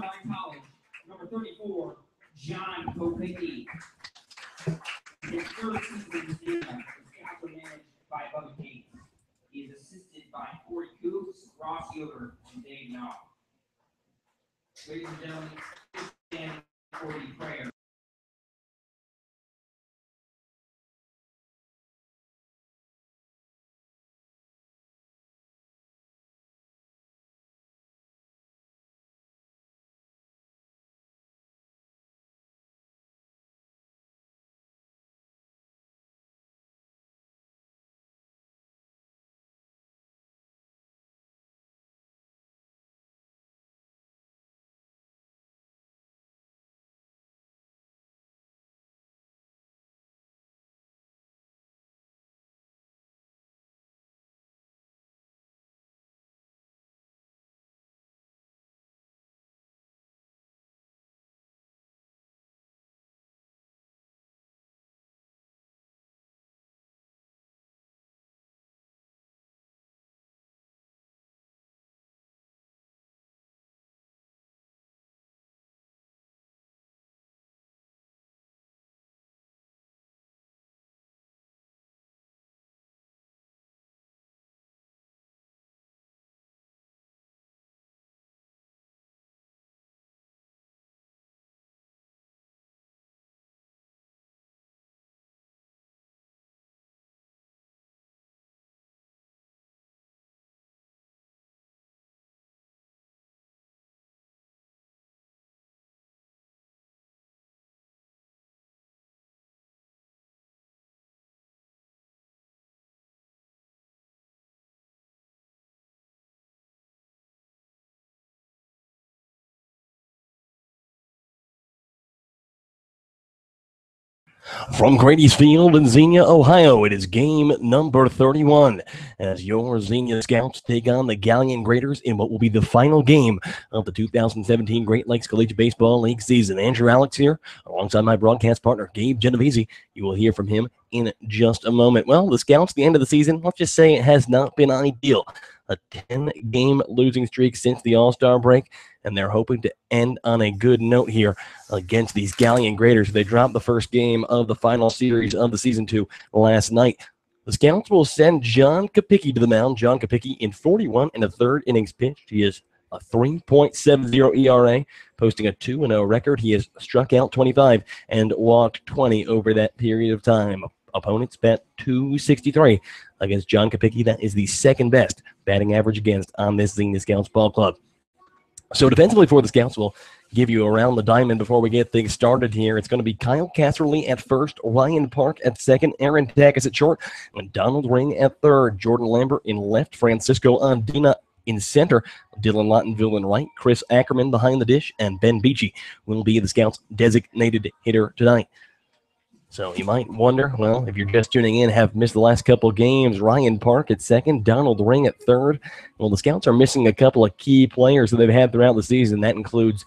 College, number 34, John Kopicki. His third season in Xenia, the Scouts are managed by Bubba Gates. He is assisted by Corey Coops, Ross Yoder, and Dave Knox. Ladies and gentlemen, please stand for the prayer. From Grady's Field in Xenia, Ohio, it is game number 31 as your Xenia Scouts take on the Galion Graders in what will be the final game of the 2017 Great Lakes Collegiate Baseball League season. Andrew Alix here, alongside my broadcast partner, Gabe Genovesi. You will hear from him in just a moment. Well, the Scouts, the end of the season, let's just say it has not been ideal. A 10-game losing streak since the All-Star break, and they're hoping to end on a good note here against these Galion Graders. They dropped the first game of the final series of the season 2 last night. The Scouts will send John Kopicki to the mound. John Kopicki in 41 1/3 innings pitched. He is a 3.70 ERA, posting a 2-0 record. He has struck out 25 and walked 20 over that period of time. Opponents bat .263 against John Kopicki. That is the second best batting average against on this Xenia Scouts ball club. So defensively for the Scouts, we'll give you around the diamond before we get things started here. It's going to be Kyle Casserly at first, Ryan Park at second, Aaron Tackus at short, and Donald Ring at third, Jordan Lambert in left, Francisco Andina in center, Dylan Lottenville in right, Chris Ackerman behind the dish, and Ben Beachy will be the Scouts' designated hitter tonight. So you might wonder, well, if you're just tuning in, have missed the last couple of games, Ryan Park at second, Donald Ring at third. Well, the Scouts are missing a couple of key players that they've had throughout the season. That includes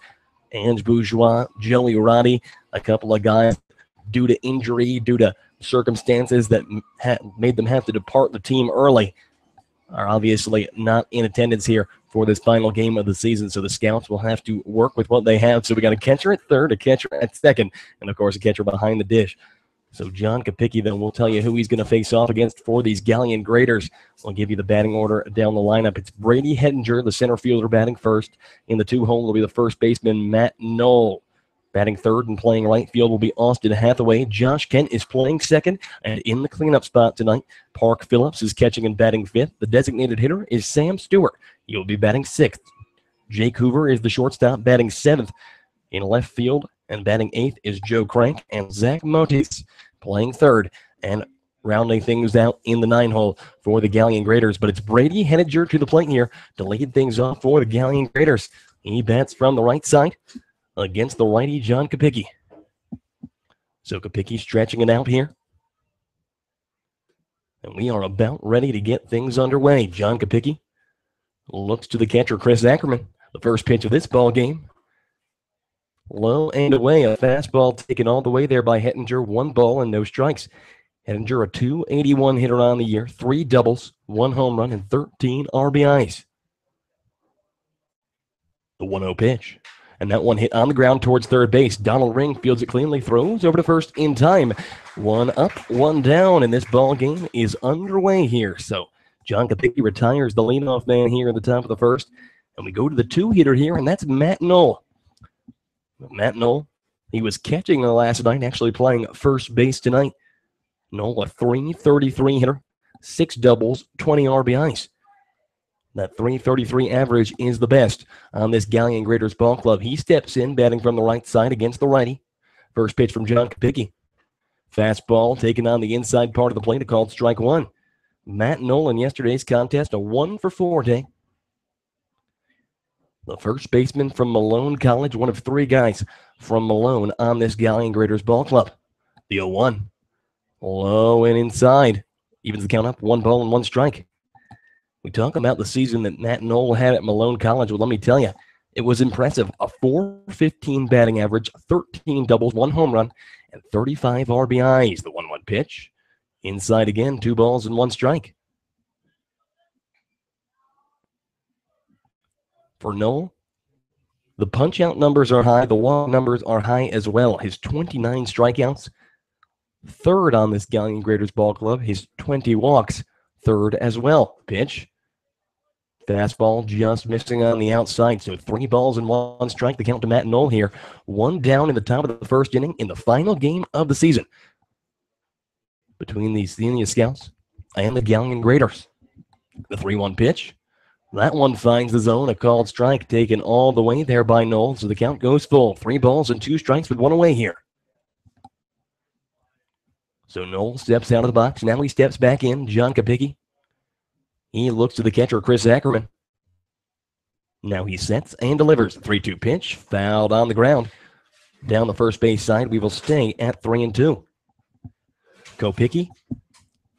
Ange Bourgeois, Joey Roddy, a couple of guys due to injury, due to circumstances that made them have to depart the team early, are obviously not in attendance here for this final game of the season. So the Scouts will have to work with what they have. So we got a catcher at third, a catcher at second, and, of course, a catcher behind the dish. So John Kopicki, then, will tell you who he's going to face off against for these Galion Graders. We'll give you the batting order down the lineup. It's Brady Hettinger, the center fielder, batting first. In the 2-hole will be the first baseman, Matt Knoll. Batting third and playing right field will be Austin Hathaway. Josh Kent is playing second. And in the cleanup spot tonight, Park Phillips is catching and batting fifth. The designated hitter is Sam Stewart. He will be batting sixth. Jake Hoover is the shortstop, batting seventh. In left field and batting eighth is Joe Crank, and Zach Motis playing third and rounding things out in the 9-hole for the Galion Graders. But it's Brady Hettinger to the plate here to lead things off for the Galion Graders. He bats from the right side against the righty John Kopicki. So Kopicki stretching it out here. And we are about ready to get things underway. John Kopicki looks to the catcher, Chris Ackerman. The first pitch of this ball game. Low and away, a fastball taken all the way there by Hettinger. 1 ball and no strikes. Hettinger, a .281 hitter on the year, 3 doubles, 1 home run, and 13 RBIs. The 1-0 pitch. And that one hit on the ground towards third base. Donald Ring fields it cleanly, throws over to first in time. One up, one down, and this ball game is underway here. So John Kopicki retires the leadoff man here at the top of the first. And we go to the two-hitter here, and that's Matt Knoll. Matt Knoll, he was catching last night, actually playing first base tonight. Knoll, a .333 hitter, 6 doubles, 20 RBIs. That .333 average is the best on this Galion Graders ball club. He steps in, batting from the right side against the righty. First pitch from John Kopicki. Fastball taken on the inside part of the plate, called strike one. Matt Knoll in yesterday's contest, a 1-for-4 day. The first baseman from Malone College, one of 3 guys from Malone on this Galion Graders ball club. The 0-1. Low and inside. Evens the count up, 1 ball and 1 strike. We talk about the season that Matt Knoll had at Malone College. Well, let me tell you, it was impressive. A .415 batting average, 13 doubles, 1 home run, and 35 RBIs. The 1-1 pitch. Inside again, 2 balls and 1 strike. For Knoll, the punch-out numbers are high. The walk numbers are high as well. His 29 strikeouts, third on this Galion Graders ball club. His 20 walks, third as well. Pitch. Fastball just missing on the outside. So 3 balls and 1 strike. The count to Matt Knoll here. 1 down in the top of the first inning in the final game of the season between the Xenia Scouts and the Galion Graders. The 3-1 pitch. That one finds the zone, a called strike taken all the way there by Knoll. So the count goes full. 3 balls and 2 strikes with 1 away here. So Knoll steps out of the box. Now he steps back in. John Kopicki. He looks to the catcher, Chris Ackerman. Now he sets and delivers. The 3-2 pitch, fouled on the ground. Down the first base side, we will stay at 3-2. Kopicki,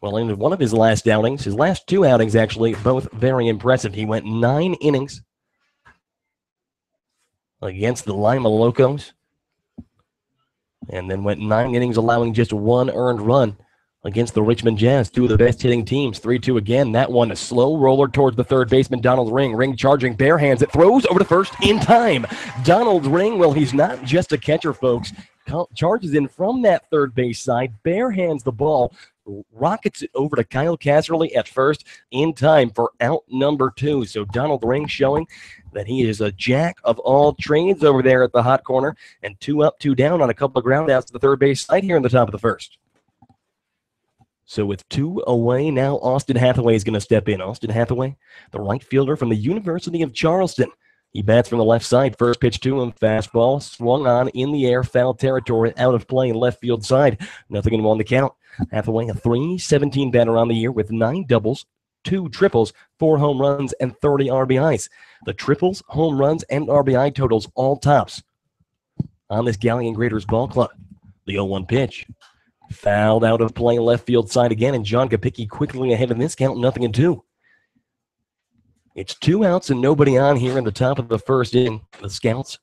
well, in one of his last outings, his last 2 outings actually, both very impressive. He went 9 innings against the Lima Locos, and then went 9 innings, allowing just 1 earned run against the Richmond Jazz, 2 of the best hitting teams. 3-2 again. That one, a slow roller towards the third baseman, Donald Ring. Ring charging, bare hands. It throws over to first in time. Donald Ring, well, he's not just a catcher, folks. Charges in from that third base side, bare hands the ball, rockets it over to Kyle Casserly at first in time for out number 2. So Donald Ring showing that he is a jack of all trades over there at the hot corner, and 2 up, 2 down on a couple of ground outs to the third base side here in the top of the first. So with 2 away, now Austin Hathaway is going to step in. Austin Hathaway, the right fielder from the University of Charleston. He bats from the left side. First pitch to him, fastball, swung on in the air, foul territory, out of play, left field side. Nothing in 1 to count. Hathaway, a .317 batter on the year with 9 doubles, 2 triples, 4 home runs, and 30 RBIs. The triples, home runs, and RBI totals all tops on this Galion Graders ball club. The 0-1 pitch. Fouled out of play, left field side again, and John Kopicki quickly ahead in this count, 0-2. It's 2 outs and nobody on here in the top of the first inning. The Scouts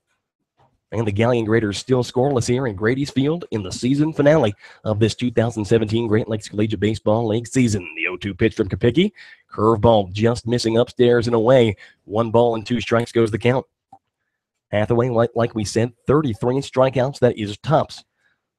and the Galion Graders still scoreless here in Grady's Field in the season finale of this 2017 Great Lakes Collegiate Baseball League season. The 0-2 pitch from Kopicki. Curveball just missing upstairs and away. 1 ball and 2 strikes goes the count. Hathaway, like we said, 33 strikeouts. That is tops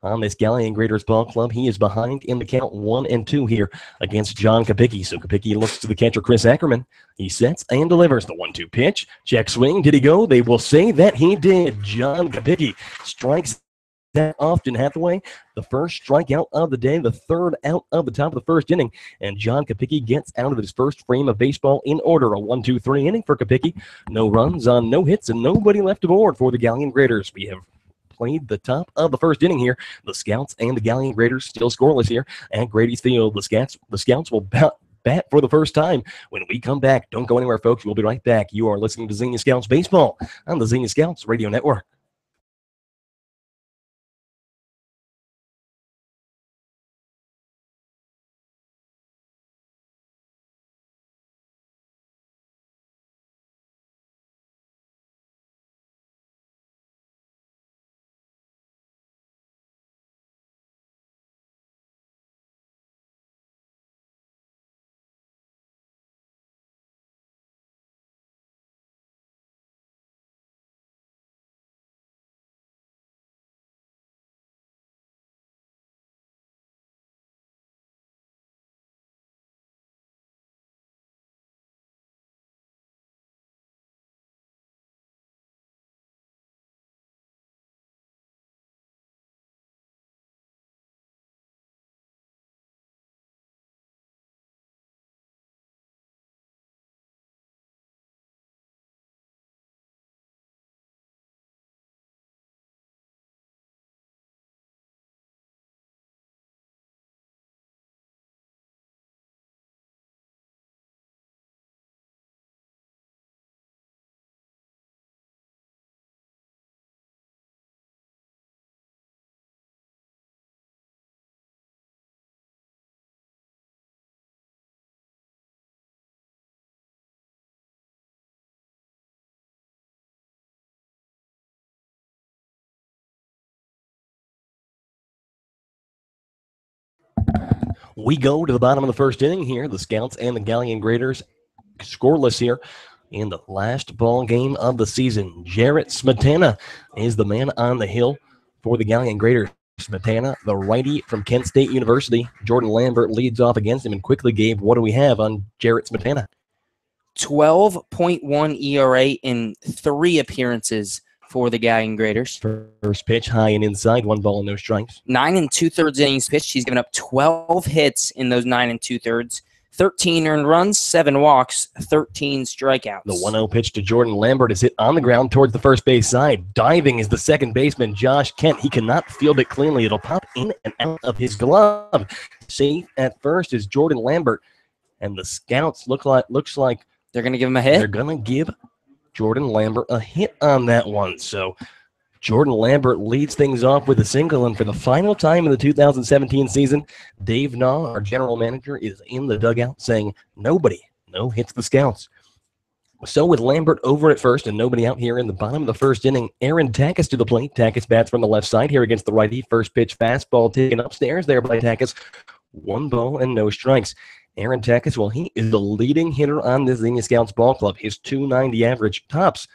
on this Galion Graders ball club. He is behind in the count 1-2 here against John Kopicki. So Kopicki looks to the catcher, Chris Ackerman. He sets and delivers the 1-2 pitch. Check swing. Did he go? They will say that he did. John Kopicki strikes that Austin Hathaway. The first strikeout of the day, the 3rd out of the top of the first inning. And John Kopicki gets out of his first frame of baseball in order. A 1-2-3 inning for Kopicki. No runs on no hits and nobody left aboard for the Galion Graders. We have played the top of the first inning here. The Scouts and the Galion Graders still scoreless here at Grady's Field. The Scouts will bat for the first time when we come back. Don't go anywhere, folks. We'll be right back. You are listening to Xenia Scouts Baseball on the Xenia Scouts Radio Network. We go to the bottom of the first inning here. The Scouts and the Galion Graders scoreless here in the last ball game of the season. Jarrett Smetana is the man on the hill for the Galion Graders. Smetana, the righty from Kent State University. Jordan Lambert leads off against him and quickly gave, what do we have on Jarrett Smetana? 12.1 ERA in 3 appearances for the Galion Graders. First pitch, high and inside, 1 ball and no strikes. 9 2/3 innings pitched. He's given up 12 hits in those 9 2/3. 13 earned runs, 7 walks, 13 strikeouts. The 1-0 pitch to Jordan Lambert is hit on the ground towards the first base side. Diving is the second baseman, Josh Kent. He cannot field it cleanly. It'll pop in and out of his glove. Safe at first is Jordan Lambert. And the Scouts looks like they're going to give him a hit. They're going to give Jordan Lambert a hit on that one. So Jordan Lambert leads things off with a single, and for the final time in the 2017 season, Dave Naw, our general manager, is in the dugout saying no hits the Scouts. So with Lambert over at first and nobody out here in the bottom of the first inning, Aaron Takis to the plate. Takis bats from the left side here against the righty. First pitch fastball taken upstairs there by Takis. 1 ball and no strikes. Aaron Takis, well, he is the leading hitter on the Xenia Scouts ball club. His .290 average tops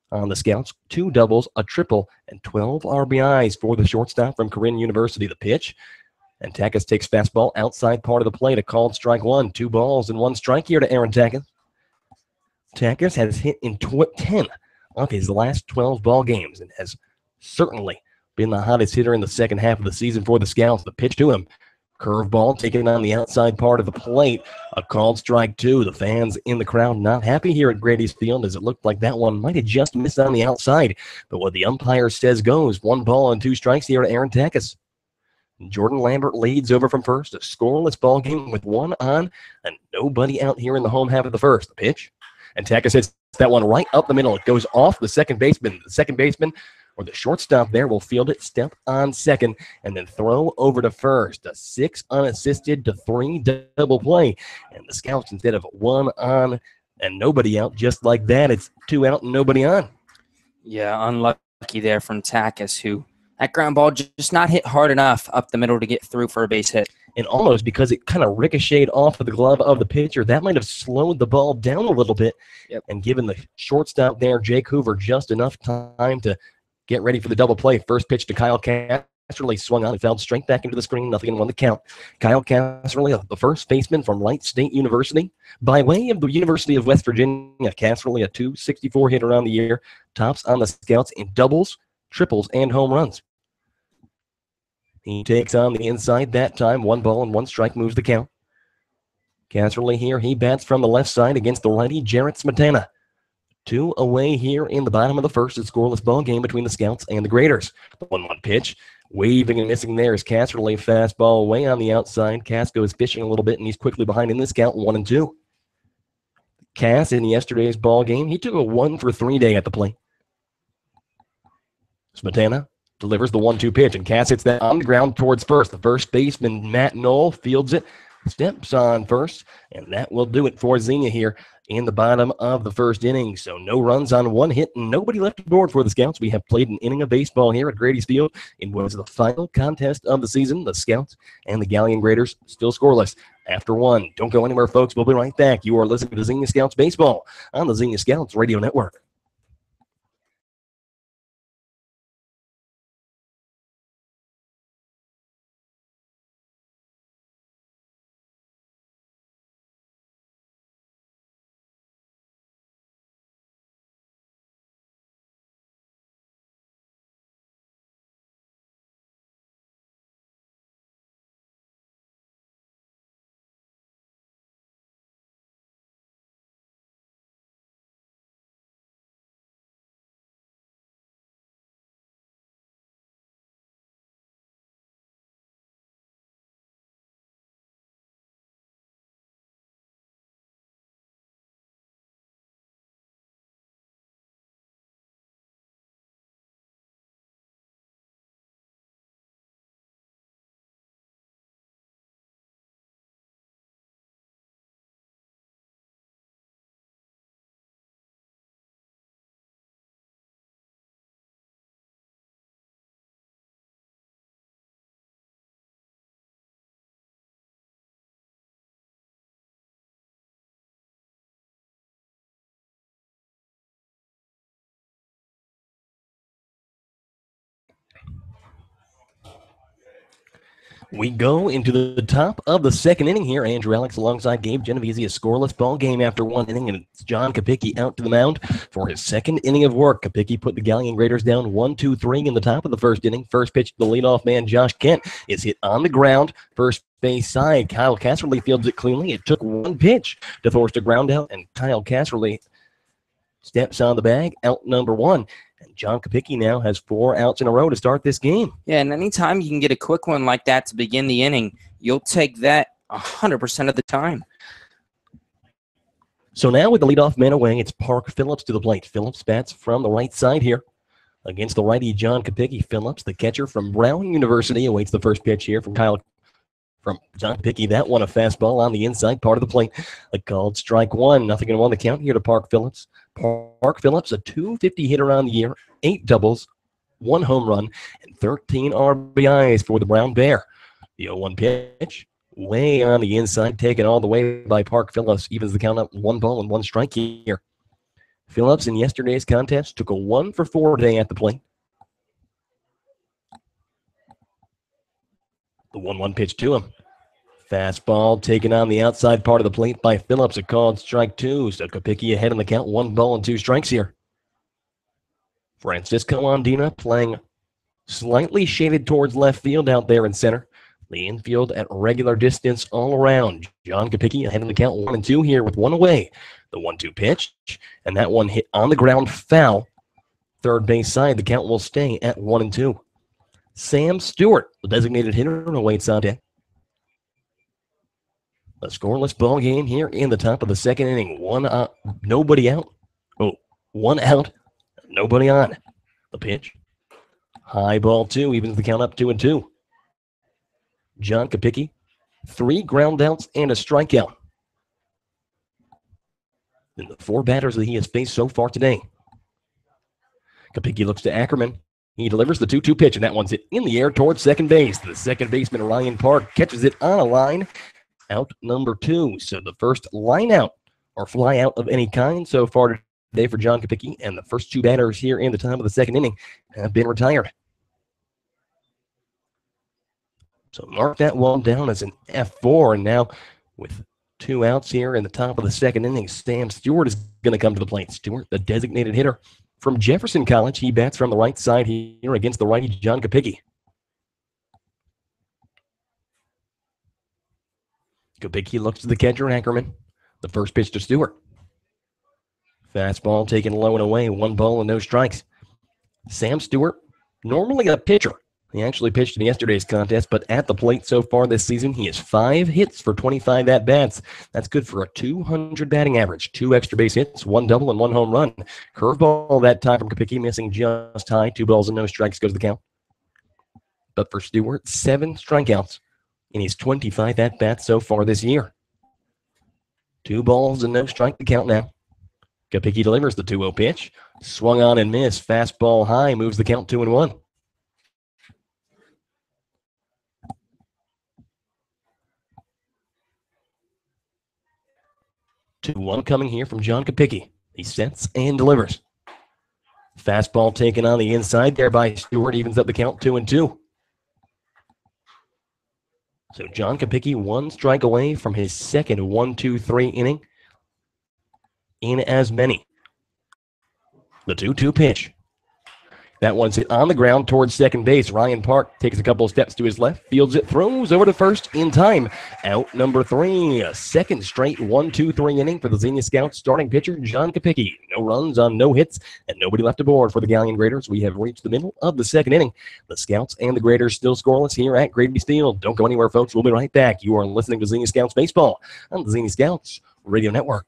on the Scouts, 2 doubles, a triple, and 12 RBIs for the shortstop from Corinne University. The pitch, and Takis takes fastball outside part of the plate. A called strike 1, 2 balls and 1 strike here to Aaron Takis. Takis has hit in 10 of his last 12 ball games and has certainly been the hottest hitter in the second half of the season for the Scouts. The pitch to him, curveball taken on the outside part of the plate. A called strike 2. The fans in the crowd not happy here at Grady's Field, as it looked like that one might have just missed on the outside. But what the umpire says goes. 1 ball and 2 strikes here to Aaron Takis. Jordan Lambert leads over from first. A scoreless ball game with 1 on and nobody out here in the home half of the first. The pitch, and Takis hits that one right up the middle. It goes off the second baseman. The second baseman, or the shortstop there, will field it, step on second, and then throw over to first. A 6 unassisted to 3 double play. And the Scouts, instead of 1 on and nobody out, just like that, it's 2 out and nobody on. Yeah, unlucky there from Takis, who that ground ball just not hit hard enough up the middle to get through for a base hit. And almost because it kind of ricocheted off of the glove of the pitcher, that might have slowed the ball down a little bit and given the shortstop there, Jake Hoover, just enough time to get ready for the double play. First pitch to Kyle Casterly, swung on and fouled straight back into the screen. Nothing and 1 to count. Kyle Casterly, the first baseman from Wright State University. By way of the University of West Virginia, Casterly, a .264 hitter on the year, tops on the Scouts in doubles, triples, and home runs. He takes on the inside that time. 1 ball and 1 strike moves the count. Casterly here, he bats from the left side against the righty Jarrett Smetana. 2 away here in the bottom of the first. A scoreless ball game between the Scouts and the Graders. The 1-1 pitch, waving and missing there is Casterly. Fastball way on the outside. Cass goes fishing a little bit, and he's quickly behind in this count, 1-2. Cass, in yesterday's ball game, he took a 1-for-3 day at the plate. Smetana delivers the 1-2 pitch, and Cass hits that on the ground towards first. The first baseman, Matt Knoll, fields it, steps on first, and that will do it for Xenia here in the bottom of the first inning. So no runs on 1 hit, and nobody left aboard for the Scouts. We have played an inning of baseball here at Grady's Field. It was the final contest of the season. The Scouts and the Galion Graders still scoreless after 1. Don't go anywhere, folks. We'll be right back. You are listening to Xenia Scouts Baseball on the Xenia Scouts Radio Network. We go into the top of the second inning here. Andrew Alix alongside Gabe Genovesi, a scoreless ball game after one inning, and it's John Kopicki out to the mound for his second inning of work. Kopicki put the Galion Raiders down 1-2-3 in the top of the first inning. First pitch to the leadoff man, Josh Kent, is hit on the ground. First base side, Kyle Casserly fields it cleanly. It took one pitch to force a ground out, and Kyle Casserly steps on the bag, out number one. And John Kopicki now has 4 outs in a row to start this game. Yeah, and anytime you can get a quick one like that to begin the inning, you'll take that 100% of the time. So now with the leadoff man away, it's Park Phillips to the plate. Phillips bats from the right side here against the righty John Kopicki. Phillips, the catcher from Brown University, awaits the first pitch here from John Kopicki. That one a fastball on the inside part of the plate. A called strike one. Nothing in one the count here to Park Phillips. Park Phillips, a .250 hitter on the year, 8 doubles, 1 home run, and 13 RBIs for the Brown Bear. The 0-1 pitch, way on the inside, taken all the way by Park Phillips. Evens the count up 1 ball and 1 strike here. Phillips in yesterday's contest took a 1-for-4 day at the plate. The 1-1 pitch to him. Fastball taken on the outside part of the plate by Phillips. A called strike 2. So Kopicki ahead in the count. 1 ball and 2 strikes here. Francisco Andina playing slightly shaded towards left field out there in center. The infield at regular distance all around. John Kopicki ahead in the count 1-2 here with 1 away. The 1-2 pitch, and that one hit on the ground foul. Third base side, the count will stay at 1-2. Sam Stewart, the designated hitter, awaits on deck. A scoreless ball game here in the top of the second inning. Nobody out. 1 out, nobody on. The pitch. High ball 2, evens the count up 2-2. John Kopicki, 3 ground outs and a strikeout in the 4 batters that he has faced so far today. Kopicki looks to Ackerman. He delivers the 2-2 pitch, and that one's hit in the air towards second base. The second baseman, Ryan Park, catches it on a line. Out number 2. So the first line out or fly out of any kind so far today for John Kopicki, and the first 2 batters here in the top of the second inning have been retired. So mark that one down as an F4, and now with 2 outs here in the top of the second inning, Sam Stewart is going to come to the plate. Stewart, the designated hitter from Jefferson College. He bats from the right side here against the righty John Kopicki. Kopicki looks to the catcher, Ackerman. The first pitch to Stewart. Fastball taken low and away. 1 ball and no strikes. Sam Stewart, normally a pitcher. He actually pitched in yesterday's contest, but at the plate so far this season, he has 5 hits for 25 at-bats. That's good for a .200 batting average. 2 extra base hits, 1 double, and 1 home run. Curveball that time from Kopicki, missing just high. 2 balls and no strikes goes the count. But for Stewart, 7 strikeouts in his 25 at-bats so far this year. 2 balls and no strike to count now. Kopicki delivers the 2-0 pitch. Swung on and missed. Fastball high, moves the count 2-1. 2-1 coming here from John Kopicki. He sets and delivers. Fastball taken on the inside there by Stewart, evens up the count 2-2. So John Kopicki 1 strike away from his second 1-2-3 inning in as many. The 2-2 pitch. That one's hit on the ground towards second base. Ryan Park takes a couple of steps to his left, fields it, throws over to first in time. Out number 3, a second straight 1-2-3 inning for the Xenia Scouts starting pitcher, John Kopicki. No runs on no hits, and nobody left aboard for the Galion Graders. We have reached the middle of the second inning. The Scouts and the Graders still scoreless here at Grady Field. Don't go anywhere, folks. We'll be right back. You are listening to Xenia Scouts Baseball on the Xenia Scouts Radio Network.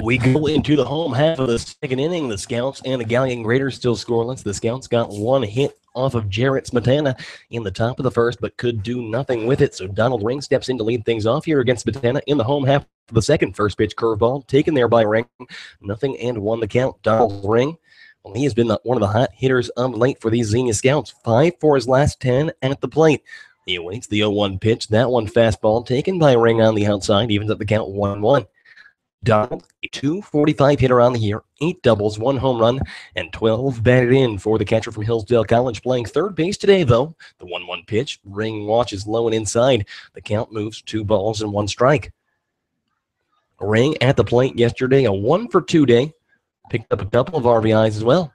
We go into the home half of the second inning. The Scouts and the Galion Graders still scoreless. The Scouts got one hit off of Jarrett Smetana in the top of the first, but could do nothing with it. So Donald Ring steps in to lead things off here against Smetana in the home half of the second. First pitch curveball taken there by Ring. Nothing and won the count. Donald Ring, well, he has been one of the hot hitters of late for these Xenia Scouts. 5 for his last 10 at the plate. He awaits the 0-1 pitch. That one fastball taken by Ring on the outside. Evens up the count 1-1. Donald, a .245 hitter on the year, 8 doubles, 1 home run, and 12 batted in for the catcher from Hillsdale College, playing third base today, though. The 1-1 pitch, Ring watches low and inside. The count moves 2 balls and 1 strike. Ring at the plate yesterday, a 1-for-2 day. Picked up a couple of RBIs as well.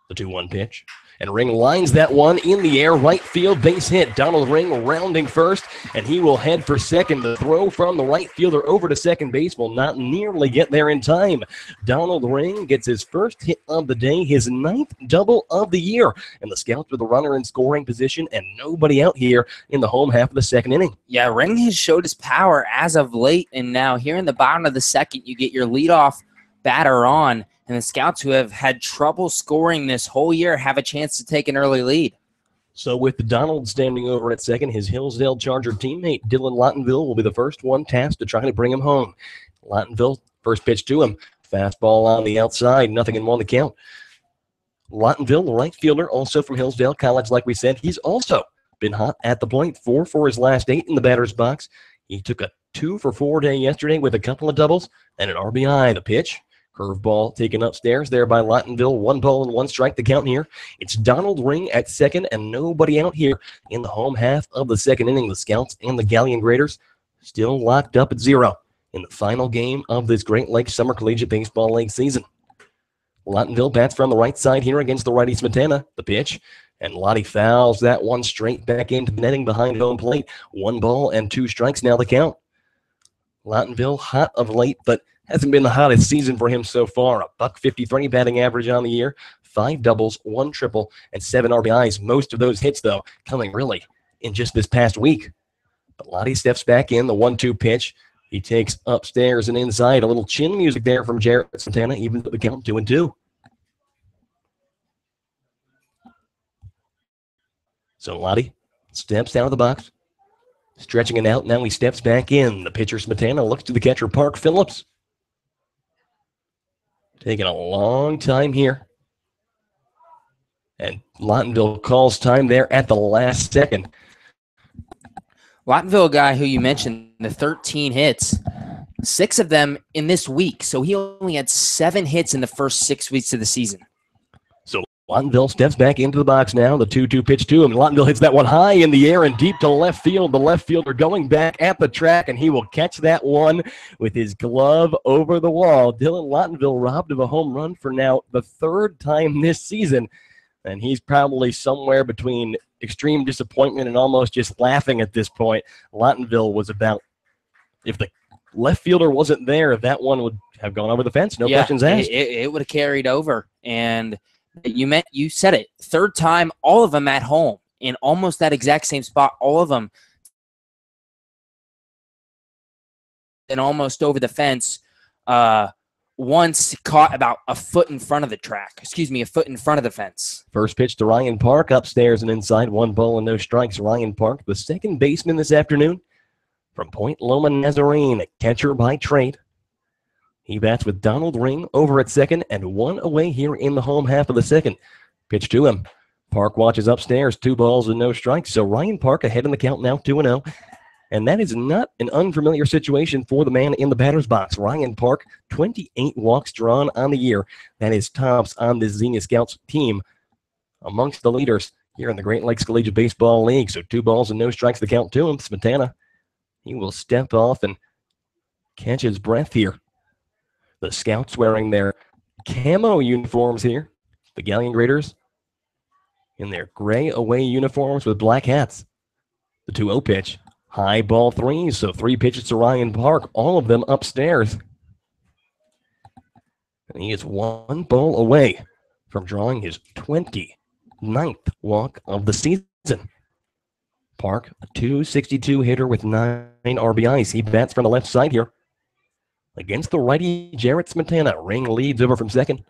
The 2-1 pitch. And Ring lines that one in the air, right field, base hit. Donald Ring rounding first, and he will head for second. The throw from the right fielder over to second base will not nearly get there in time. Donald Ring gets his first hit of the day, his 9th double of the year. And the Scouts with a runner in scoring position and nobody out here in the home half of the second inning. Yeah, Ring has showed his power as of late, and now here in the bottom of the second, you get your leadoff batter on. And the Scouts, who have had trouble scoring this whole year, have a chance to take an early lead. So with Donald standing over at second, his Hillsdale Charger teammate Dylan Lottenville will be the first one tasked to try to bring him home. Lottenville, first pitch to him. Fastball on the outside, nothing and 1 the count. Lottenville, the right fielder, also from Hillsdale College, like we said. He's also been hot at the point, 4 for his last 8 in the batter's box. He took a 2-for-4 day yesterday with a couple of doubles and an RBI. The pitch. Curveball taken upstairs there by Lottenville. 1 ball and 1 strike, the count here. It's Donald Ring at second and nobody out here in the home half of the second inning. The Scouts and the Galion Graders still locked up at 0 in the final game of this Great Lakes Summer Collegiate Baseball League season. Lottenville bats from the right side here against the righty Smetana. The pitch. And Lottie fouls that one straight back into the netting behind home plate. 1 ball and 2 strikes now the count. Lottenville hot of late, but hasn't been the hottest season for him so far. A .153 batting average on the year, 5 doubles, 1 triple, and 7 RBIs. Most of those hits, though, coming really in just this past week. But Lottie steps back in, the 1-2 pitch. He takes upstairs and inside. A little chin music there from Jarrett Santana, even to the count 2-2. So Lottie steps out of the box, stretching it out. Now he steps back in. The pitcher Smetana looks to the catcher, Park Phillips. Taking a long time here. And Lottenville calls time there at the last second. Lottenville guy who you mentioned, the 13 hits, 6 of them in this week. So he only had 7 hits in the first 6 weeks of the season. So Lottenville steps back into the box now. The 2-2 pitch to him. Lottenville hits that one high in the air and deep to left field. The left fielder going back at the track, and he will catch that one with his glove over the wall. Dylan Lottenville robbed of a home run for now the 3rd time this season, and he's probably somewhere between extreme disappointment and almost just laughing at this point. Lottenville was about, if the left fielder wasn't there, that one would have gone over the fence. No questions asked. It would have carried over, and you said it. 3rd time, all of them at home in almost that exact same spot. All of them, and almost over the fence. Once caught about a foot in front of the track. Excuse me, a foot in front of the fence. First pitch to Ryan Park, upstairs and inside. 1 ball and no strikes. Ryan Park, the second baseman this afternoon from Point Loma Nazarene, a catcher by trade. He bats with Donald Ring over at second and 1 away here in the home half of the second. Pitch to him. Park watches upstairs, 2 balls and no strikes. So Ryan Park ahead in the count now, 2-0. And that is not an unfamiliar situation for the man in the batter's box. Ryan Park, 28 walks drawn on the year. That is tops on this Xenia Scouts team amongst the leaders here in the Great Lakes Collegiate Baseball League. So 2 balls and no strikes the count to him. Smetana, he will step off and catch his breath here. The Scouts wearing their camo uniforms here. The Galion Graders in their gray away uniforms with black hats. The 2-0 pitch. High ball 3, so 3 pitches to Ryan Park, all of them upstairs. And he is 1 ball away from drawing his 29th walk of the season. Park, a .262 hitter with 9 RBIs. He bats from the left side here. Against the righty, Jarrett Smetana. Ring leads over from second.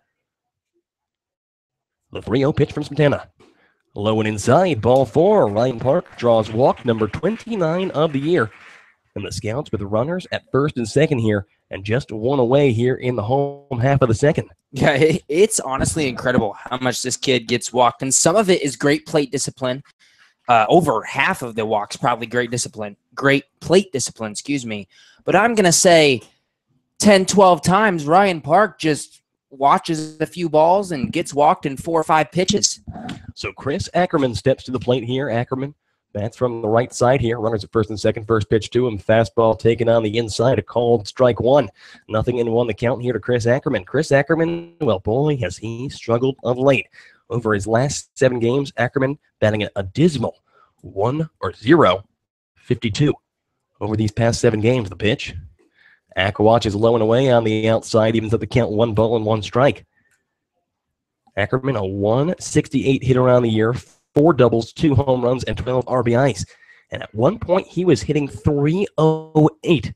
The 3-0 pitch from Smetana. Low and inside, ball 4. Ryan Park draws walk number 29 of the year. And the Scouts with runners at first and second here, and just one away here in the home half of the second. Yeah, it's honestly incredible how much this kid gets walked, and some of it is great plate discipline. Over half of the walks probably great plate discipline, excuse me. But I'm going to say 10, 12 times Ryan Park just watches a few balls and gets walked in 4 or 5 pitches. So Chris Ackerman steps to the plate here. Ackerman bats from the right side here. Runners at first and second. First pitch to him. Fastball taken on the inside. A called strike 1. Nothing in 1 the count here to Chris Ackerman. Chris Ackerman, well, boy, has he struggled of late. Over his last 7 games, Ackerman batting a dismal 1-0-52. Over these past 7 games, the pitch. Ack watches low and away on the outside, evens up the count 1 ball and 1 strike. Ackerman, a 168 hitter on the year, 4 doubles, 2 home runs, and 12 RBIs. And at one point, he was hitting .308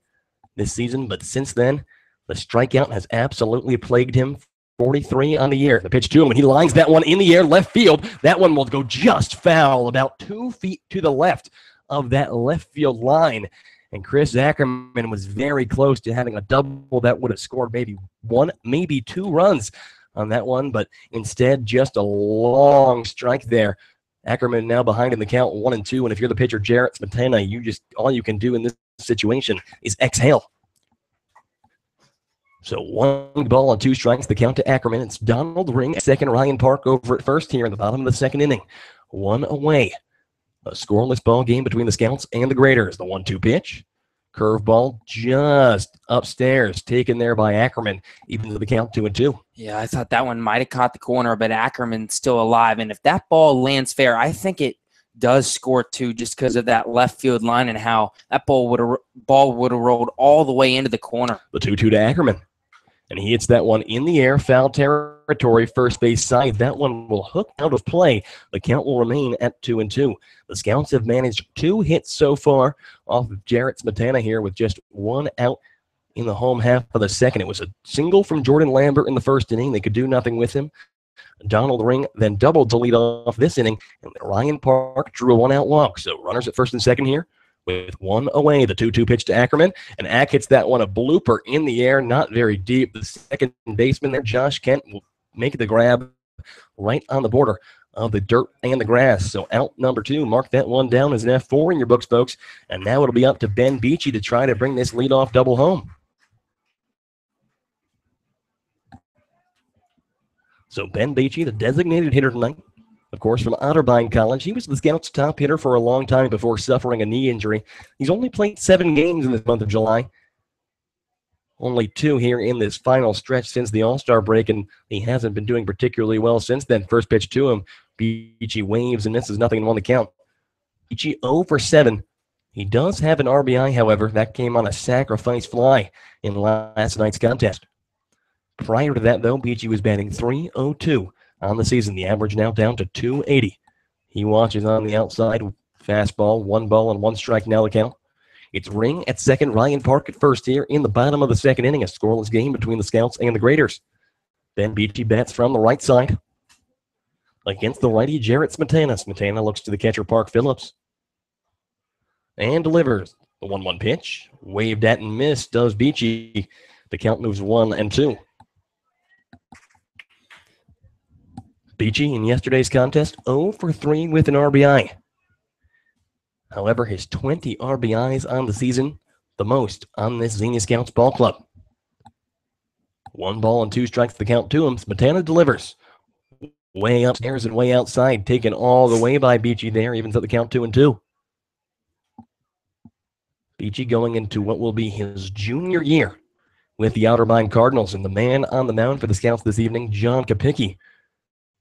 this season, but since then, the strikeout has absolutely plagued him. 43 on the year. The pitch to him, and he lines that one in the air, left field. That one will go just foul, about 2 feet to the left of that left field line. And Chris Ackerman was very close to having a double that would have scored maybe 1, maybe 2 runs on that one, but instead just a long strike there. Ackerman now behind in the count 1-2, and if you're the pitcher, Jarrett Smetana, all you can do in this situation is exhale. So 1 ball and 2 strikes, the count to Ackerman. It's Donald Ring at second, Ryan Park over at first here in the bottom of the second inning. 1 away. A scoreless ball game between the Scouts and the Graders. The 1-2 pitch. Curveball just upstairs, taken there by Ackerman, even to the count 2-2. Yeah, I thought that one might have caught the corner, but Ackerman's still alive. And if that ball lands fair, I think it does score 2 just because of that left field line and how that ball would have rolled all the way into the corner. The 2-2 to Ackerman. And he hits that one in the air, foul territory, first base side. That one will hook out of play. The count will remain at 2-2. The Scouts have managed 2 hits so far off of Jarrett Smetana here with just 1 out in the home half of the second. It was a single from Jordan Lambert in the first inning. They could do nothing with him. Donald Ring then doubled to lead off this inning, and Ryan Park drew a 1-out walk. So runners at first and second here. With 1 away, the 2-2 pitch to Ackerman, and Ack hits that one a blooper in the air, not very deep. The second baseman there, Josh Kent, will make the grab right on the border of the dirt and the grass. So out number 2, mark that one down as an F4 in your books, folks. And now it'll be up to Ben Beachy to try to bring this leadoff double home. So Ben Beachy, the designated hitter tonight, of course, from Otterbein College. He was the Scouts' top hitter for a long time before suffering a knee injury. He's only played 7 games in this month of July. Only 2 here in this final stretch since the All-Star break, and he hasn't been doing particularly well since then. First pitch to him, Beachy waves and misses, nothing on the count. Beachy 0 for 7. He does have an RBI, however. That came on a sacrifice fly in last night's contest. Prior to that, though, Beachy was batting .302 on the season. The average now down to .280. He watches on the outside. Fastball, 1 ball and 1 strike now the count. It's Ring at second, Ryan Park at first here in the bottom of the second inning. A scoreless game between the Scouts and the Graders. Ben Beachy bats from the right side. Against the righty, Jarrett Smetana. Smetana looks to the catcher, Park Phillips. And delivers. The 1-1 pitch. Waved at and missed does Beachy. The count moves 1-2. Beachy in yesterday's contest, 0 for 3 with an RBI. However, his 20 RBIs on the season, the most on this Xenia Scouts ball club. 1 ball and 2 strikes the count to him. Smetana delivers. Way upstairs and way outside, taken all the way by Beachy there, evens up the count 2-2. Beachy going into what will be his junior year with the Otterbein Cardinals, and the man on the mound for the Scouts this evening, John Kopicki.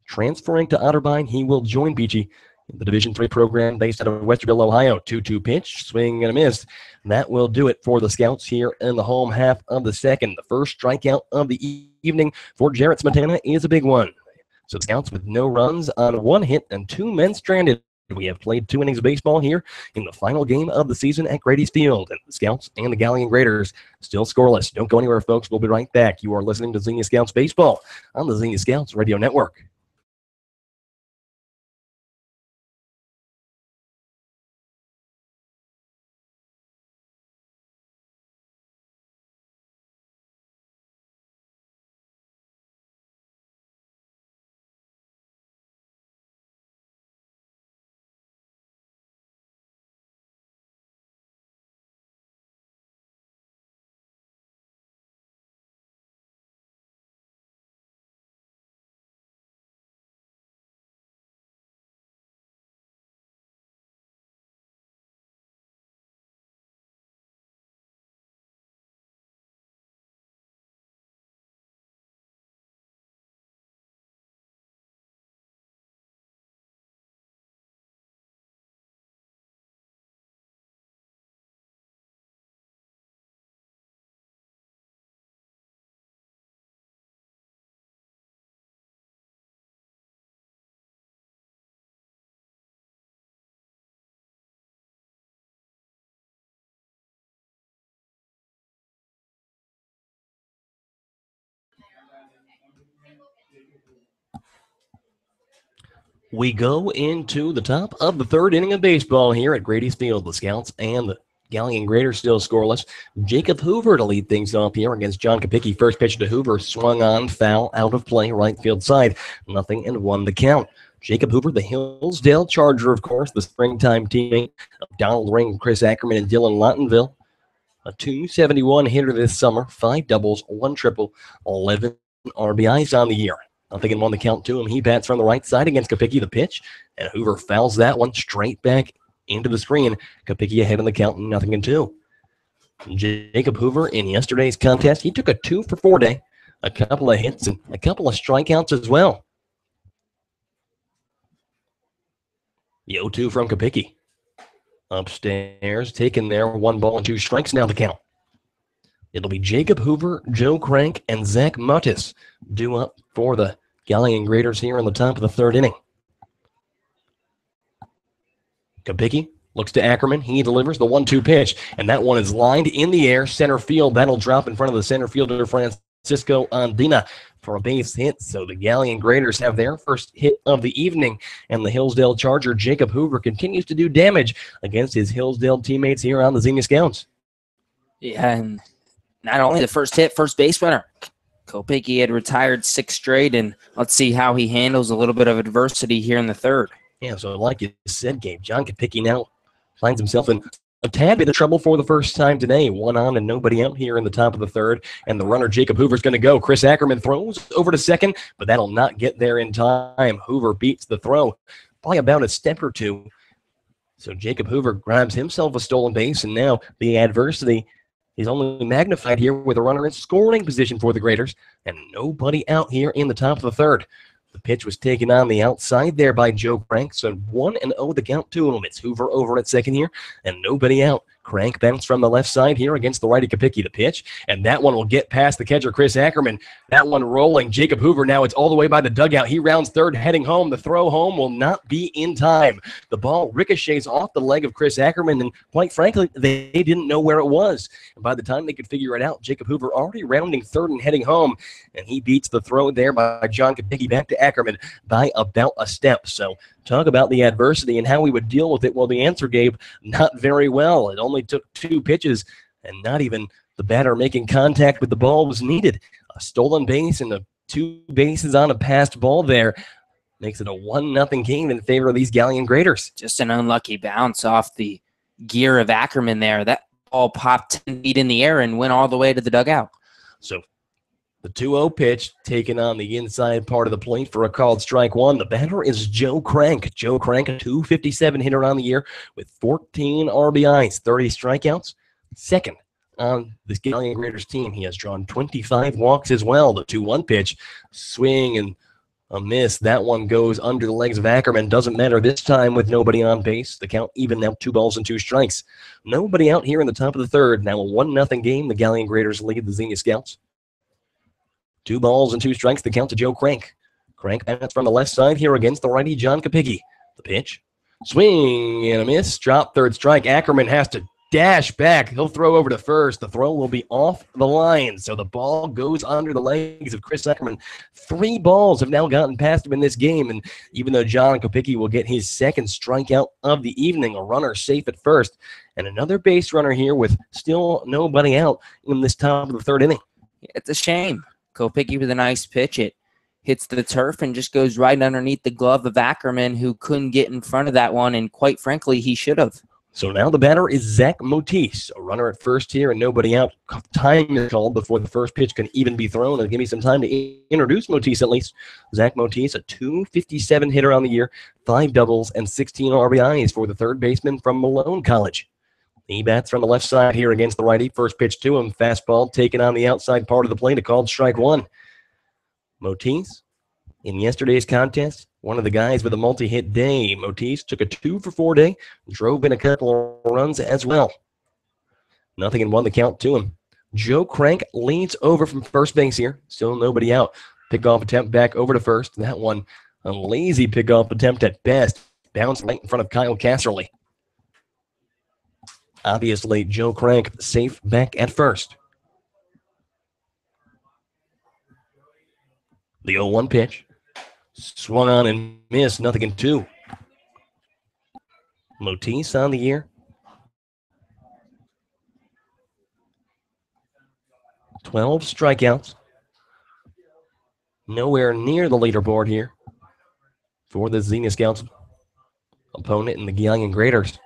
Transferring to Otterbein, he will join Beachy in the Division III program based out of Westerville, Ohio. 2-2 pitch, swing and a miss. That will do it for the Scouts here in the home half of the second. The first strikeout of the evening for Jarrett Smetana is a big one. So the Scouts with no runs on 1 hit and 2 men stranded We have played 2 innings of baseball here in the final game of the season at Grady's Field. And the Scouts and the Galion Graders still scoreless. Don't go anywhere, folks. We'll be right back. You are listening to Xenia Scouts Baseball on the Xenia Scouts Radio Network. We go into the top of the 3rd inning of baseball here at Grady's Field. The Scouts and the Galion Graders still scoreless. Jacob Hoover to lead things off here against John Kopicki. First pitch to Hoover, swung on, foul, out of play, right field side. 0-1 the count. Jacob Hoover, the Hillsdale Charger, of course, the springtime teammate of Donald Ring, Chris Ackerman, and Dylan Lottonville. A .271 hitter this summer, 5 doubles, 1 triple, 11 RBIs on the year. 0-1 the count to him. He bats from the right side against Kopicki, the pitch, and Hoover fouls that one straight back into the screen. Kopicki ahead in the count, 0-2. Jacob Hoover in yesterday's contest, he took a 2-for-4 day, a couple of hits and a couple of strikeouts as well. The 0-2 from Kopicki. Upstairs, taken there, 1 ball and 2 strikes now the count. It'll be Jacob Hoover, Joe Crank, and Zach Muttis due up for the Galion Graders here in the top of the 3rd inning. Kopicki looks to Ackerman. He delivers the 1-2 pitch, and that one is lined in the air, center field. That'll drop in front of the center fielder, Francisco Andina, for a base hit. So the Galion Graders have their first hit of the evening, and the Hillsdale Charger, Jacob Hoover, continues to do damage against his Hillsdale teammates here on the Xenia Scouts. Yeah, and not only the first hit, first base winner. Kopicki had retired 6 straight, and let's see how he handles a little bit of adversity here in the 3rd. Yeah, so like you said, Gabe, John Kopicki now finds himself in a tad bit of trouble for the first time today. 1 on and nobody out here in the top of the 3rd, and the runner Jacob Hoover's going to go. Chris Ackerman throws over to second, but that'll not get there in time. Hoover beats the throw by about a step or 2. So Jacob Hoover grabs himself a stolen base, and now the adversity is only magnified here with a runner in scoring position for the Graders, and nobody out here in the top of the 3rd. The pitch was taken on the outside there by Joe Crank, so 1-0 the count to him. It's Hoover over at second here, and nobody out. Crank bounced from the left side here against the righty Kopicki, the pitch, and that one will get past the catcher, Chris Ackerman. That one rolling. Jacob Hoover now, it's all the way by the dugout. He rounds 3rd, heading home. The throw home will not be in time. The ball ricochets off the leg of Chris Ackerman, and quite frankly, they didn't know where it was. And by the time they could figure it out, Jacob Hoover already rounding 3rd and heading home, and he beats the throw there by John Kopicki back to Ackerman by about a step. So talk about the adversity and how we would deal with it. Well, the answer, Gabe, not very well. It only took 2 pitches, and not even the batter making contact with the ball was needed. A stolen base and the 2 bases on a passed ball there makes it a 1-0 game in favor of these Galion Graders. Just an unlucky bounce off the gear of Ackerman there. That ball popped 10 feet in the air and went all the way to the dugout. So the 2-0 pitch taken on the inside part of the plate for a called strike 1. The batter is Joe Crank. Joe Crank, a .257 hitter on the year with 14 RBIs, 30 strikeouts. Second on this Galion Graders team. He has drawn 25 walks as well. The 2-1 pitch, swing and a miss. That one goes under the legs of Ackerman. Doesn't matter this time with nobody on base. The count even now, 2 balls and 2 strikes. Nobody out here in the top of the 3rd. Now a 1-0 game. The Galion Graders lead the Xenia Scouts. 2 balls and 2 strikes, the count to Joe Crank. Crank bats from the left side here against the righty John Kopicki. The pitch, Swing and a miss. Drop, third strike. Ackerman has to dash back. He'll throw over to first. The throw will be off the line. So the ball goes under the legs of Chris Ackerman. 3 balls have now gotten past him in this game. And even though John Kopicki will get his second strikeout of the evening, a runner safe at first. And another base runner here with still nobody out in this top of the third inning. It's a shame. Kopicki with a nice pitch. It hits the turf and just goes right underneath the glove of Ackerman, who couldn't get in front of that one. And quite frankly, he should have. So now the batter is Zach Motis, a runner at first here and nobody out. Time is called before the first pitch can even be thrown. And give me some time to introduce Motis at least. Zach Motis, a .257 hitter on the year, 5 doubles and 16 RBIs for the third baseman from Malone College. He bats from the left side here against the righty. First pitch to him, fastball taken on the outside part of the plate, a called strike one. Motis, in yesterday's contest, one of the guys with a multi-hit day. Motis took a 2-for-4 day, drove in a couple of runs as well. 0-1 the count to him. Joe Crank leads over from first base here. Still nobody out. Pickoff attempt back over to first. That one, a lazy pickoff attempt at best. Bounced right in front of Kyle Casserly. Obviously, Joe Crank safe back at first. The 0-1 pitch. Swung on and missed. 0-2. Motis on the year. 12 strikeouts. Nowhere near the leaderboard here for the Xenia Scouts opponent in the Galion Graders.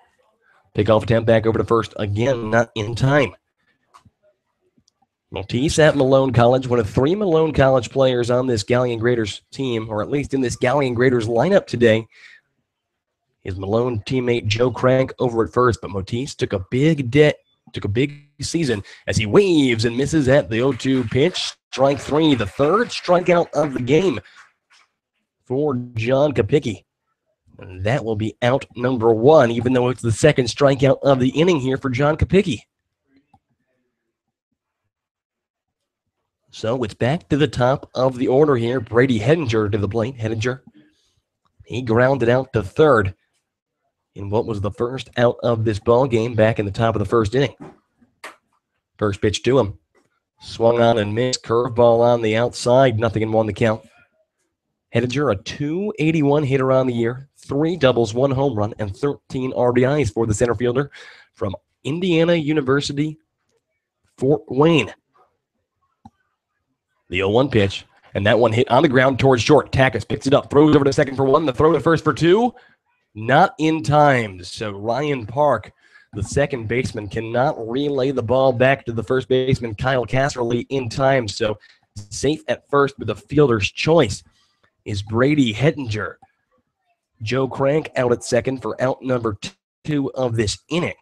Pickoff attempt back over to first again, not in time. Motis at Malone College, one of 3 Malone College players on this Galion Graders team, or at least in this Galion Graders lineup today, is Malone teammate Joe Crank over at first, but Motis took a big season as he waves and misses at the 0-2 pitch. Strike 3, the third strikeout of the game for John Kopicki. And that will be out number 1, even though it's the second strikeout of the inning here for John Kopicki. So it's back to the top of the order here. Brady Hedinger to the plate. Hedinger, he grounded out to third in what was the first out of this ball game back in the top of the first inning. First pitch to him. Swung on and missed. Curveball on the outside. 0-1 the count. Hedinger, a .281 hitter on the year, 3 doubles, 1 home run, and 13 RBIs for the center fielder from Indiana University, Fort Wayne. The 0-1 pitch, and that one hit on the ground towards short. Takis picks it up, throws over to second for 1, the throw to first for 2. Not in time, so Ryan Park, the second baseman, cannot relay the ball back to the first baseman, Kyle Casserly, in time, so safe at first with the fielder's choice is Brady Hedinger. Joe Crank out at second for out number 2 of this inning.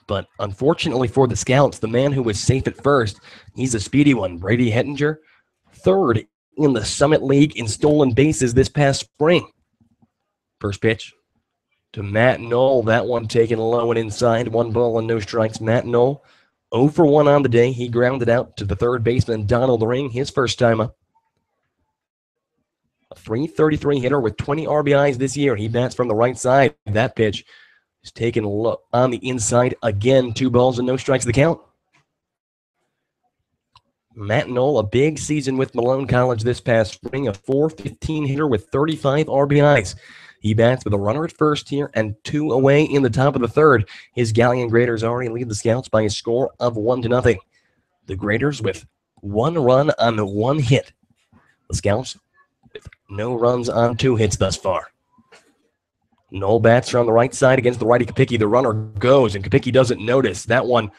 But unfortunately for the Scouts, the man who was safe at first, he's a speedy one. Brady Hedinger, 3rd in the Summit League in stolen bases this past spring. First pitch to Matt Knoll. That one taken low and inside. 1 ball and no strikes. Matt Knoll, 0 for 1 on the day. He grounded out to the third baseman, Donald Ring, his first time up. A .333 hitter with 20 RBIs this year. He bats from the right side. That pitch is taken low on the inside again. 2 balls and no strikes the count. Matt Knoll, a big season with Malone College this past spring. A .415 hitter with 35 RBIs. He bats with a runner at first here and 2 away in the top of the third. His Galion Graders already lead the Scouts by a score of 1-0. The Graders with 1 run on the 1 hit. The Scouts with no runs on 2 hits thus far. Knoll bats from the right side against the righty Kopicki. The runner goes, and Kopicki doesn't notice. That one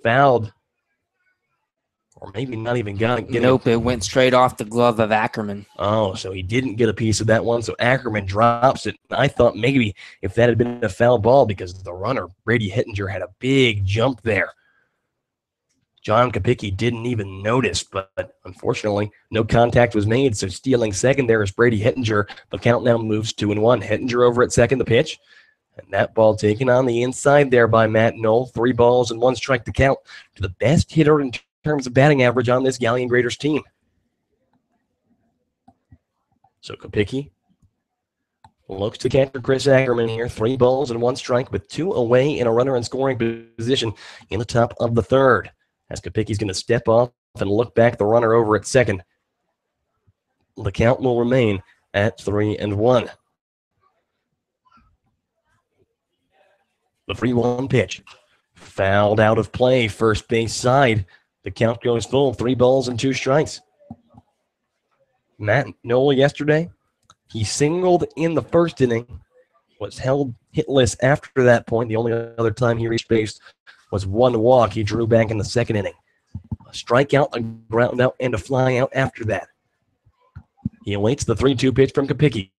fouled. Or maybe not even got it. Nope, it went straight off the glove of Ackerman. Oh, so he didn't get a piece of that one, so Ackerman drops it. I thought maybe if that had been a foul ball because the runner, Brady Hedinger, had a big jump there. John Kopicki didn't even notice, but unfortunately, no contact was made, so stealing second there is Brady Hedinger. The count now moves 2-1. Hedinger over at second, the pitch. And that ball taken on the inside there by Matt Knoll. 3 balls and 1 strike to count to the best hitter in terms of batting average on this Galion Graders team. So Kopicki Looks to catcher Chris Ackerman here. 3 balls and 1 strike with 2 away and a runner in scoring position in the top of the third. As Kopicki's going to step off and look back the runner over at second. The count will remain at 3-1. The 3-1 pitch. Fouled out of play, first base side. The count goes full, 3 balls and 2 strikes. Matt Nola yesterday, he singled in the first inning, was held hitless after that point. The only other time he reached base was 1 walk. He drew back in the second inning. A strikeout, a ground out, and a fly out after that. He awaits the 3-2 pitch from Kopicki.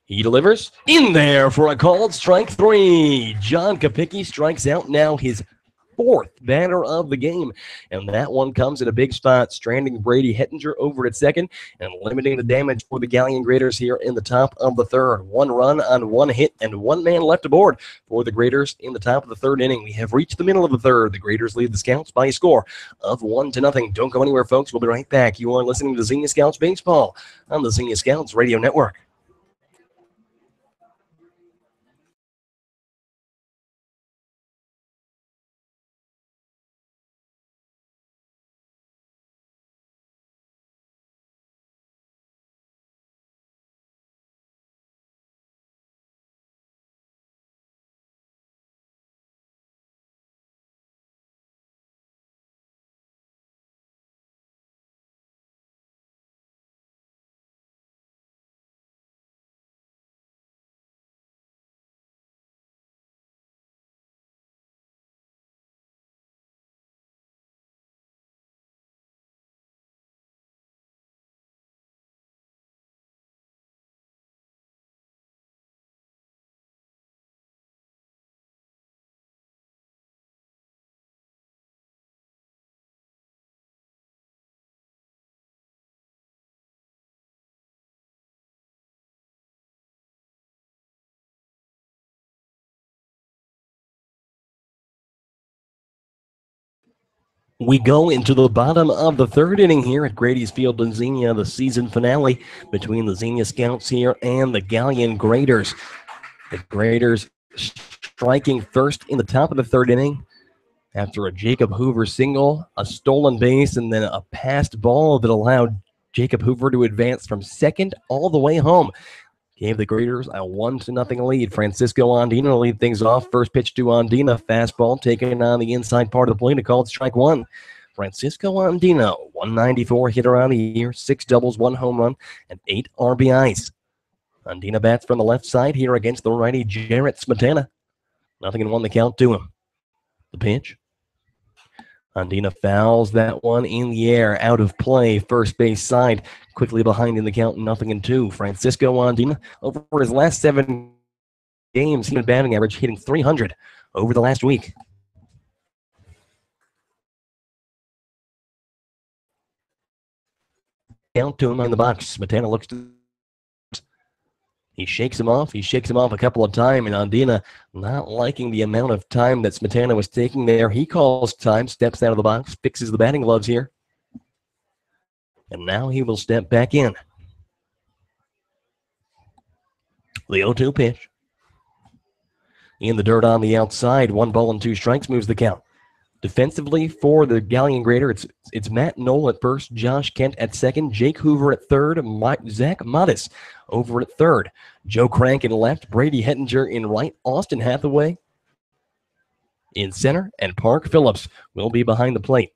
He delivers in there for a called strike 3. John Kopicki strikes out now, his 4th batter of the game. And that one comes in a big spot, stranding Brady Hettinger over at second and limiting the damage for the Galion Graders here in the top of the third. 1 run on 1 hit and 1 man left aboard for the Graders in the top of the third inning. We have reached the middle of the third. The Graders lead the Scouts by a score of 1-0. Don't go anywhere, folks. We'll be right back. You are listening to Xenia Scouts Baseball on the Xenia Scouts Radio Network. We go into the bottom of the third inning here at Grady's Field in Xenia, the season finale between the Xenia Scouts here and the Galion Graders. The Graders striking first in the top of the third inning after a Jacob Hoover single, a stolen base, and then a passed ball that allowed Jacob Hoover to advance from second all the way home. Gave the Graders a 1-0 lead. Francisco Andina lead things off. First pitch to Andina. Fastball taken on the inside part of the plate. A called strike 1. Francisco Andina, 194 hitter on the year, 6 doubles, 1 home run, and 8 RBIs. Andina bats from the left side here against the righty Jarrett Smetana. 0-1 the count to him. The pitch. Andina fouls that one in the air, out of play, first base side, quickly behind in the count, 0-2. Francisco Andina, over his last 7 games, he's been batting average, hitting .300 over the last week. Count to him on the box. Smetana looks to. He shakes him off. He shakes him off a couple of times, and Andina not liking the amount of time that Smetana was taking there. He calls time, steps out of the box, fixes the batting gloves here. And now he will step back in. The 0-2 pitch. In the dirt on the outside, 1 ball and 2 strikes moves the count. Defensively for the Galion Grader, it's Matt Knoll at first, Josh Kent at second, Jake Hoover at third, Zach Modis over at third, Joe Crank in left, Brady Hettinger in right, Austin Hathaway in center, and Park Phillips will be behind the plate.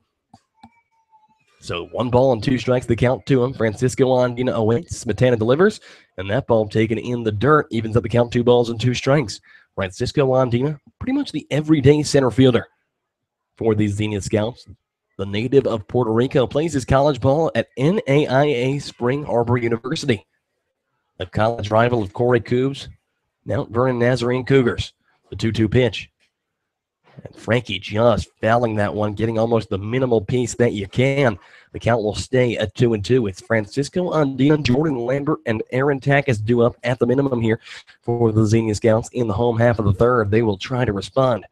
So 1 ball and 2 strikes, the count to him. Francisco Andina awaits, Smetana delivers, and that ball taken in the dirt evens up the count, 2 balls and 2 strikes. Francisco Andina, pretty much the everyday center fielder for these Xenia Scouts. The native of Puerto Rico plays his college ball at NAIA Spring Arbor University. A college rival of Corey Coob's Mount Vernon Nazarene Cougars. The 2-2 pitch. And Frankie just fouling that one, getting almost the minimal piece that you can. The count will stay at 2-2. It's Francisco Andina, Jordan Lambert, and Aaron Tackus due up at the minimum here for the Xenia Scouts in the home half of the third. They will try to respond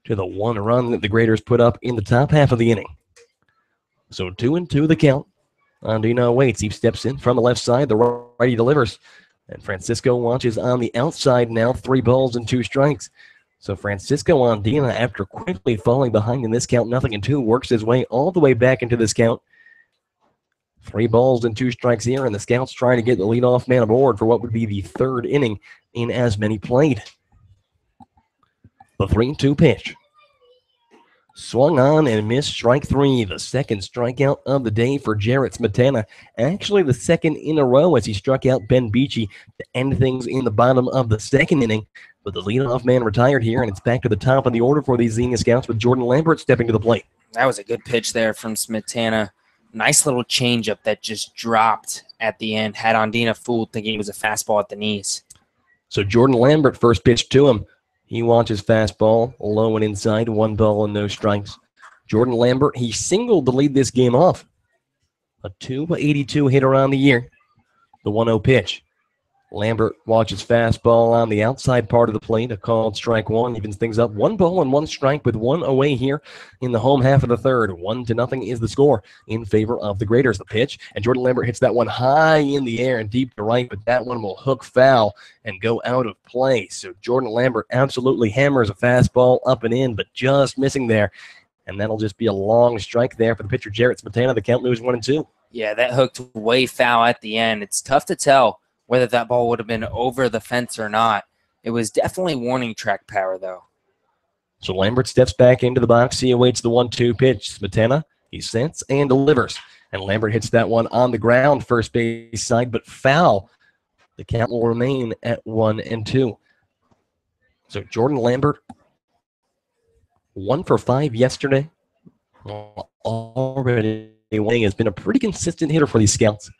to the 1 run that the Graders put up in the top half of the inning. So 2-2 the count. Andina waits. He steps in from the left side. The righty delivers. And Francisco watches on the outside now, 3 balls and 2 strikes. So Francisco Andina, after quickly falling behind in this count, 0-2, works his way all the way back into this count. 3 balls and 2 strikes here, and the Scouts trying to get the leadoff man aboard for what would be the 3rd inning in as many played. The 3-2 pitch. Swung on and missed, strike 3. The second strikeout of the day for Jarrett Smetana. Actually, the second in a row as he struck out Ben Beachy to end things in the bottom of the 2nd inning. But the leadoff man retired here, and it's back to the top of the order for these Xenia Scouts with Jordan Lambert stepping to the plate. That was a good pitch there from Smetana. Nice little changeup that just dropped at the end. Had Andina fooled thinking it was a fastball at the knees. So Jordan Lambert first pitch to him. He watches fastball, low and inside, 1 ball and no strikes. Jordan Lambert, he singled to lead this game off. A 282 hitter on the year. The 1-0 pitch. Lambert watches fastball on the outside part of the plate. A called strike 1 evens things up. 1 ball and 1 strike with 1 away here in the home half of the 3rd. 1-0 is the score in favor of the Graders. The pitch, and Jordan Lambert hits that one high in the air and deep to right, but that one will hook foul and go out of play. So Jordan Lambert absolutely hammers a fastball up and in, but just missing there. And that'll just be a long strike there for the pitcher, Jarrett Smetana. The count moves 1-2. Yeah, that hooked way foul at the end. It's tough to tell whether that ball would have been over the fence or not. It was definitely warning track power, though. So Lambert steps back into the box. He awaits the 1-2 pitch. Smetana, he sends and delivers. And Lambert hits that one on the ground, first base side, but foul. The count will remain at 1-2. So Jordan Lambert, 1 for 5 yesterday. Already has been a pretty consistent hitter for these Scouts.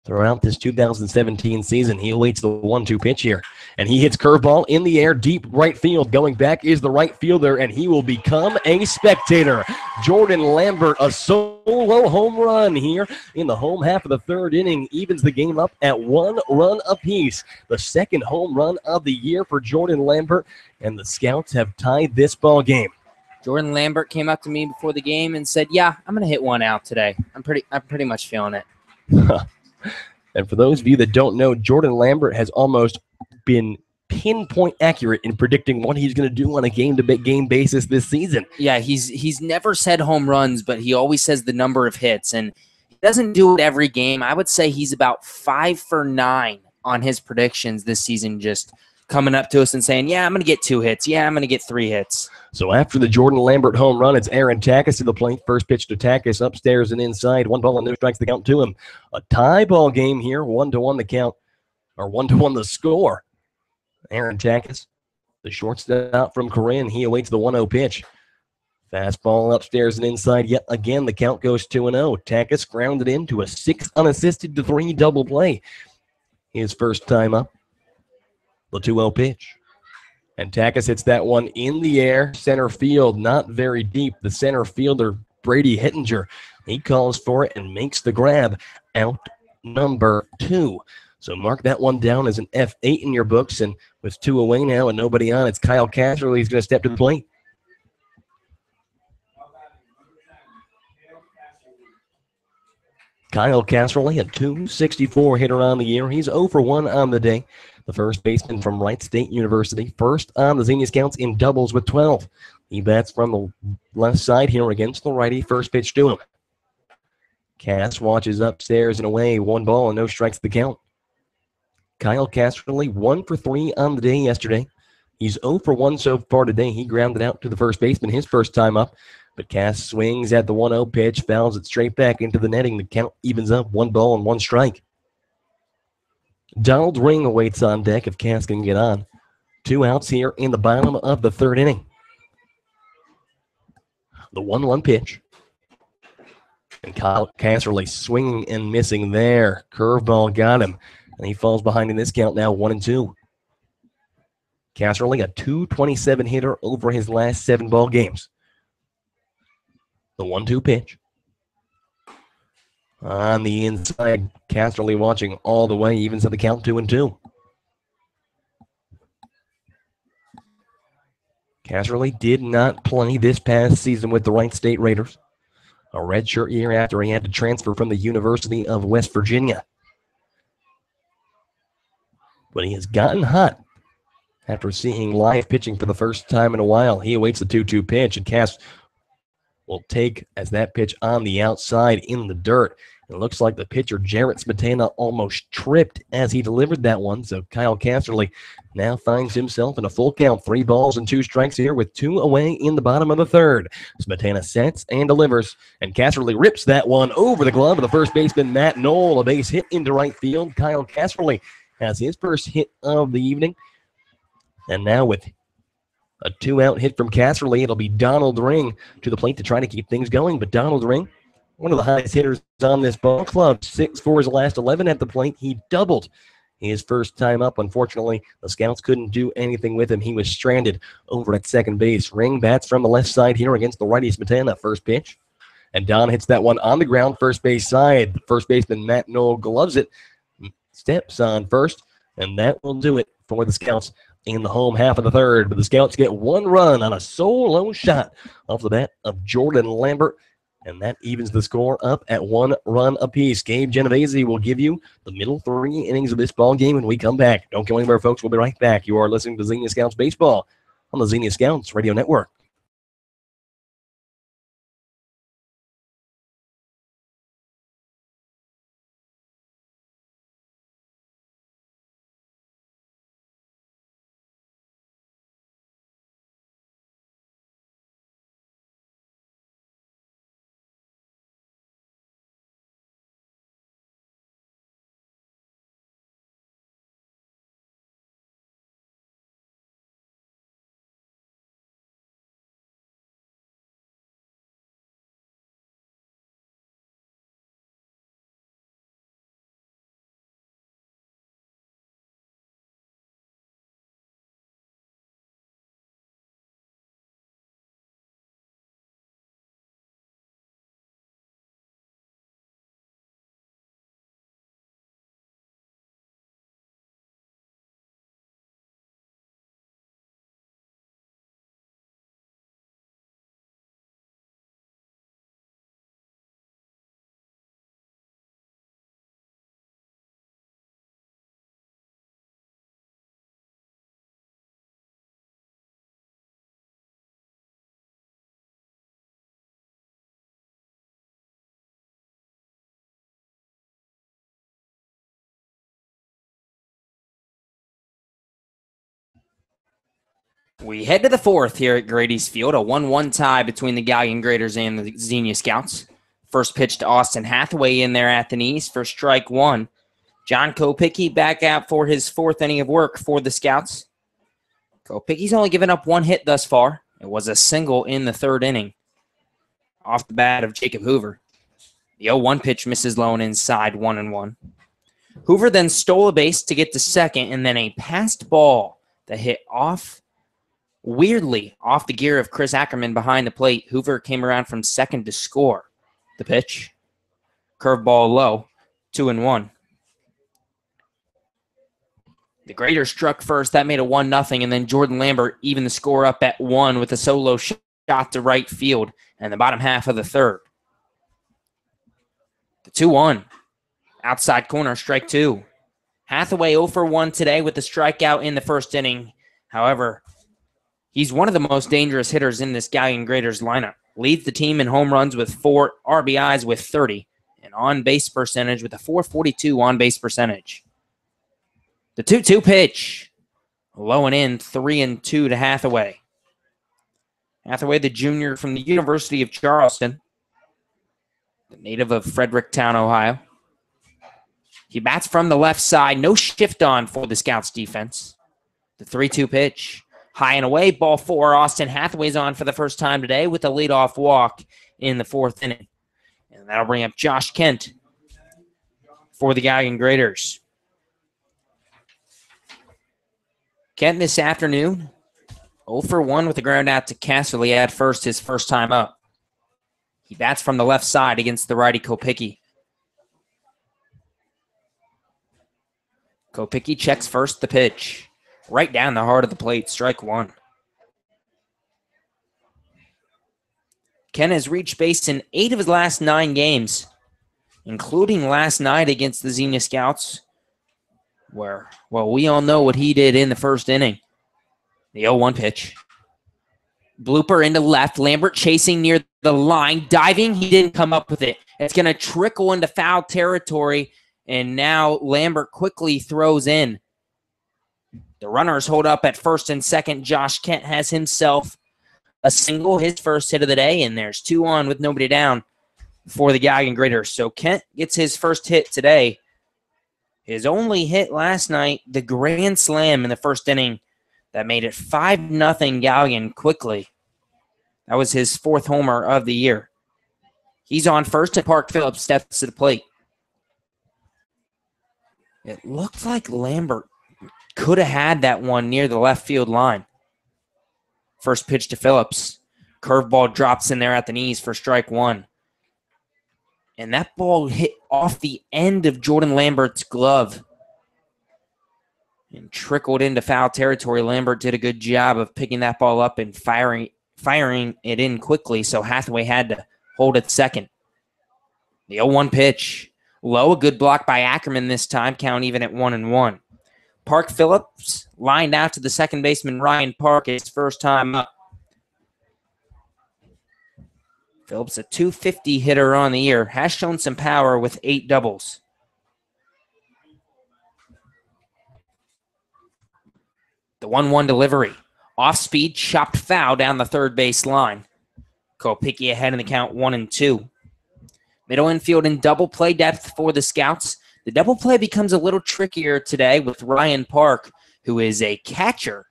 Throughout this 2017 season, he awaits the 1-2 pitch here. And he hits curveball in the air, deep right field. Going back is the right fielder, and he will become a spectator. Jordan Lambert, a solo home run here in the home half of the 3rd inning, evens the game up at 1 run apiece. The 2nd home run of the year for Jordan Lambert, and the Scouts have tied this ball game. Jordan Lambert came up to me before the game and said, "Yeah, I'm going to hit one out today. I'm pretty much feeling it." And for those of you that don't know, Jordan Lambert has almost been pinpoint accurate in predicting what he's going to do on a game-to-game basis this season. Yeah, he's never said home runs, but he always says the number of hits, and he doesn't do it every game. I would say he's about 5 for 9 on his predictions this season, just coming up to us and saying, "Yeah, I'm going to get 2 hits. Yeah, I'm going to get 3 hits." So after the Jordan Lambert home run, it's Aaron Takis to the plate. First pitch to Takis, upstairs and inside. 1 ball and no strikes, the count to him. A tie ball game here, 1-1 the count, or 1-1 the score. Aaron Takis, the shortstop from Corinne, he awaits the 1-0 pitch. Fastball upstairs and inside. Yet again, the count goes 2-0. Takis grounded into a 6 unassisted to 3 double play. His first time up. The 2-0 pitch. And Takis hits that one in the air, center field, not very deep. The center fielder, Brady Hittinger, he calls for it and makes the grab. Out number 2. So mark that one down as an F8 in your books. And with 2 away now and nobody on, it's Kyle Casserly. He's going to step to the plate. Kyle Casserly, a 264 hitter on the year. He's 0 for 1 on the day. The first baseman from Wright State University, first on the Xenia Scouts in doubles with 12. He bats from the left side here against the righty. First pitch to him. Cass watches upstairs and away. 1 ball and no strikes the count. Kyle Casserly, 1 for 3 on the day yesterday. He's 0 for 1 so far today. He grounded out to the first baseman his first time up. But Cass swings at the 1-0 pitch, fouls it straight back into the netting. The count evens up, 1 ball and 1 strike. Donald Ring awaits on deck if Cass can get on. 2 outs here in the bottom of the 3rd inning. The 1-1 pitch. And Kyle Casserly swinging and missing there. Curveball got him. And he falls behind in this count now, 1-2. Casserly, a 227 hitter over his last 7 ball games. The 1-2 pitch. On the inside, Casserly watching all the way, evens at the count 2-2. Casserly did not play this past season with the Wright State Raiders. A redshirt year after he had to transfer from the University of West Virginia. but he has gotten hot after seeing live pitching for the first time in a while. He awaits the 2-2 pitch, and Cass will take as that pitch on the outside in the dirt. It looks like the pitcher, Jarrett Smetana, almost tripped as he delivered that one. So Kyle Casterly now finds himself in a full count, 3 balls and 2 strikes here with 2 away in the bottom of the third. Smetana sets and delivers, and Casterly rips that one over the glove of the first baseman, Matt Knoll. A base hit into right field. Kyle Casterly has his first hit of the evening. And now with a 2-out hit from Casterly, it'll be Donald Ring to the plate to try to keep things going. But Donald Ring, one of the highest hitters on this ball club, 6 for his last 11 at the plate. He doubled his first time up. Unfortunately, the Scouts couldn't do anything with him. He was stranded over at second base. Ring bats from the left side here against the righty Smetana. First pitch. And Don hits that one on the ground, first base side. First baseman Matt Knoll gloves it, steps on first, and that will do it for the Scouts in the home half of the third. But the Scouts get 1 run on a solo shot off the bat of Jordan Lambert, and that evens the score up at 1 run apiece. Gabe Genovesi will give you the middle 3 innings of this ball game when we come back. Don't go anywhere, folks. We'll be right back. You are listening to Xenia Scouts Baseball on the Xenia Scouts Radio Network. We head to the 4th here at Grady's Field, a 1-1 tie between the Galion Graders and the Xenia Scouts. First pitch to Austin Hathaway in there at the knees for strike 1. John Kopicki back out for his 4th inning of work for the Scouts. Kopicki's only given up 1 hit thus far. It was a single in the 3rd inning off the bat of Jacob Hoover. The 0-1 pitch misses low and inside, 1-1. Hoover then stole a base to get to second, and then a passed ball that hit weirdly off the gear of Chris Ackerman behind the plate. Hoover came around from second to score. The pitch, curveball low, 2-1. The Graders struck first. That made a 1-0, and then Jordan Lambert evened the score up at 1 with a solo shot to right field in the bottom half of the 3rd. The 2-1, outside corner, strike 2. Hathaway 0 for 1 today with the strikeout in the 1st inning. However, he's one of the most dangerous hitters in this Galion Graders lineup. Leads the team in home runs with 4, RBIs with 30, and on-base percentage with a .442 on-base percentage. The 2-2 pitch, low and in, 3-2 to Hathaway. Hathaway, the junior from the University of Charleston, the native of Fredericktown, Ohio. He bats from the left side, no shift on for the Scouts defense. The 3-2 pitch, high and away, ball 4. Austin Hathaway's on for the first time today with a leadoff walk in the 4th inning. And that'll bring up Josh Kent for the Galion Graders. Kent this afternoon, 0 for 1 with a ground out to Casterly at first, his first time up. He bats from the left side against the righty Kopicki. Kopicki checks first, the pitch. Right down the heart of the plate, strike 1. Ken has reached base in 8 of his last 9 games, including last night against the Xenia Scouts, well, we all know what he did in the first inning. The 0-1 pitch. Blooper into left. Lambert chasing near the line. Diving. He didn't come up with it. It's going to trickle into foul territory. And now Lambert quickly throws in. The runners hold up at first and second. Josh Kent has himself a single, his first hit of the day. And there's 2 on with nobody down for the Galion Graders. So Kent gets his first hit today. His only hit last night, the grand slam in the first inning that made it 5-0 Galion quickly. That was his 4th homer of the year. He's on first, and Park Phillips steps to the plate. It looked like Lambert could have had that one near the left field line. First pitch to Phillips. Curveball drops in there at the knees for strike 1. And that ball hit off the end of Jordan Lambert's glove and trickled into foul territory. Lambert did a good job of picking that ball up and firing it in quickly, so Hathaway had to hold it second. The 0-1 pitch. Low, a good block by Ackerman this time, count even at 1-1. Park Phillips lined out to the second baseman Ryan Park, his first time up. Phillips, a .250 hitter on the year, has shown some power with 8 doubles. The 1-1 delivery. Off speed, chopped foul down the third base line. Kopicki ahead in the count 1-2. Middle infield in double play depth for the Scouts. The double play becomes a little trickier today with Ryan Park, who is a catcher,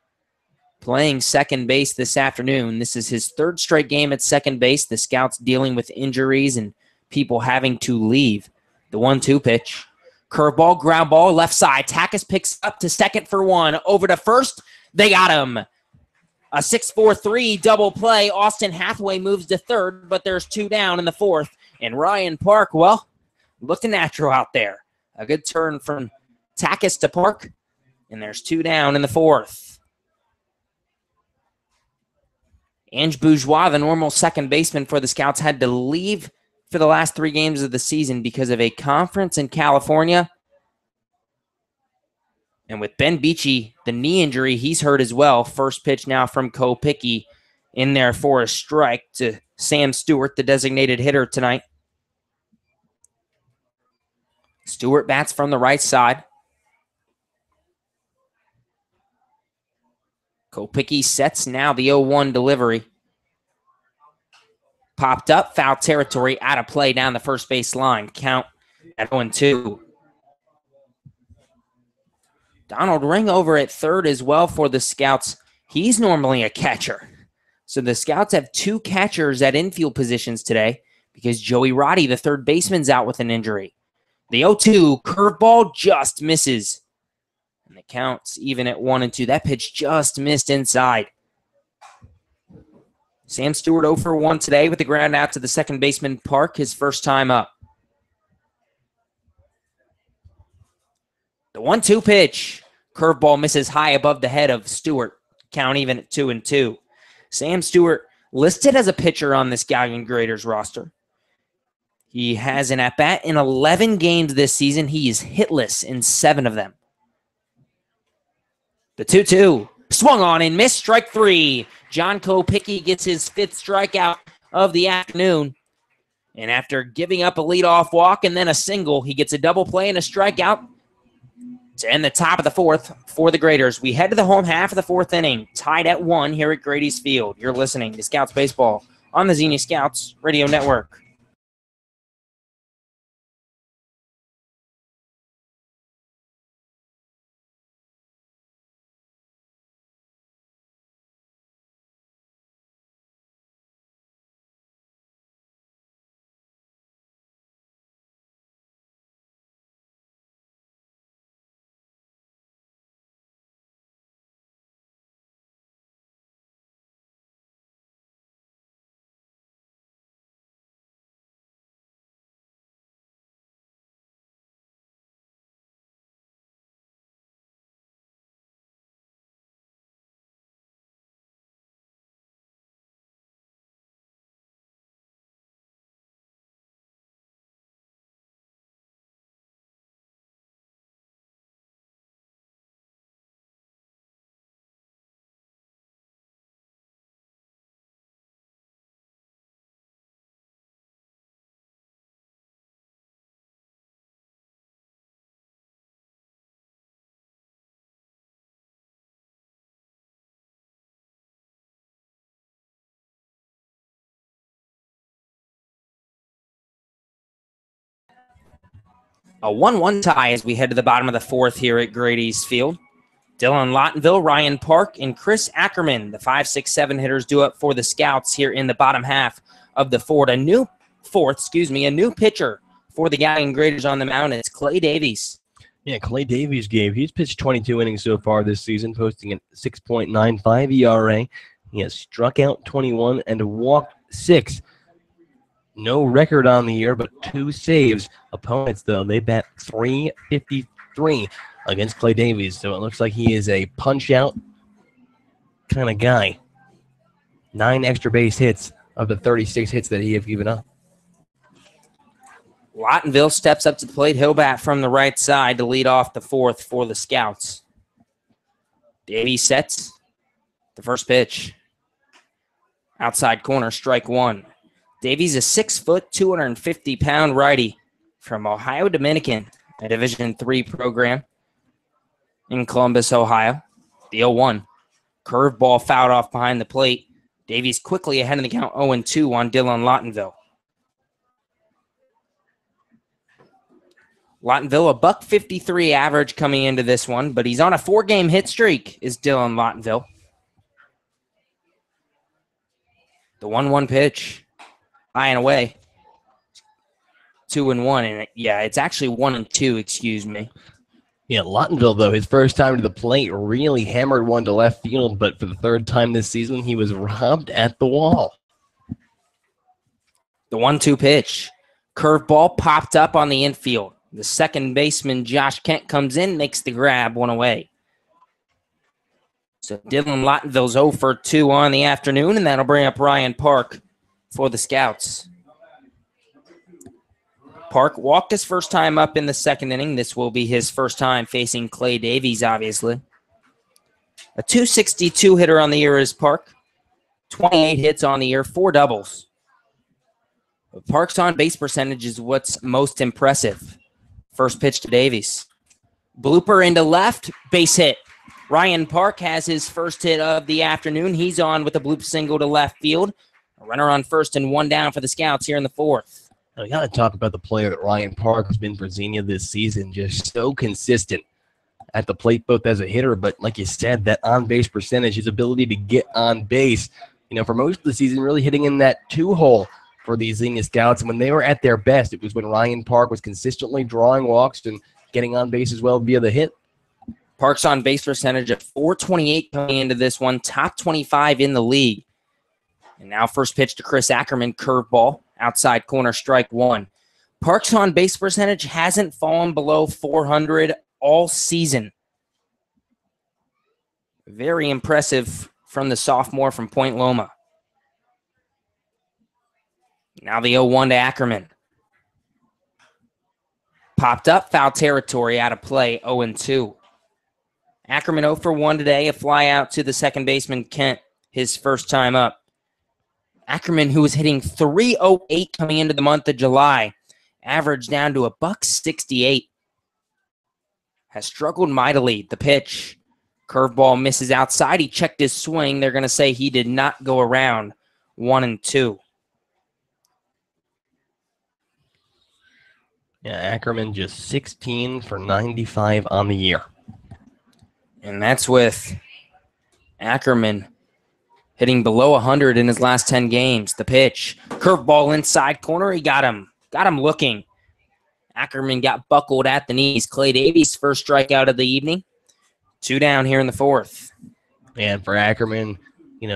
playing second base this afternoon. This is his 3rd straight game at second base. The Scouts dealing with injuries and people having to leave. The 1-2 pitch. Curveball, ground ball, left side. Takis picks up to second for 1. Over to first. They got him. A 6-4-3 double play. Austin Hathaway moves to third, but there's 2 down in the 4th. And Ryan Park, well, looked natural out there. A good turn from Takis to Park. And there's 2 down in the 4th. Ange Bourgeois, the normal second baseman for the Scouts, had to leave for the last 3 games of the season because of a conference in California. And with Ben Beachy, the knee injury, he's hurt as well. First pitch now from Kopicki in there for a strike to Sam Stewart, the designated hitter tonight. Stewart bats from the right side. Kopicki sets now the 0-1 delivery. Popped up, foul territory, out of play down the first base line. Count at 0-2. Donald Ring over at third as well for the Scouts. He's normally a catcher. So the Scouts have 2 catchers at infield positions today because Joey Roddy, the third baseman's out with an injury. The 0-2 curveball just misses. And the count's even at 1-2. That pitch just missed inside. Sam Stewart 0 for 1 today with the ground out to the second baseman Park, his first time up. The 1-2 pitch. Curveball misses high above the head of Stewart. Count even at 2-2. Sam Stewart listed as a pitcher on this Galion Graders roster. He has an at-bat in 11 games this season. He is hitless in 7 of them. The 2-2. Swung on and missed. Strike 3. John Kopicki gets his 5th strikeout of the afternoon. And after giving up a leadoff walk and then a single, he gets a double play and a strikeout to end the top of the 4th for the Graders. We head to the home half of the 4th inning, tied at 1 here at Grady's Field. You're listening to Scouts Baseball on the Xenia Scouts Radio Network. A 1-1 tie as we head to the bottom of the fourth here at Grady's Field. Dylan Lottenville, Ryan Park, and Chris Ackerman, the 5-6-7 hitters, due up for the Scouts here in the bottom half of the fourth. A new pitcher for the Galion Graders on the mound. It's Clay Davies. Yeah, Clay Davies, Gabe. He's pitched 22 innings so far this season, posting a 6.95 ERA. He has struck out 21 and walked 6. No record on the year, but 2 saves. Opponents, though, they bat .353 against Clay Davies. So it looks like he is a punch-out kind of guy. 9 extra base hits of the 36 hits that he has given up. Lottenville steps up to the plate. He'll bat from the right side to lead off the fourth for the Scouts. Davies sets the first pitch. Outside corner, strike 1. Davies, a 6 foot, 250-pound righty from Ohio Dominican, a Division III program in Columbus, Ohio. The 0-1. Curveball fouled off behind the plate. Davies quickly ahead in the count, 0-2 on Dylan Lottenville. Lottenville, a .153 average coming into this one, but he's on a 4-game hit streak, is Dylan Lottenville. The 1-1 pitch, high and away. 2-1, and it's actually 1-2, excuse me. Yeah, Lottenville, though, his first time to the plate, really hammered one to left field, but for the 3rd time this season, he was robbed at the wall. The 1-2 pitch, curveball popped up on the infield. The second baseman, Josh Kent, comes in, makes the grab, 1 away. So Dylan Lottenville's 0 for 2 on the afternoon, and that'll bring up Ryan Park for the Scouts. Park walked his first time up in the 2nd inning. This will be his first time facing Clay Davies, obviously. A .262 hitter on the year is Park. 28 hits on the year, 4 doubles. Park's on-base percentage is what's most impressive. First pitch to Davies. Blooper into left, base hit. Ryan Park has his first hit of the afternoon. He's on with a bloop single to left field. A runner on first and 1 down for the Scouts here in the 4th. Now, we got to talk about the player that Ryan Park has been for Xenia this season. Just so consistent at the plate, both as a hitter, but like you said, that on-base percentage, his ability to get on base, for most of the season, really hitting in that 2-hole for the Xenia Scouts. And when they were at their best, it was when Ryan Park was consistently drawing walks and getting on base as well via the hit. Park's on base percentage of .428 coming into this one, top 25 in the league. And now first pitch to Chris Ackerman, curveball, outside corner, strike 1. Park's on base percentage hasn't fallen below .400 all season. Very impressive from the sophomore from Point Loma. Now the 0-1 to Ackerman. Popped up, foul territory, out of play, 0-2. Ackerman 0 for 1 today, a fly out to the second baseman, Kent, his first time up. Ackerman, who was hitting .308 coming into the month of July, averaged down to a .168. Has struggled mightily. The pitch, curveball misses outside. He checked his swing. They're going to say he did not go around, 1-2. Yeah, Ackerman just 16 for 95 on the year. And that's with Ackerman hitting below 100 in his last 10 games. The pitch, curveball inside corner. He got him looking. Ackerman got buckled at the knees. Clay Davies' first strikeout of the evening. 2 down here in the 4th. And for Ackerman,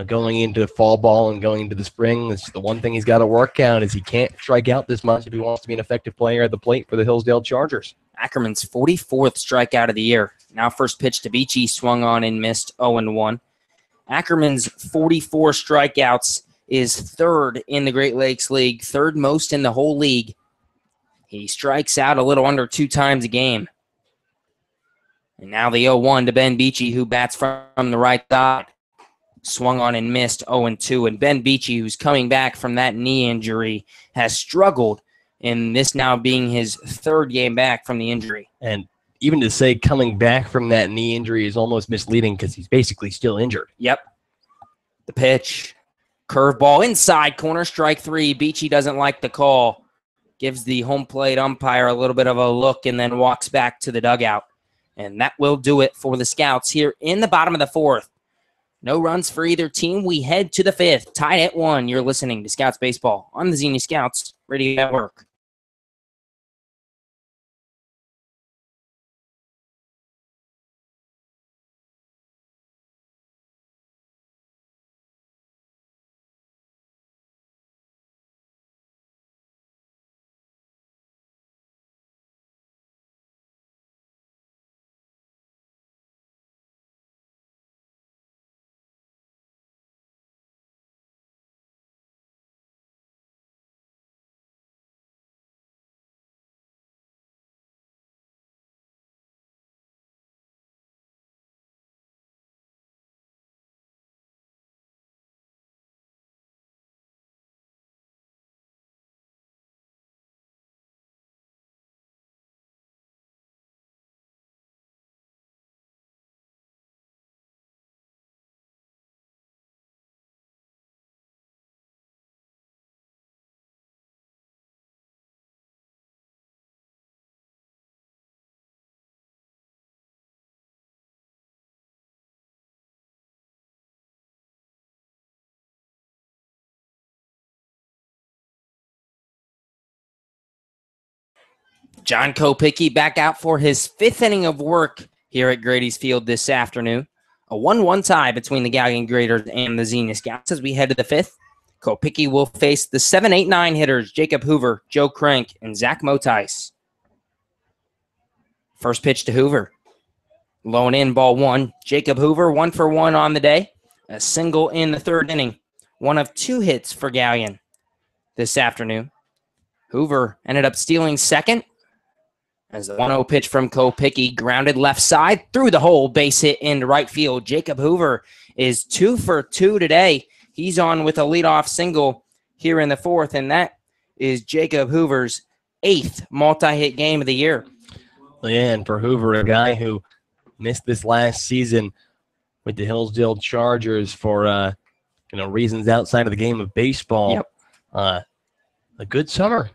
going into fall ball and going into the spring, it's the one thing he's got to work out is he can't strike out this much if he wants to be an effective player at the plate for the Hillsdale Chargers. Ackerman's 44th strikeout of the year. Now first pitch to Beachy, swung on and missed, 0-1. Ackerman's 44 strikeouts is 3rd in the Great Lakes League, 3rd most in the whole league. He strikes out a little under 2 times a game. And now the 0-1 to Ben Beachy, who bats from the right side. Swung on and missed, 0-2. And Ben Beachy, who's coming back from that knee injury, has struggled in this now being his 3rd game back from the injury. And even to say coming back from that knee injury is almost misleading because he's basically still injured. Yep. The pitch, curveball inside corner, strike 3. Beachy doesn't like the call. gives the home plate umpire a little bit of a look and then walks back to the dugout. And that will do it for the Scouts here in the bottom of the fourth. No runs for either team. We head to the fifth, tied at 1. You're listening to Scouts Baseball on the Xenia Scouts Radio Network. John Kopicki back out for his 5th inning of work here at Grady's Field this afternoon. A 1-1 tie between the Galion Graders and the Xenia Scouts as we head to the 5th. Kopicki will face the 7, 8, 9 hitters, Jacob Hoover, Joe Crank, and Zach Motice. First pitch to Hoover. Low and in, ball 1. Jacob Hoover, 1 for 1 on the day. A single in the 3rd inning. 1 of 2 hits for Galion this afternoon. Hoover ended up stealing second as the 1-0 pitch from Kopicki grounded left side through the hole, base hit into right field. Jacob Hoover is 2 for 2 today. He's on with a leadoff single here in the 4th, and that is Jacob Hoover's 8th multi-hit game of the year. Yeah, and for Hoover, a guy who missed this last season with the Hillsdale Chargers for reasons outside of the game of baseball. Yep. A good summer,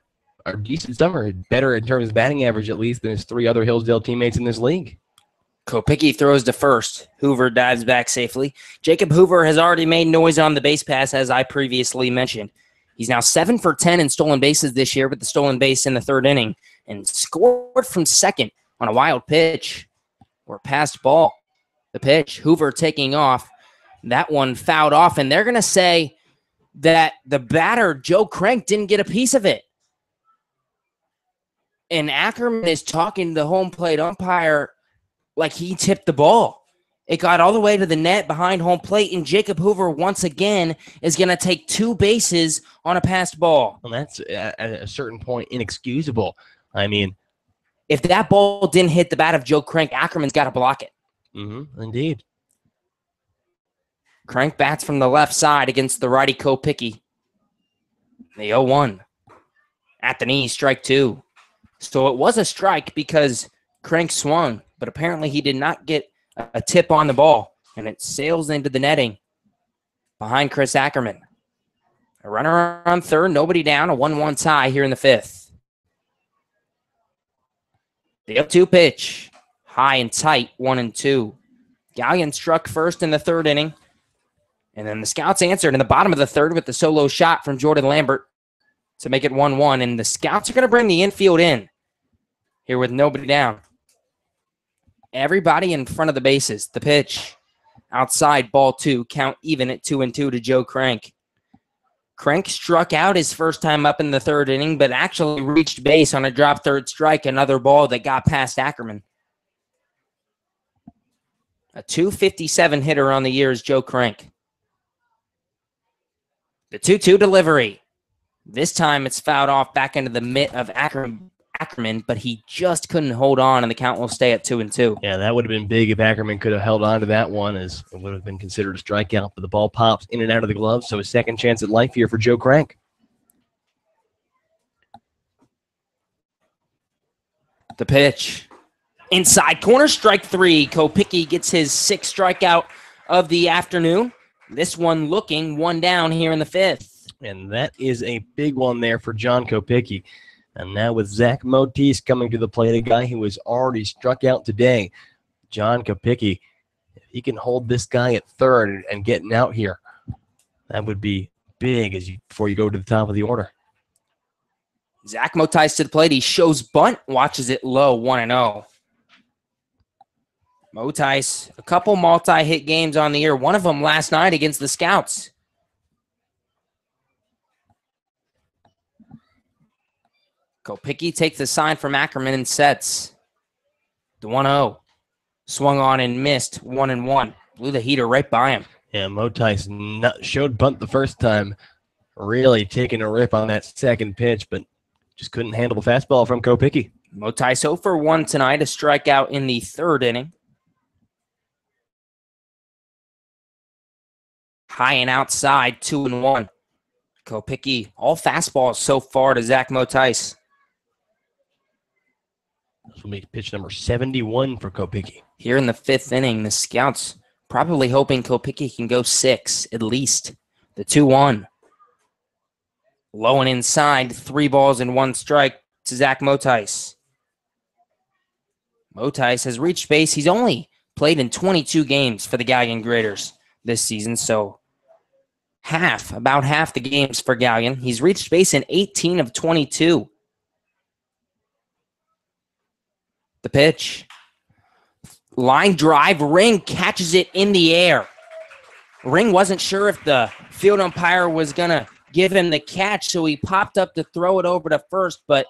or decent summer, better in terms of batting average at least than his 3 other Hillsdale teammates in this league. Kopicki throws to first. Hoover dives back safely. Jacob Hoover has already made noise on the base pass, as I previously mentioned. He's now 7 for 10 in stolen bases this year with the stolen base in the 3rd inning and scored from second on a wild pitch or passed ball. The pitch, Hoover taking off. That one fouled off, and they're going to say that the batter, Joe Crank, didn't get a piece of it. And Ackerman is talking to the home plate umpire like he tipped the ball. It got all the way to the net behind home plate, and Jacob Hoover once again is going to take 2 bases on a passed ball. Well, that's at a certain point inexcusable. I mean, if that ball didn't hit the bat of Joe Crank, Ackerman's got to block it. Indeed. Crank bats from the left side against the righty Kopicki. The 0-1. At the knees, strike 2. So it was a strike because Crank swung, but apparently he did not get a tip on the ball, and it sails into the netting behind Chris Ackerman. A runner on third, nobody down, a 1-1 tie here in the 5th. The 0-2 pitch, high and tight, 1-2. Galion struck first in the 3rd inning, and then the Scouts answered in the bottom of the 3rd with the solo shot from Jordan Lambert to make it 1-1, and the Scouts are going to bring the infield in here with nobody down. Everybody in front of the bases. The pitch, outside, ball 2, count even at 2-2 to Joe Crank. Crank struck out his first time up in the 3rd inning, but actually reached base on a drop 3rd strike, another ball that got past Ackerman. A .257 hitter on the year is Joe Crank. The 2-2 delivery. This time it's fouled off back into the mitt of Ackerman, but he just couldn't hold on, and the count will stay at 2-2. Yeah, that would have been big if Ackerman could have held on to that one, as it would have been considered a strikeout, but the ball pops in and out of the glove, so a second chance at life here for Joe Crank. The pitch. Inside corner, strike 3. Kopicki gets his 6th strikeout of the afternoon. This one looking 1 down here in the 5th. And that is a big one there for John Kopicki. And now with Zach Motis coming to the plate, a guy who has already struck out today, John Kopicki. If he can hold this guy at third and getting out here, that would be big before you go to the top of the order. Zach Motis to the plate. He shows bunt, watches it low, 1-0. Motis, a couple multi-hit games on the year. One of them last night against the Scouts. Kopicki takes the sign from Ackerman and sets. The 1-0. Swung on and missed, 1-1. Blew the heater right by him. Yeah, Motis showed bunt the first time. Really taking a rip on that second pitch, but just couldn't handle the fastball from Kopicki. Motis 0 for 1 tonight, a strikeout in the third inning. High and outside, 2-1. Kopicki, all fastballs so far to Zach Motis. This will be pitch number 71 for Kopicki. Here in the fifth inning, the Scouts probably hoping Kopicki can go 6 at least. The 2-1. Low and inside, 3 balls and 1 strike to Zach Motis. Motis has reached base. He's only played in 22 games for the Galion Graders this season, so about half the games for Galion. He's reached base in 18 of 22. The pitch. Line drive. Ring catches it in the air. Ring wasn't sure if the field umpire was going to give him the catch, so he popped up to throw it over to first, but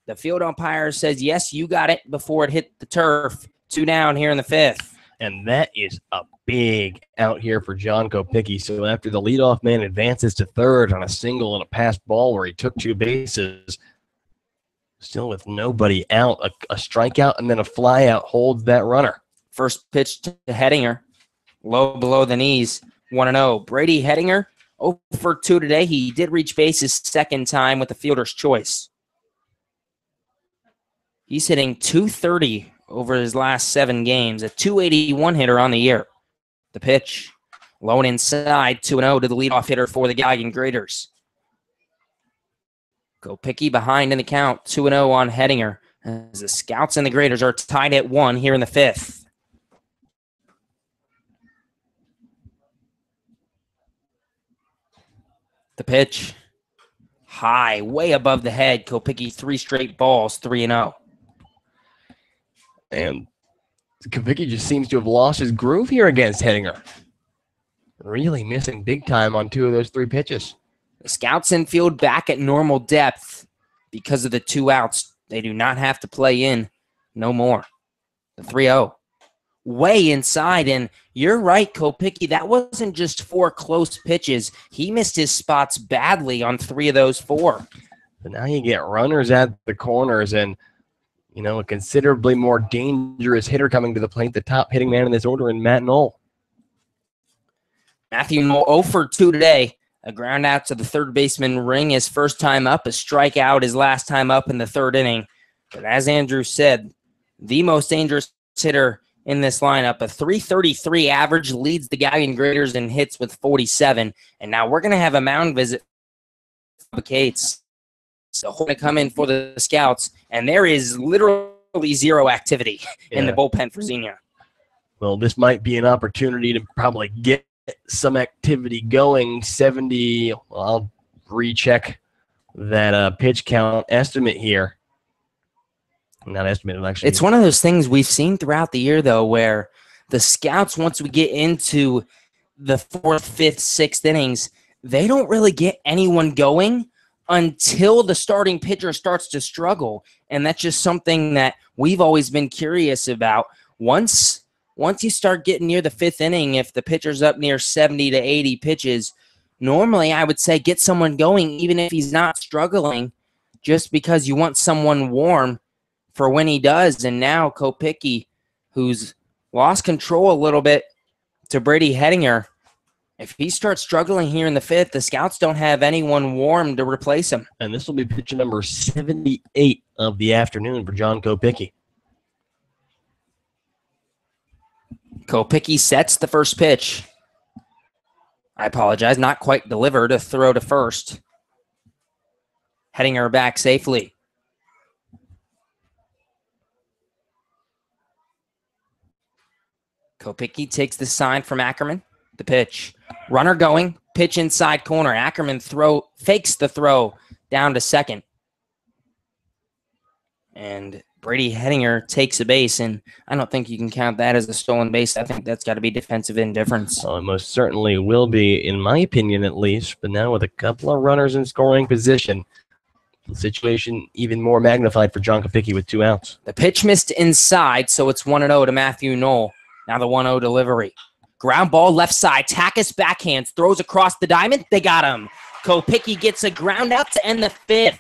the field umpire says, yes, you got it before it hit the turf. 2 down here in the fifth. And that is a big out here for John Kopicki. So after the leadoff man advances to third on a single and a passed ball where he took 2 bases, still with nobody out, a strikeout and then a fly out holds that runner. First pitch to Hettinger, low below the knees, 1-0. Brady Hettinger, 0 for 2 today. He did reach base his second time with the fielder's choice. He's hitting .230 over his last 7 games, a .281 hitter on the year. The pitch, low and inside, 2-0 to the leadoff hitter for the Galion Graders. Kopicki behind in the count, 2-0 on Hettinger, as the Scouts and the Graders are tied at 1 here in the fifth. The pitch, high, way above the head. Kopicki 3 straight balls, 3-0. And Kopicki just seems to have lost his groove here against Hettinger. Really missing big time on 2 of those 3 pitches. The Scouts infield back at normal depth because of the 2 outs. They do not have to play in no more. The 3-0. Way inside, and you're right, Kopicki. That wasn't just 4 close pitches. He missed his spots badly on 3 of those 4. But now you get runners at the corners and, you know, a considerably more dangerous hitter coming to the plate, the top hitting man in this order in Matt Knoll. Matthew Knoll 0 for 2 today. A ground out to the third baseman Ring his first time up, a strikeout his last time up in the third inning. But as Andrew said, the most dangerous hitter in this lineup, a .333 average, leads the Galion Graders in hits with 47. And now we're going to have a mound visit for Cates. So going to come in for the Scouts, and there is literally 0 activity in the bullpen for Xenia. Well, this might be an opportunity to probably get some activity going. 70, well, I'll recheck that pitch count estimate here. Not estimated, actually. It's one of those things we've seen throughout the year, though, where the Scouts, once we get into the 4th, 5th, 6th innings, they don't really get anyone going until the starting pitcher starts to struggle. And that's just something that we've always been curious about. Once you start getting near the 5th inning, if the pitcher's up near 70 to 80 pitches, normally I would say get someone going, even if he's not struggling, just because you want someone warm for when he does. And now Kopicki, who's lost control a little bit to Brady Hettinger, if he starts struggling here in the 5th, the Scouts don't have anyone warm to replace him. And this will be pitch number 78 of the afternoon for John Kopicki. Kopicki sets the first pitch. I apologize, not quite delivered. A throw to first. Hettinger back safely. Kopicki takes the sign from Ackerman. The pitch. Runner going. Pitch inside corner. Ackerman fakes the throw down to second. And Brady Hettinger takes a base, and I don't think you can count that as a stolen base. I think that's got to be defensive indifference. Oh, it most certainly will be, in my opinion at least. But now with a couple of runners in scoring position, the situation even more magnified for John Kopicki with 2 outs. The pitch missed inside, so it's 1-0 to Matthew Knoll. Now the 1-0 delivery. Ground ball left side. Takis backhands, throws across the diamond. They got him. Kopicki gets a ground out to end the 5th.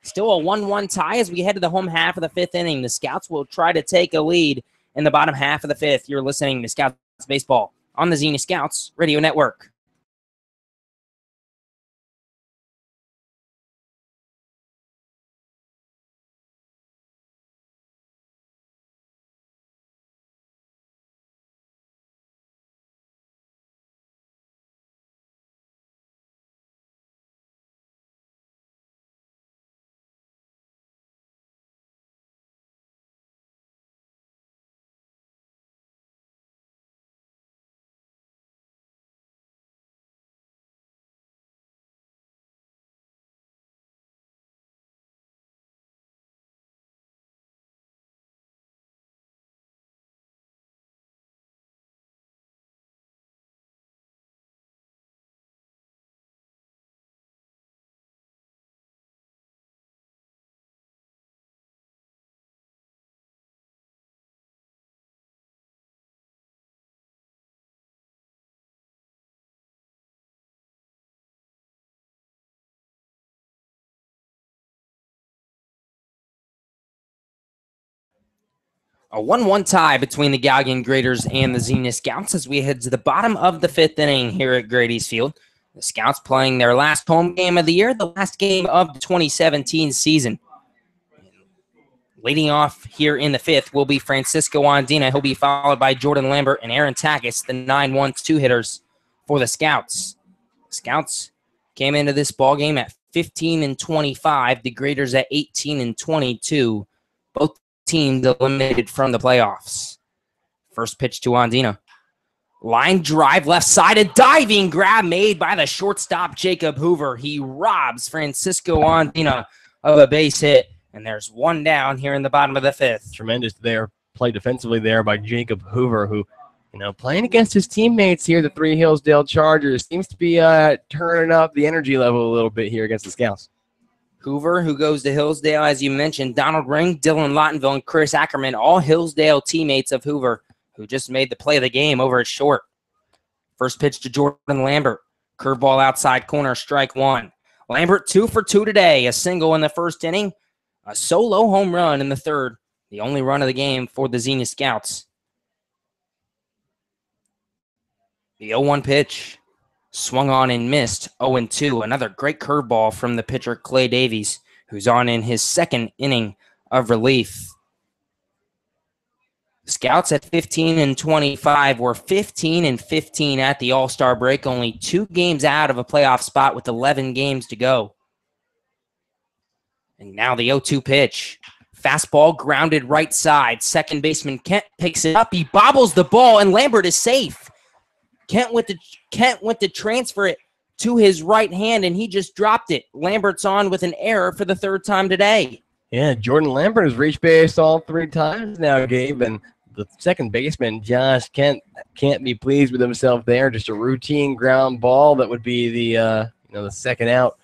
Still a 1-1 tie as we head to the home half of the 5th inning. The Scouts will try to take a lead in the bottom half of the 5th. You're listening to Scouts Baseball on the Xenia Scouts Radio Network. A 1-1 tie between the Galion Graders and the Xenia Scouts as we head to the bottom of the 5th inning here at Grady's Field. The Scouts playing their last home game of the year, the last game of the 2017 season. Leading off here in the 5th will be Francisco Andina. He'll be followed by Jordan Lambert and Aaron Takis, the 9-1-2 hitters for the Scouts. Scouts came into this ballgame at 15-25. The Graders at 18-22. Both teams eliminated from the playoffs. First pitch to Andina. Line drive left side, a diving grab made by the shortstop Jacob Hoover. He robs Francisco Andina of a base hit, and there's 1 down here in the bottom of the 5th. Tremendous there, play defensively there by Jacob Hoover, who, playing against his teammates here, the 3 Hillsdale Chargers, seems to be turning up the energy level a little bit here against the Scouts. Hoover, who goes to Hillsdale, as you mentioned, Donald Ring, Dylan Lottenville, and Chris Ackerman, all Hillsdale teammates of Hoover, who just made the play of the game over at short. First pitch to Jordan Lambert. Curveball outside corner, strike 1. Lambert 2 for 2 today, a single in the first inning, a solo home run in the 3rd, the only run of the game for the Xenia Scouts. The 0-1 pitch. Swung on and missed, 0-2. Another great curveball from the pitcher, Clay Davies, who's on in his 2nd inning of relief. Scouts at 15-25 were 15-15 at the All-Star break, only 2 games out of a playoff spot with 11 games to go. And now the 0-2 pitch. Fastball grounded right side. Second baseman Kent picks it up. He bobbles the ball, and Lambert is safe. Kent went to transfer it to his right hand, and he just dropped it. Lambert's on with an error for the 3rd time today. Yeah, Jordan Lambert has reached base all 3 times now, Gabe, and the second baseman, Josh Kent, can't be pleased with himself there. Just a routine ground ball that would be the the 2nd out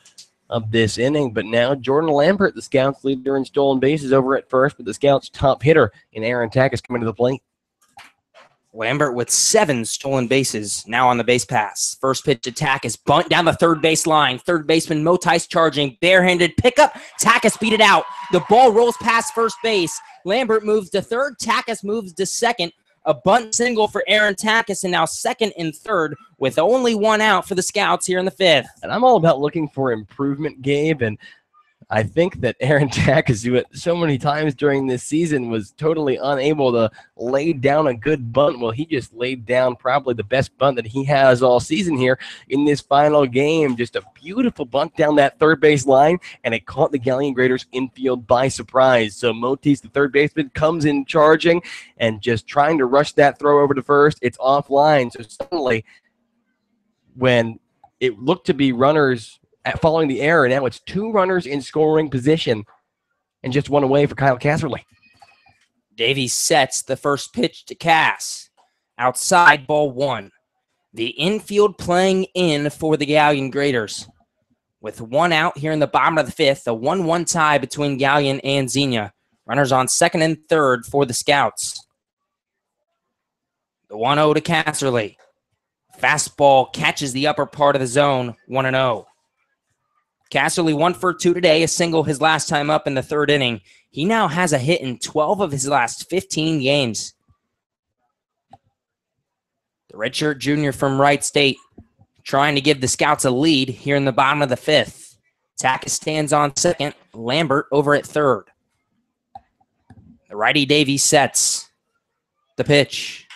of this inning. But now Jordan Lambert, the Scouts' leader in stolen bases, over at first, but the Scouts' top hitter in Aaron Takis coming to the plate. Lambert with 7 stolen bases now on the base pass. First pitch to Takis, bunt down the 3rd base line. Third baseman Motice charging, barehanded pickup. Takis beat it out. The ball rolls past first base. Lambert moves to 3rd. Takis moves to 2nd. A bunt single for Aaron Takis, and now 2nd and 3rd with only 1 out for the Scouts here in the 5th. And I'm all about looking for improvement, Gabe, and I think that Aaron Takas, who so many times during this season was totally unable to lay down a good bunt. Well, he just laid down probably the best bunt that he has all season here in this final game. Just a beautiful bunt down that third base line, and it caught the Galion Graders infield by surprise. So Motis, the third baseman, comes in charging and just trying to rush that throw over to first. It's offline. So suddenly, when it looked to be runners following the error, now it's 2 runners in scoring position and just 1 away for Kyle Casserly. Davies sets the first pitch to Cass. Outside, ball 1. The infield playing in for the Galion Graders. With 1 out here in the bottom of the 5th, a 1-1 tie between Galion and Xenia. Runners on second and third for the Scouts. The 1-0 to Casserly. Fastball catches the upper part of the zone, 1-0. Casserly 1 for 2 today, a single his last time up in the third inning. He now has a hit in 12 of his last 15 games. The redshirt junior from Wright State trying to give the Scouts a lead here in the bottom of the 5th. Takas stands on second, Lambert over at third. The righty Davies sets the pitch.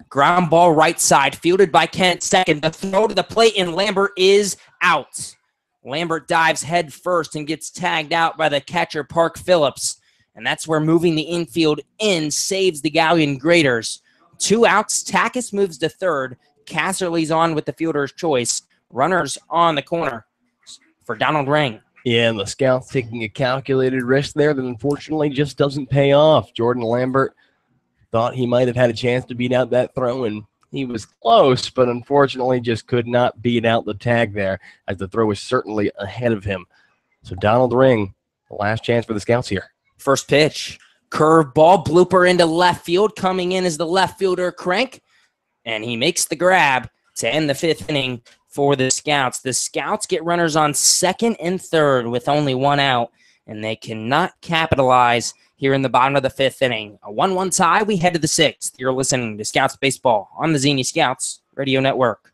Ground ball right side, fielded by Kent second. The throw to the plate, and Lambert is out. Lambert dives head first and gets tagged out by the catcher, Park Phillips. And that's where moving the infield in saves the Galion Graders. 2 outs, Takas moves to third. Casserly's on with the fielder's choice. Runners on the corner for Donald Ring. Yeah, and the Scouts taking a calculated risk there that unfortunately just doesn't pay off. Jordan Lambert thought he might have had a chance to beat out that throw, and he was close, but unfortunately just could not beat out the tag there, as the throw was certainly ahead of him. So Donald Ring, the last chance for the Scouts here. First pitch, curve ball, blooper into left field. Coming in is the left fielder, Crank, and he makes the grab to end the 5th inning for the Scouts. The Scouts get runners on second and third with only 1 out, and they cannot capitalize here in the bottom of the 5th inning. A 1-1 tie, we head to the 6th. You're listening to Scouts Baseball on the Xenia Scouts Radio Network.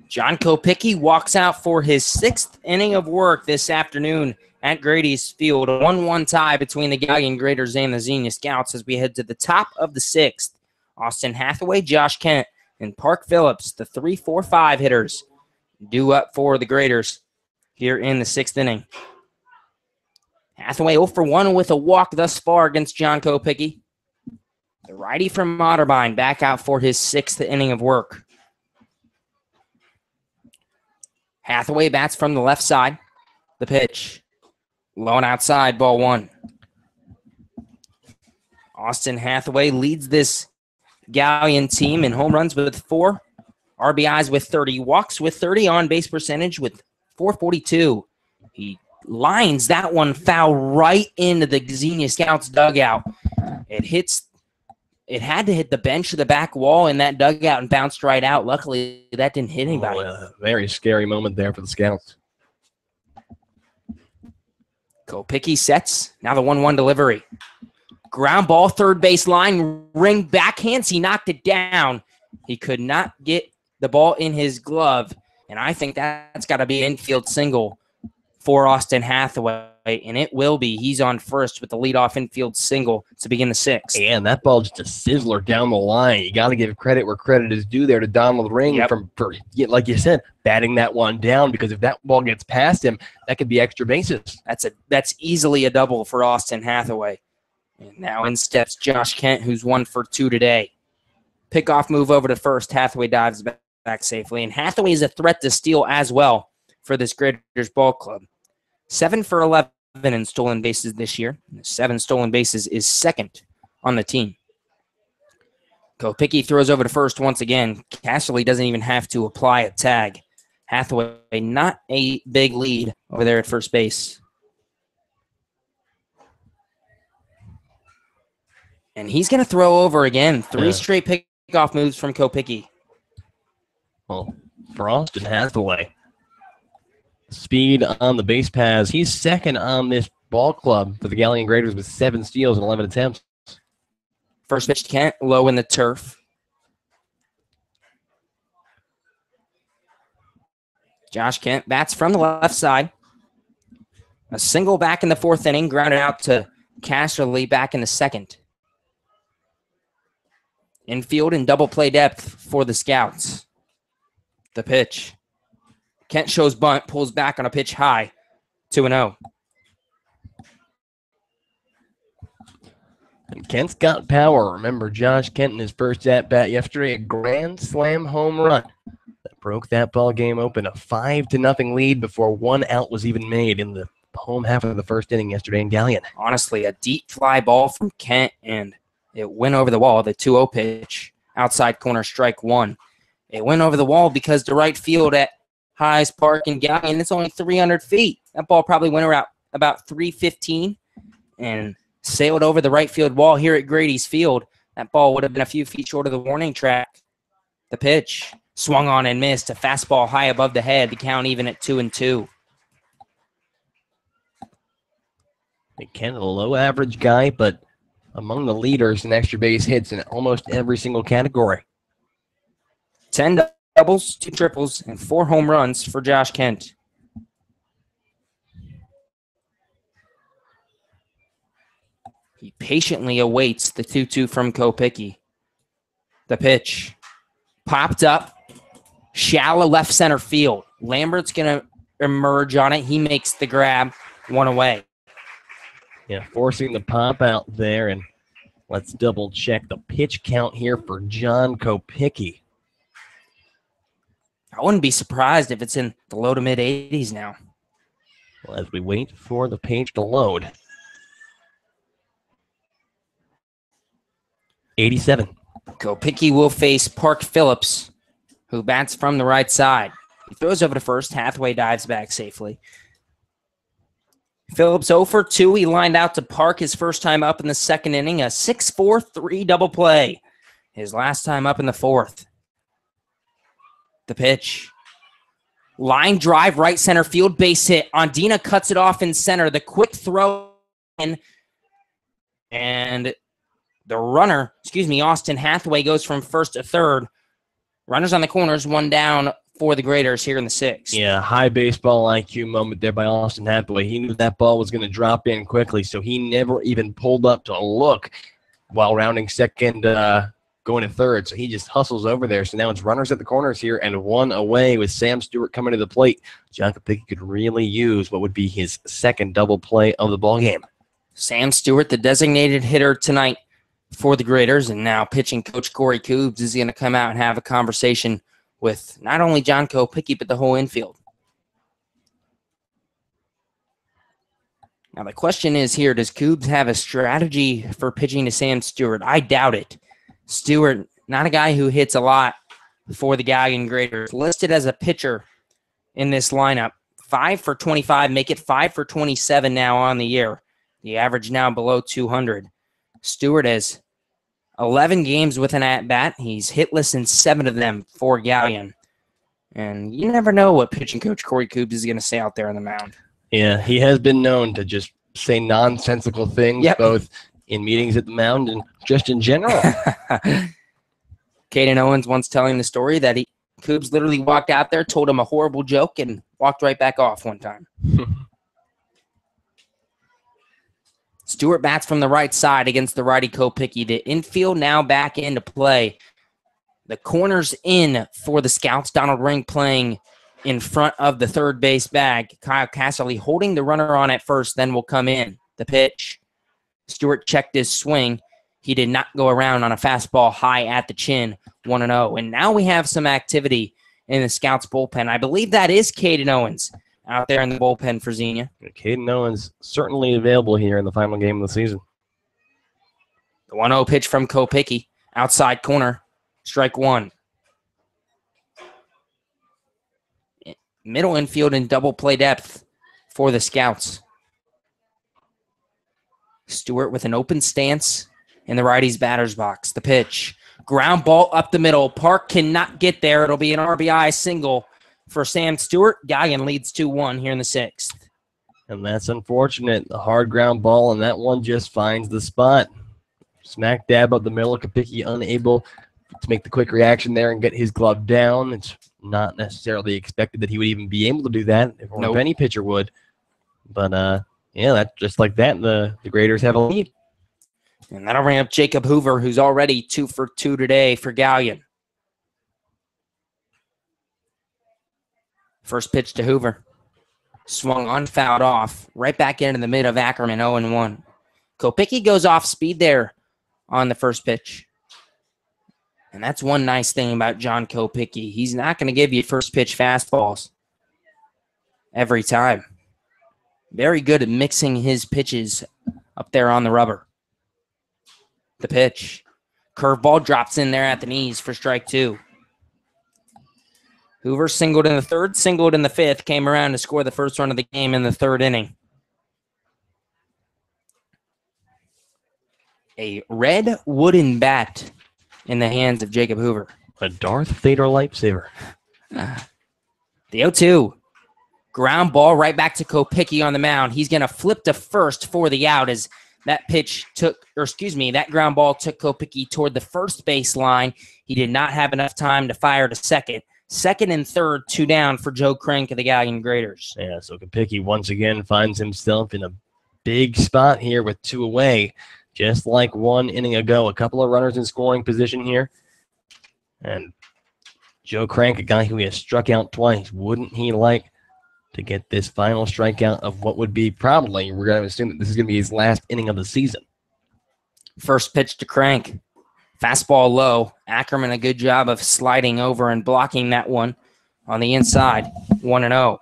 John Kopicki walks out for his 6th inning of work this afternoon at Grady's Field. A 1-1 tie between the Galion Graders and the Xenia Scouts as we head to the top of the 6th. Austin Hathaway, Josh Kent, and Park Phillips, the 3-4-5 hitters, due up for the Graders here in the 6th inning. Hathaway 0 for 1 with a walk thus far against John Kopicki. The righty from Otterbein back out for his 6th inning of work. Hathaway bats from the left side. The pitch. Low and outside, ball 1. Austin Hathaway leads this Galion team in home runs with 4, RBIs with 30, walks with 30, on base percentage with .442. He lines that one foul right into the Xenia Scouts dugout. It had to hit the bench of the back wall in that dugout and bounced right out. Luckily, that didn't hit anybody. Very scary moment there for the Scouts. Kopicki sets. Now the 1-1 delivery. Ground ball, third base line. Ring backhands. He knocked it down. He could not get the ball in his glove. And I think that's got to be an infield single for Austin Hathaway, and it will be. He's on first with the leadoff infield single to begin the sixth. And that ball just a sizzler down the line. You got to give credit where credit is due there to Donald Ring for, like you said, batting that one down, because if that ball gets past him, that could be extra bases. That's easily a double for Austin Hathaway. And now in steps Josh Kent, who's 1 for 2 today. Pickoff move over to first. Hathaway dives back safely, and Hathaway is a threat to steal as well for this Graders ball club. 7 for 11 in stolen bases this year. 7 stolen bases is second on the team. Kopicki throws over to first once again. Casserly doesn't even have to apply a tag. Hathaway, not a big lead over there at first base. And he's going to throw over again. 3 straight pickoff moves from Kopicki. Well, for Austin Hathaway, speed on the base paths. He's second on this ball club for the Galion Graders with 7 steals and 11 attempts. First pitch to Kent, low in the turf. Josh Kent bats from the left side. A single back in the 4th inning, grounded out to Casserly back in the 2nd. Infield and double play depth for the Scouts. The pitch. Kent shows bunt, pulls back on a pitch high. 2-0. And Kent's got power. Remember, Josh Kent in his first at-bat yesterday, a grand slam home run that broke that ball game open. A 5-0 lead before 1 out was even made in the home half of the 1st inning yesterday in Galion. Honestly, a deep fly ball from Kent, and it went over the wall. The 2-0 pitch, outside corner, strike 1. It went over the wall because the right field at Hayes Park in Galion, it's only 300 feet. That ball probably went around about 315 and sailed over the right field wall here at Grady's Field. That ball would have been a few feet short of the warning track. The pitch swung on and missed. A fastball high above the head. The count even at 2-2. Kent, a low average guy, but among the leaders in extra base hits in almost every single category. 10 doubles, 2 triples, and 4 home runs for Josh Kent. He patiently awaits the 2-2 from Kopicki. The pitch popped up, shallow left center field. Lambert's going to emerge on it. He makes the grab, 1 away. Yeah, forcing the pop out there, and let's double check the pitch count here for John Kopicki. I wouldn't be surprised if it's in the low to mid 80s now. Well, as we wait for the page to load. 87. Kopicki will face Park Phillips, who bats from the right side. He throws over to first. Hathaway dives back safely. Phillips 0 for 2. He lined out to Park his first time up in the 2nd inning. A 6-4-3 double play. His last time up in the 4th. The pitch. Line drive, right center field, base hit. Ondina cuts it off in center. The quick throw in. And the runner, Austin Hathaway goes from first to third. Runners on the corners, 1 down for the Graders here in the 6th. Yeah, high baseball IQ moment there by Austin Hathaway. He knew that ball was going to drop in quickly, so he never even pulled up to look while rounding second, going to third. So he just hustles over there. So now it's runners at the corners here and 1 away with Sam Stewart coming to the plate. John Kopicki could really use what would be his 2nd double play of the ballgame. Sam Stewart, the designated hitter tonight for the Graders, and now pitching coach Corey Coobs is going to come out and have a conversation with not only John Kopicki, but the whole infield. Now, the question is here, does Coobs have a strategy for pitching to Sam Stewart? I doubt it. Stewart, not a guy who hits a lot for the Galion Graders. Listed as a pitcher in this lineup. 5 for 25, make it 5 for 27 now on the year. The average now below 200. Stewart has 11 games with an at-bat. He's hitless in 7 of them for Galion. And you never know what pitching coach Corey Coobs is going to say out there on the mound. Yeah, he has been known to just say nonsensical things, both in meetings at the mound and just in general. Caden Owens once telling the story that Coobs literally walked out there, told him a horrible joke, and walked right back off one time. Stewart bats from the right side against the righty Kopicky. The infield now back into play. The corner's in for the Scouts. Donald Ring playing in front of the third base bag. Kyle Casserly holding the runner on at first, then will come in. The pitch. Stewart checked his swing. He did not go around on a fastball high at the chin, 1-0. And now we have some activity in the Scouts bullpen. I believe that is Caden Owens out there in the bullpen for Xenia. Caden Owens certainly available here in the final game of the season. The 1-0 pitch from Kopicky. Outside corner. Strike one. Middle infield and double play depth for the Scouts. Stewart with an open stance in the righty's batter's box. The pitch. Ground ball up the middle. Park cannot get there. It'll be an RBI single for Sam Stewart. Galion leads 2-1 here in the sixth. And that's unfortunate. The hard ground ball, and that one just finds the spot. Smack dab up the middle. Kopicky unable to make the quick reaction there and get his glove down. It's not necessarily expected that he would even be able to do that, if any pitcher would. But, yeah, that's just like that. The Graders have a lead. And that'll bring up Jacob Hoover, who's already 2 for 2 today for Galion. First pitch to Hoover. Swung on, fouled off. Right back into the mid of Ackerman, 0-1. Kopicky goes off speed there on the first pitch. And that's one nice thing about John Kopicky. He's not going to give you first pitch fastballs every time. Very good at mixing his pitches up there on the rubber. The pitch. Curveball drops in there at the knees for strike two. Hoover singled in the third, singled in the fifth, came around to score the first run of the game in the third inning. A red wooden bat in the hands of Jacob Hoover. A Darth Vader lightsaber. The 0-2. Ground ball right back to Kopicky on the mound. He's going to flip to first for the out as that that ground ball took Kopicky toward the first baseline. He did not have enough time to fire to second. Second and third, 2 down for Joe Crank of the Galion Graders. Yeah, so Kopicky once again finds himself in a big spot here with 2 away. Just like 1 inning ago, a couple of runners in scoring position here. And Joe Crank, a guy who has struck out twice, wouldn't he like to get this final strikeout of what would be probably, we're going to assume that this is going to be his last inning of the season. First pitch to Crank. Fastball low. Ackerman a good job of sliding over and blocking that one on the inside. 1-0.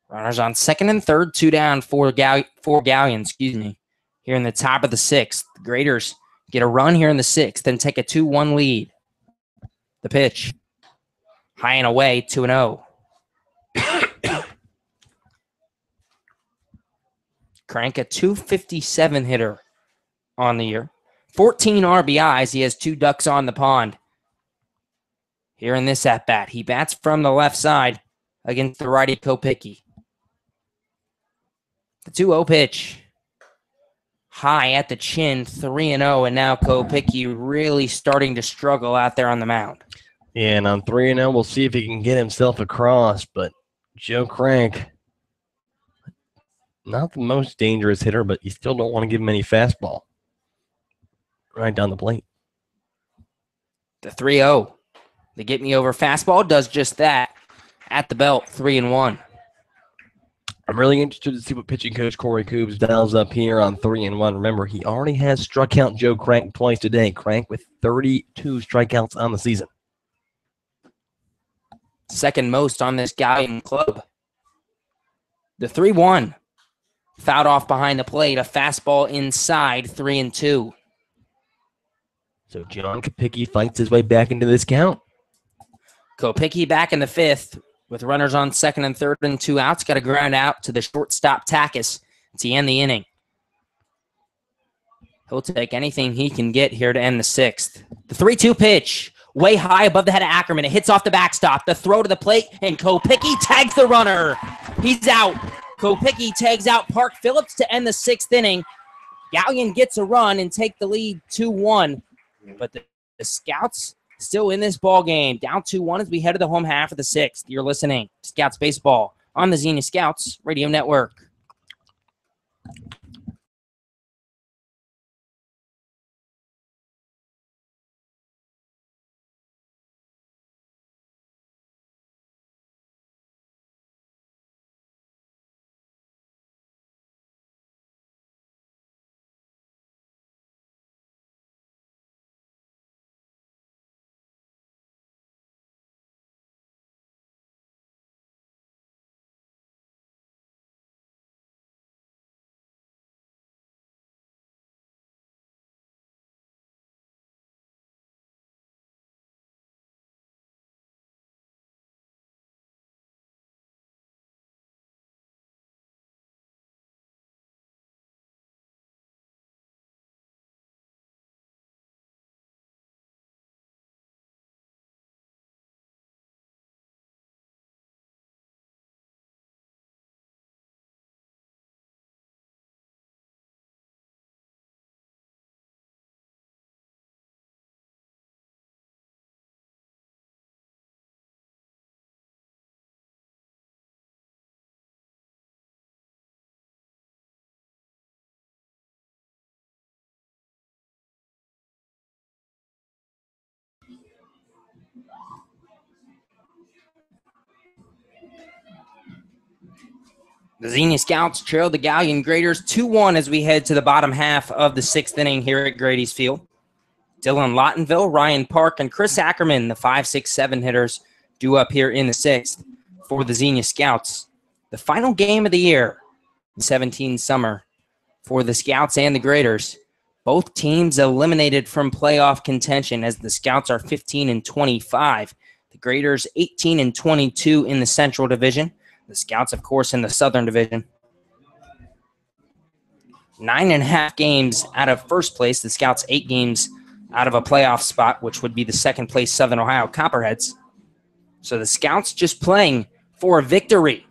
Runners on second and third, 2 down for Galion, here in the top of the sixth. The Graders get a run here in the sixth, then take a 2-1 lead. The pitch. High and away, 2-0. Crank, a 257 hitter on the year. 14 RBIs. He has 2 ducks on the pond. Here in this at-bat, he bats from the left side against the righty Kopicky. The 2-0 pitch. High at the chin, 3-0, and now Kopicky really starting to struggle out there on the mound. Yeah, and on 3-0, we'll see if he can get himself across, but Joe Crank, not the most dangerous hitter, but you still don't want to give him any fastball right down the plate. The 3-0. The get me over fastball does just that at the belt, 3-1. I'm really interested to see what pitching coach Corey Coobs dials up here on 3-1. Remember, he already has struck out Joe Crank twice today. Crank with 32 strikeouts on the season. Second most on this Galion club. The 3-1. Fouled off behind the plate. A fastball inside, 3-2. So John Kopicky fights his way back into this count. Kopicky back in the fifth with runners on second and third and 2 outs. Got a ground out to the shortstop Takis to end the inning. He'll take anything he can get here to end the sixth. The 3-2 pitch. Way high above the head of Ackerman. It hits off the backstop. The throw to the plate, and Kopicky tags the runner. He's out. Kopicky tags out Park Phillips to end the sixth inning. Galion gets a run and take the lead 2-1. But the Scouts still in this ball game. Down 2-1 as we head to the home half of the sixth. You're listening to Scouts Baseball on the Xenia Scouts Radio Network. The Xenia Scouts trail the Galion Graders 2-1 as we head to the bottom half of the 6th inning here at Grady's Field. Dylan Lottenville, Ryan Park, and Chris Ackerman, the 5, 6, 7 hitters, due up here in the 6th for the Xenia Scouts. The final game of the year, the 17 summer, for the Scouts and the Graders. Both teams eliminated from playoff contention as the Scouts are 15-25. The Graders 18-22 in the Central Division. The Scouts, of course, in the Southern Division. 9.5 games out of first place. The Scouts 8 games out of a playoff spot, which would be the second place Southern Ohio Copperheads. So the Scouts just playing for a victory,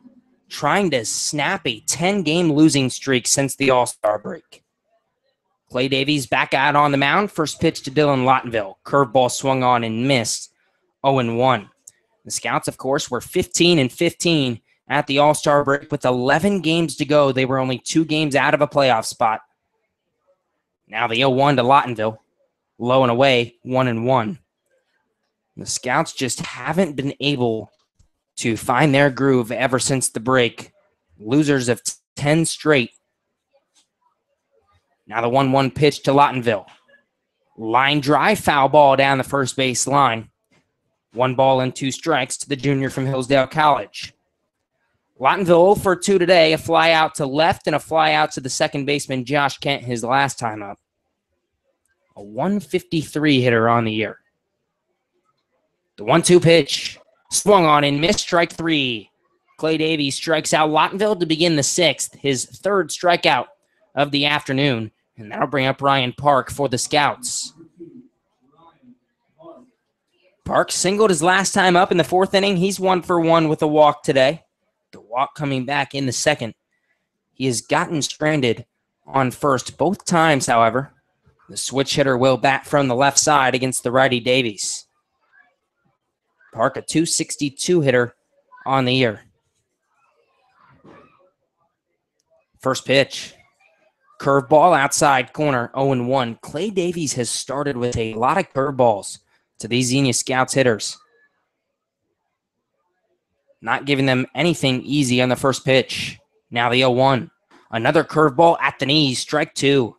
trying to snap a 10-game losing streak since the All-Star break. Clay Davies back out on the mound. First pitch to Dylan Lottenville. Curveball swung on and missed. 0-1. The Scouts, of course, were 15-15 at the All-Star break with 11 games to go. They were only 2 games out of a playoff spot. Now the 0-1 to Lottenville. Low and away, 1-1. The Scouts just haven't been able to find their groove ever since the break. Losers of 10 straight. Now the 1-1 pitch to Lottenville. Line drive, foul ball down the first base line. 1 ball and 2 strikes to the junior from Hillsdale College. Lottenville 0 for 2 today, a fly out to left and a fly out to the second baseman, Josh Kent, his last time up. A 153 hitter on the year. The 1-2 pitch, swung on and missed, strike 3. Clay Davies strikes out Lottenville to begin the 6th, his 3rd strikeout of the afternoon, and that'll bring up Ryan Park for the Scouts. Park singled his last time up in the 4th inning. He's 1 for 1 with a walk today. The walk coming back in the 2nd. He has gotten stranded on first both times, however. The switch hitter will bat from the left side against the righty Davies. Park, a .262 hitter on the year. First pitch. Curveball outside corner, 0-1. Clay Davies has started with a lot of curveballs to these Xenia Scouts hitters. Not giving them anything easy on the first pitch. Now the 0-1. Another curveball at the knees, strike 2.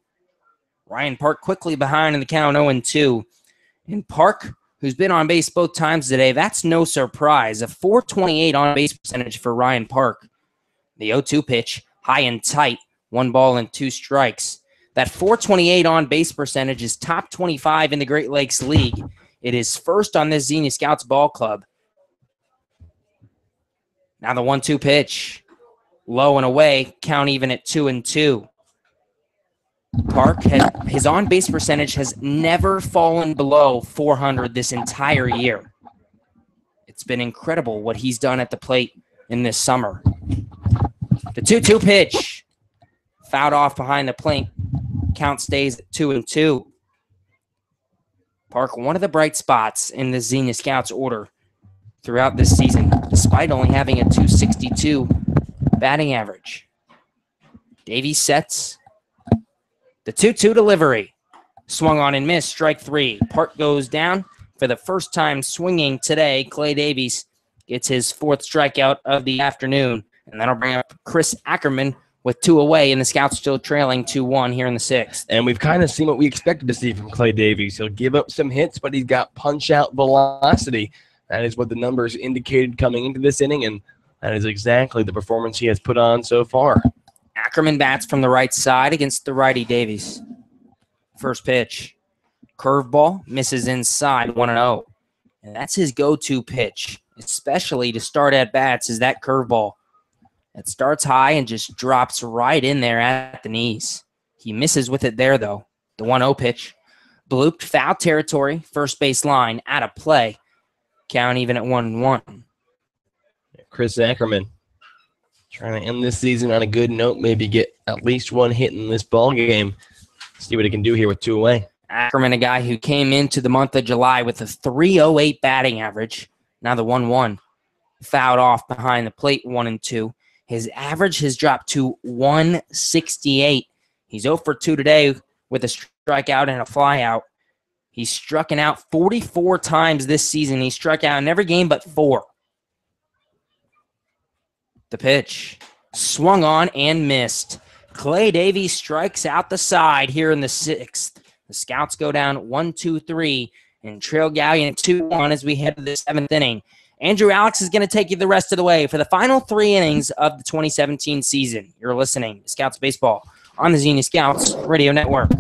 Ryan Park quickly behind in the count, 0-2. And Park, who's been on base both times today, that's no surprise. A .428 on base percentage for Ryan Park. The 0-2 pitch, high and tight, 1 ball and 2 strikes. That .428 on base percentage is top 25 in the Great Lakes League. It is first on this Xenia Scouts ball club. Now the 1-2 pitch, low and away, count even at 2-2. Park, his on-base percentage has never fallen below 400 this entire year. It's been incredible what he's done at the plate in this summer. The 2-2 pitch, fouled off behind the plate. Count stays at 2-2. Park, one of the bright spots in the Xenia Scouts order throughout this season, despite only having a .262 batting average. Davies sets. The 2-2 delivery. Swung on and missed, strike 3. Park goes down for the first time swinging today. Clay Davies gets his 4th strikeout of the afternoon. And that'll bring up Chris Ackerman with 2 away, and the Scouts still trailing 2-1 here in the 6th. And we've kind of seen what we expected to see from Clay Davies. He'll give up some hits, but he's got punch-out velocity. That is what the numbers indicated coming into this inning, and that is exactly the performance he has put on so far. Ackerman bats from the right side against the righty Davies. First pitch. Curveball, misses inside, 1-0. And that's his go-to pitch, especially to start at bats, is that curveball. It starts high and just drops right in there at the knees. He misses with it there, though. The 1-0 pitch. Blooped, foul territory, first base line, out of play. Count even at 1-1. Chris Ackerman trying to end this season on a good note, maybe get at least 1 hit in this ball game. See what he can do here with 2 away. Ackerman, a guy who came into the month of July with a .308 batting average. Now the 1-1. Fouled off behind the plate, 1-2. His average has dropped to 168. He's 0 for 2 today with a strikeout and a flyout. He's struck out 44 times this season. He struck out in every game but 4. The pitch. swung on and missed. Clay Davies strikes out the side here in the 6th. The Scouts go down 1-2-3 and trail Galion 2-1 as we head to the 7th inning. Andrew Alix is going to take you the rest of the way for the final 3 innings of the 2017 season. You're listening to Scouts Baseball on the Xenia Scouts Radio Network.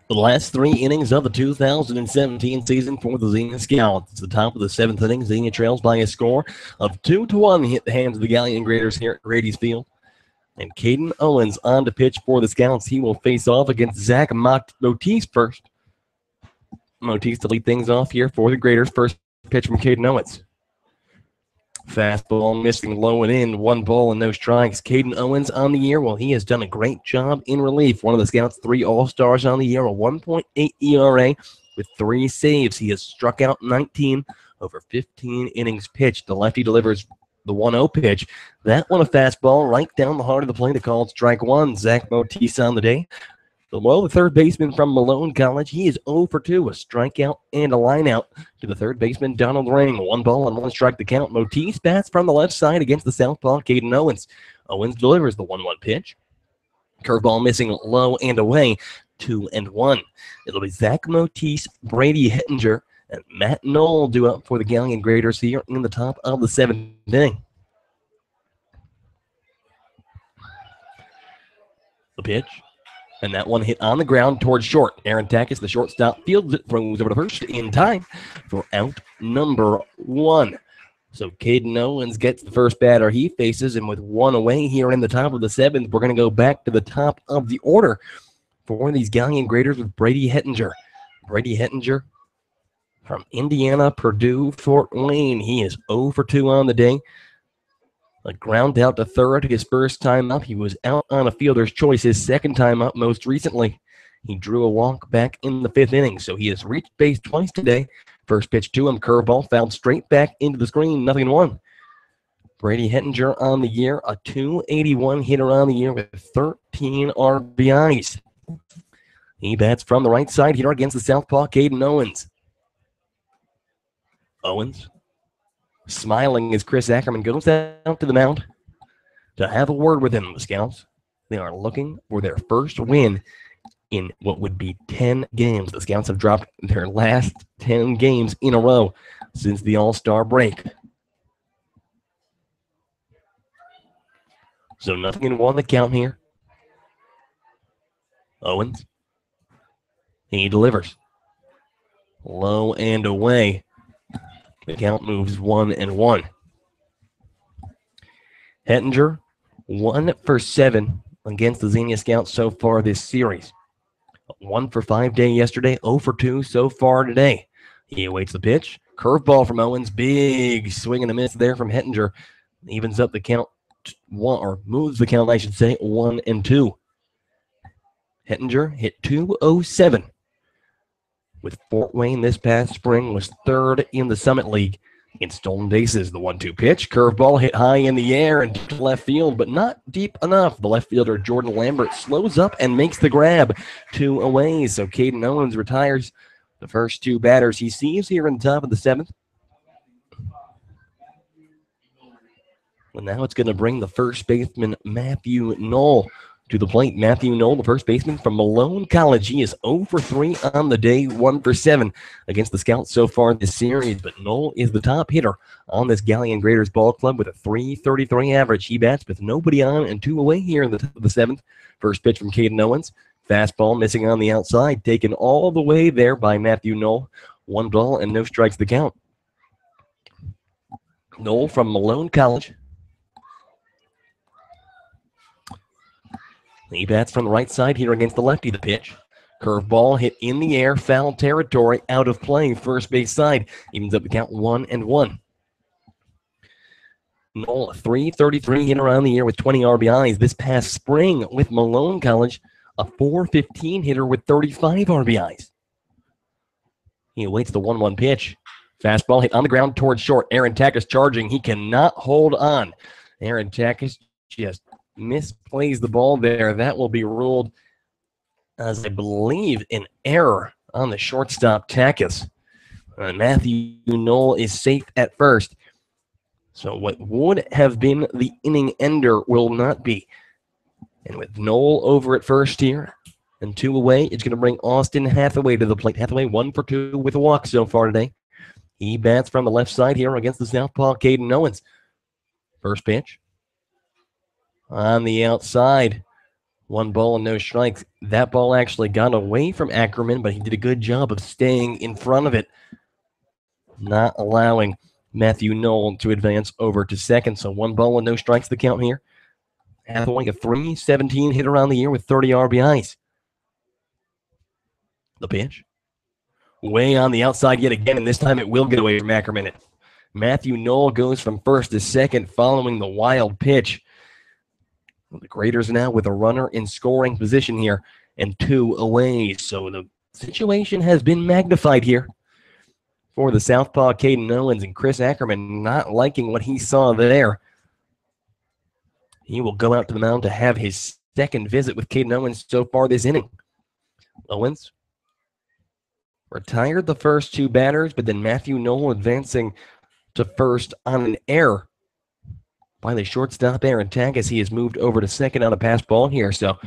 The last 3 innings of the 2017 season for the Xenia Scouts. It's the top of the 7th inning. Xenia trails by a score of 2-1. Hit the hands of the Galion Graders here at Grady's Field. And Caden Owens on to pitch for the Scouts. He will face off against Zach Motis first. Motis to lead things off here for the Graders. First pitch from Caden Owens. Fastball missing low and in. 1 ball and no strikes. Caden Owens on the year. Well, he has done a great job in relief. One of the Scouts' 3 All-Stars on the year. A 1.8 ERA with 3 saves. He has struck out 19 over 15 innings pitched. The lefty delivers the 1-0 pitch. That one a fastball right down the heart of the plate. A called strike 1. Zach Motis on the day. Below the third baseman from Malone College, he is 0 for 2, a strikeout and a lineout to the third baseman, Donald Ring. 1 ball and 1 strike to count. Motis bats from the left side against the southpaw, Caden Owens. Owens delivers the 1-1 pitch. Curveball missing low and away, 2-1. It'll be Zach Motis, Brady Hettinger, and Matt Knoll due up for the Galion Graders here in the top of the 7th inning. The pitch. And that one hit on the ground towards short. Aaron Takis, the shortstop, fields it, throws over to first in time for out number 1. So Caden Owens gets the first batter he faces, and with 1 away here in the top of the 7th, we're going to go back to the top of the order for these Galion Graders with Brady Hettinger. Brady Hettinger from Indiana, Purdue, Fort Wayne. He is 0 for 2 on the day. A ground out to third his first time up. He was out on a fielder's choice his second time up most recently. He drew a walk back in the 5th inning, so he has reached base twice today. First pitch to him, curveball, fouled straight back into the screen, 0-1. Brady Hettinger on the year, a .281 hitter on the year with 13 RBIs. He bats from the right side here against the southpaw, Caden Owens. Owens. Smiling as Chris Ackerman goes out to the mound to have a word with him. The Scouts, they are looking for their first win in what would be 10 games. The Scouts have dropped their last 10 games in a row since the All-Star break. So nothing in one the count here. Owens. He delivers. Low and away. The count moves 1-1. Hettinger, 1 for 7 against the Xenia Scouts so far this series. 1 for 5 day yesterday, 0 for 2 so far today. He awaits the pitch. Curveball from Owens. Big swing and a miss there from Hettinger. Evens up the count, or moves the count, I should say, 1-2. Hettinger hit 207. With Fort Wayne this past spring, was third in the Summit League in stolen bases. The 1-2 pitch, curveball hit high in the air and to left field, but not deep enough. The left fielder, Jordan Lambert, slows up and makes the grab 2 away. So Caden Owens retires the first 2 batters he sees here in the top of the 7th. And now it's going to bring the first baseman, Matthew Knoll, to the plate. Matthew Knoll, the first baseman from Malone College. He is 0 for 3 on the day, 1 for 7 against the Scouts so far this series. But Knoll is the top hitter on this Galion Graders ball club with a .333 average. He bats with nobody on and 2 away here in the top of the 7th. First pitch from Caden Owens. Fastball missing on the outside, taken all the way there by Matthew Knoll. 1 ball and no strikes the count. Knoll from Malone College. He bats from the right side here against the lefty. The pitch. Curveball hit in the air, foul territory, out of play, first base side. Evens up the count 1-1. Knoll, a .333 hitter on the year with 20 RBIs. This past spring with Malone College, a .415 hitter with 35 RBIs. He awaits the 1-1 pitch. Fastball hit on the ground towards short. Aaron Takis charging. He cannot hold on. Aaron Takis just misplays the ball there. That will be ruled as, I believe, an error on the shortstop, Takis. Matthew Knoll is safe at first. So what would have been the inning ender will not be. And with Knoll over at first here and 2 away, it's going to bring Austin Hathaway to the plate. Hathaway 1 for 2 with a walk so far today. He bats from the left side here against the southpaw, Caden Owens. First pitch. On the outside, 1 ball and no strikes. That ball actually got away from Ackerman, but he did a good job of staying in front of it, not allowing Matthew Knoll to advance over to second. So 1 ball and no strikes the count here. Hathaway, a .317 hitter on the year with 30 RBIs. The pitch. Way on the outside yet again, and this time it will get away from Ackerman. Matthew Knoll goes from first to second following the wild pitch. The Graders now with a runner in scoring position here and 2 away. So the situation has been magnified here for the southpaw, Caden Owens, and Chris Ackerman not liking what he saw there. He will go out to the mound to have his second visit with Caden Owens so far this inning. Owens retired the first 2 batters, but then Matthew Knoll advancing to first on an error by the shortstop, Aaron Takis. He has moved over to second on a pass ball here. So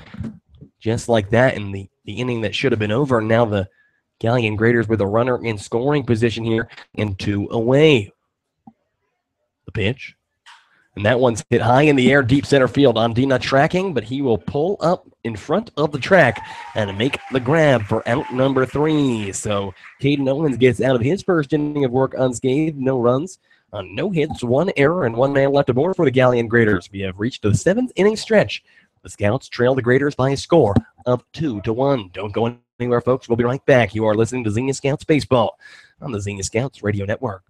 just like that in the inning that should have been over, now the Galion Graders with a runner in scoring position here and 2 away. The pitch. And that one's hit high in the air, deep center field. Andina tracking, but he will pull up in front of the track and make the grab for out number 3. So Caden Owens gets out of his first inning of work unscathed. No runs, no hits, 1 error, and 1 man left aboard for the Galion Graders. We have reached the 7th inning stretch. The Scouts trail the Graders by a score of 2-1. Don't go anywhere, folks. We'll be right back. You are listening to Xenia Scouts Baseball on the Xenia Scouts Radio Network.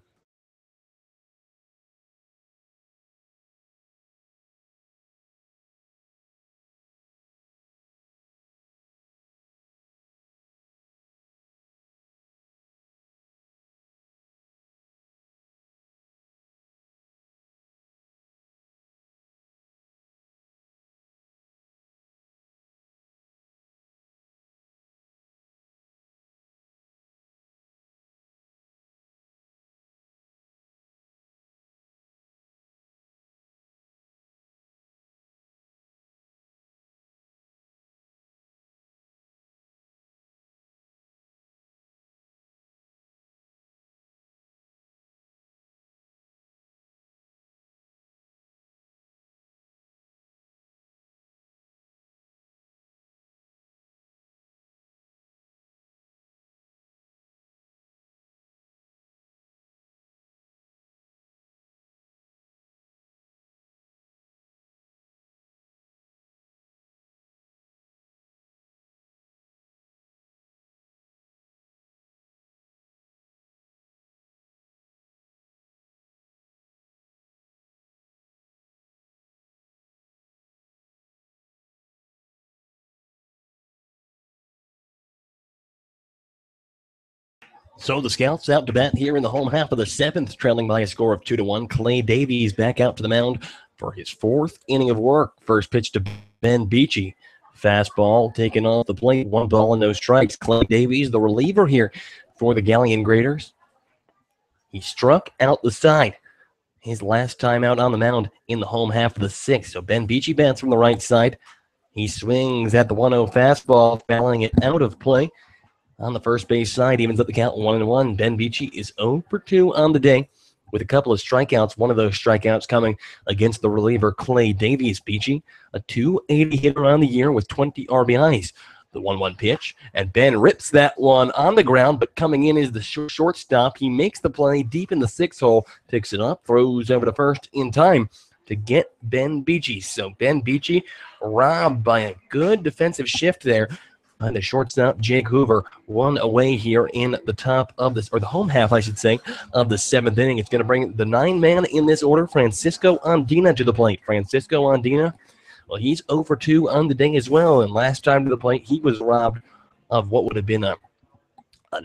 So the Scouts out to bat here in the home half of the 7th, trailing by a score of 2-1. Clay Davies back out to the mound for his 4th inning of work. First pitch to Ben Beachy. Fastball taken off the plate. 1 ball and no strikes. Clay Davies, the reliever here for the Galion Graders. He struck out the side his last time out on the mound in the home half of the 6th. So Ben Beachy bats from the right side. He swings at the 1-0 fastball, fouling it out of play. On the first base side, evens up the count 1-1. Ben Beachy is 0 for 2 on the day with a couple of strikeouts. One of those strikeouts coming against the reliever Clay Davies. Beachy, a .280 hitter on the year with 20 RBIs. The 1-1 pitch, and Ben rips that one on the ground, but coming in is the shortstop. He makes the play deep in the 6th hole, picks it up, throws over to first in time to get Ben Beachy. So Ben Beachy robbed by a good defensive shift there by the shortstop, Jake Hoover. 1 away here in the top of this, or the home half, I should say, of the 7th inning. It's going to bring the 9-man in this order, Francisco Andina, to the plate. Francisco Andina, well, he's 0 for 2 on the day as well, and last time to the plate, he was robbed of what would have been a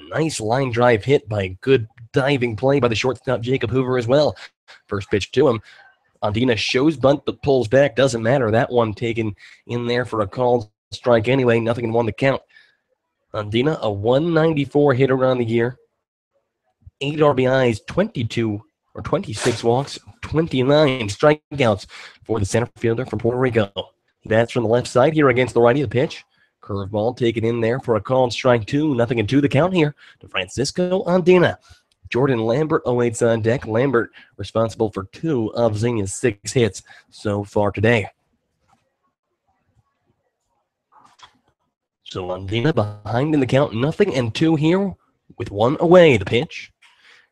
nice line drive hit by a good diving play by the shortstop, Jacob Hoover, as well. First pitch to him. Andina shows bunt, but pulls back. Doesn't matter. That one taken in there for a called strike anyway. Nothing in 1 to count. Andina, a 194 hitter on the year. 8 RBIs, 26 walks, 29 strikeouts for the center fielder from Puerto Rico. He bats from the left side here against the righty. The pitch. Curveball taken in there for a called strike 2. Nothing in 2 the count here to Francisco Andina. Jordan Lambert awaits on deck. Lambert responsible for 2 of Xenia's 6 hits so far today. So Andina behind in the count. Nothing and 2 here with 1 away. The pitch.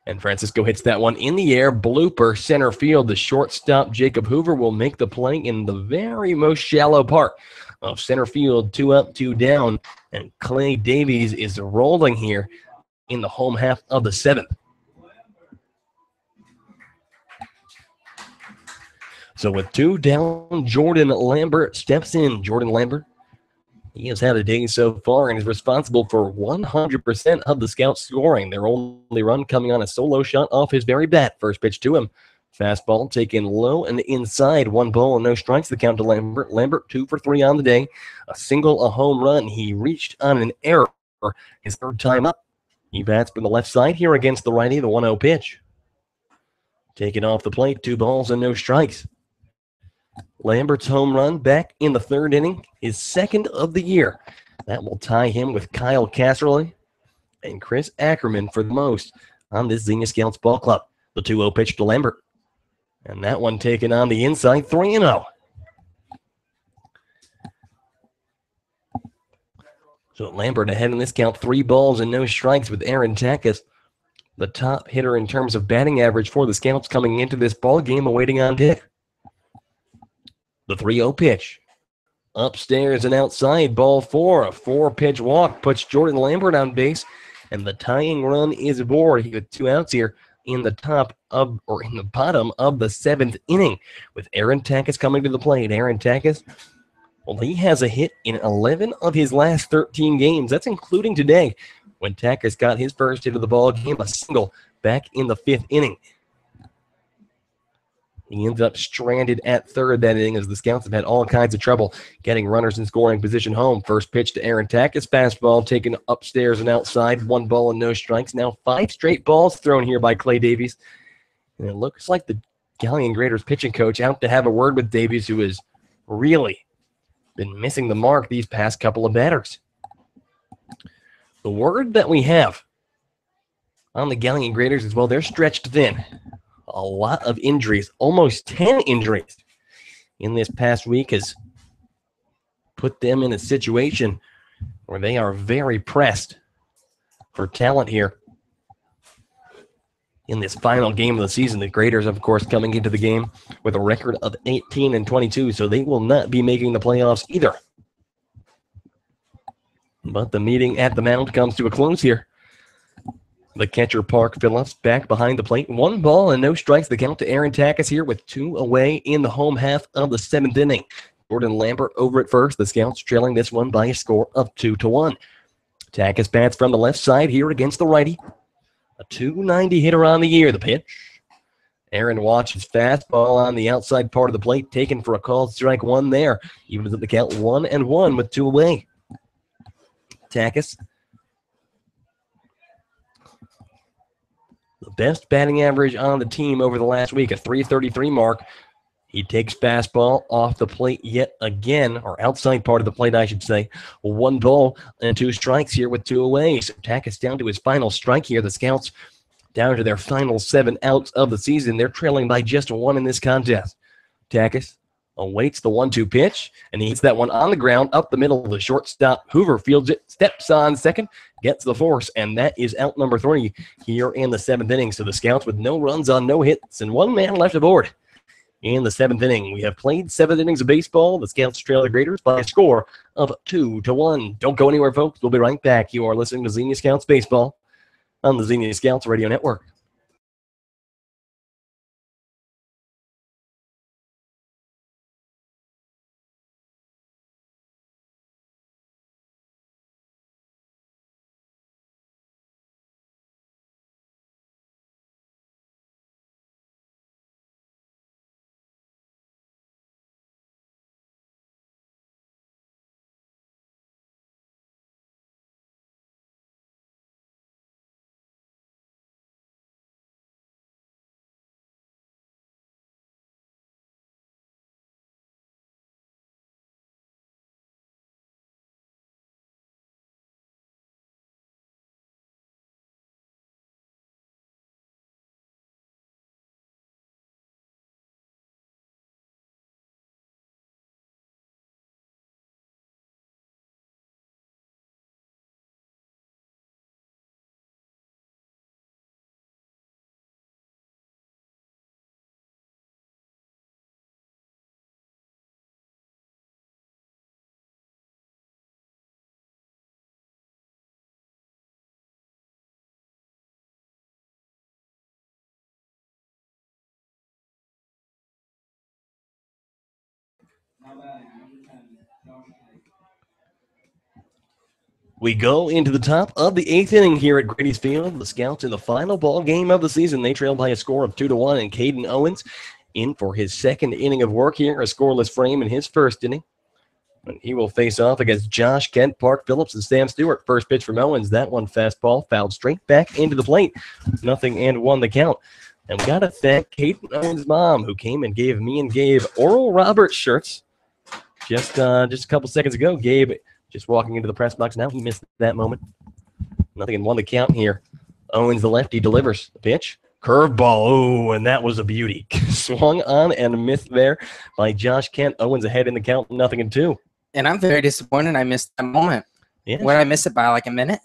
And Francisco hits that one in the air. Blooper center field. The shortstop, Jacob Hoover, will make the play in the very most shallow part of center field. 2 up, 2 down. And Clay Davies is rolling here in the home half of the 7th. So with 2 down, Jordan Lambert steps in. Jordan Lambert, he has had a day so far and is responsible for 100% of the Scouts scoring. Their only run coming on a solo shot off his very bat. First pitch to him. Fastball taken low and inside. 1 ball and no strikes. The count to Lambert. Lambert 2 for 3 on the day. A single, a home run. He reached on an error his 3rd time up. He bats from the left side here against the righty. The 1-0 pitch. Taken off the plate. 2 balls and no strikes. Lambert's home run back in the 3rd inning, his 2nd of the year. That will tie him with Kyle Casserly and Chris Ackerman for the most on this Xenia Scouts ball club. The 2-0 pitch to Lambert. And that one taken on the inside, 3-0. So Lambert ahead in this count, 3 balls and no strikes with Aaron Takis, the top hitter in terms of batting average for the Scouts coming into this ball game, awaiting on deck. The 3-0 pitch. Upstairs and outside, ball 4. A 4-pitch walk puts Jordan Lambert on base, and the tying run is aboard. He got 2 outs here in the bottom of the 7th inning, with Aaron Takis coming to the plate. Aaron Takis, well, he has a hit in 11 of his last 13 games. That's including today, when Takis got his first hit of the ball game, a single back in the 5th inning. He ends up stranded at 3rd that inning as the Scouts have had all kinds of trouble getting runners in scoring position home. First pitch to Aaron Takis. Fastball taken upstairs and outside. 1 ball and no strikes. Now 5 straight balls thrown here by Clay Davies. And it looks like the Galion Graders pitching coach out to have a word with Davies, who has really been missing the mark these past couple of batters. The word that we have on the Galion Graders is, well, they're stretched thin. A lot of injuries, almost 10 injuries in this past week, has put them in a situation where they are very pressed for talent here in this final game of the season. The Graders, of course, coming into the game with a record of 18-22, so they will not be making the playoffs either. But the meeting at the mound comes to a close here. The catcher, Park Phillips, back behind the plate. 1 ball and no strikes. The count to Aaron Takis here with 2 away in the home half of the 7th inning. Jordan Lambert over at first. The Scouts trailing this one by a score of 2-1. Takis bats from the left side here against the righty. 290 hitter on the year. The pitch. Aaron watches fastball on the outside part of the plate, taken for a called strike one there. Evens at the count 1-1 with 2 away. Takis. The best batting average on the team over the last week, a .333 mark. He takes fastball off the plate yet again, or outside part of the plate, I should say. 1 ball and 2 strikes here with 2 away. So Takis down to his final strike here. The Scouts down to their final 7 outs of the season. They're trailing by just 1 in this contest. Takis awaits the 1-2 pitch, and he hits that one on the ground up the middle of the shortstop. Hoover fields it, steps on second, gets the force, and that is out number 3 here in the 7th inning. So the Scouts with no runs on no hits and 1 man left aboard. In the 7th inning, we have played 7 innings of baseball. The Scouts trail the Graders by a score of 2-1. Don't go anywhere, folks. We'll be right back. You are listening to Xenia Scouts Baseball on the Xenia Scouts Radio Network. We go into the top of the 8th inning here at Grady's Field. The Scouts in the final ball game of the season. They trail by a score of 2-1, and Caden Owens in for his 2nd inning of work here, a scoreless frame in his 1st inning. And he will face off against Josh Kent, Park Phillips, and Sam Stewart. First pitch from Owens. That one fastball fouled straight back into the plate. 0-1 the count. And we got to thank Caden Owens' mom, who came and gave me and Gabe Oral Roberts shirts just a couple seconds ago. Gabe just walking into the press box now. He missed that moment. 0-1 the count here. Owens, the lefty, delivers. The pitch. Curveball. Oh, and that was a beauty. Swung on and missed there by Josh Kent. Owens ahead in the count, 0-2. And I'm very disappointed I missed that moment. Yeah. When I missed it by like a minute?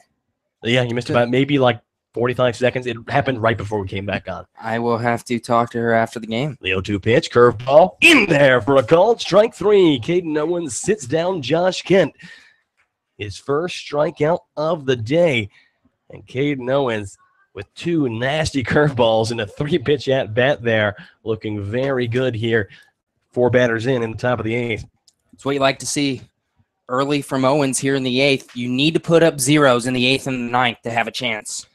Yeah, you missed it by maybe like 45 seconds. It happened right before we came back on. I will have to talk to her after the game. The 0-2 pitch, curveball, in there for a called strike 3. Caden Owens sits down Josh Kent. His first strikeout of the day. And Caden Owens with 2 nasty curveballs and a 3-pitch at-bat there. Looking very good here. 4 batters in the top of the 8th. It's what you like to see early from Owens here in the 8th. You need to put up zeros in the 8th and the 9th to have a chance.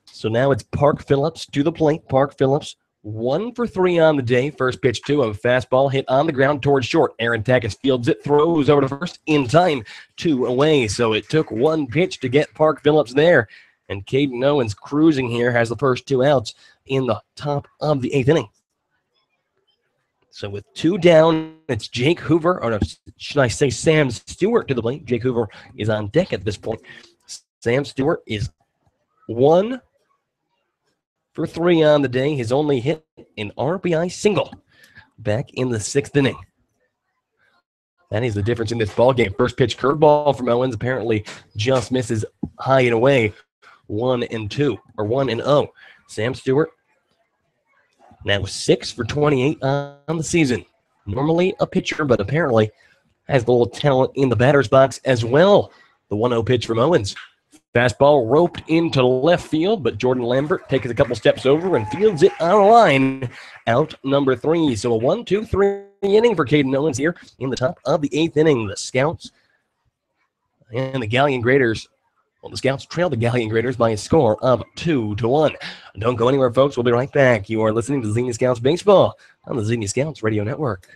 So now it's Park Phillips to the plate. Park Phillips 1 for 3 on the day. First pitch to him. Fastball hit on the ground towards short. Aaron Takis fields it, throws over to first in time. 2 away. So it took 1 pitch to get Park Phillips there. And Caden Owens cruising here has the first 2 outs in the top of the 8th inning. So with 2 down, it's Jake Hoover, or no, should I say Sam Stewart to the plate. Jake Hoover is on deck at this point. Sam Stewart is 1 for 3 on the day. His only hit, an RBI single back in the 6th inning. That is the difference in this ball game. First pitch curveball from Owens apparently just misses high and away. 1-2 or 1-0. Sam Stewart now 6 for 28 on the season. Normally a pitcher, but apparently has a little talent in the batter's box as well. The 1-0 pitch from Owens. Fastball roped into left field, but Jordan Lambert takes a couple steps over and fields it on a line. Out number 3. So a 1-2-3 inning for Caden Owens here in the top of the 8th inning. The Scouts and the Galion Graders Well, the Scouts trail the Galion Graders by a score of 2-1. Don't go anywhere, folks. We'll be right back. You are listening to Xenia Scouts Baseball on the Xenia Scouts Radio Network.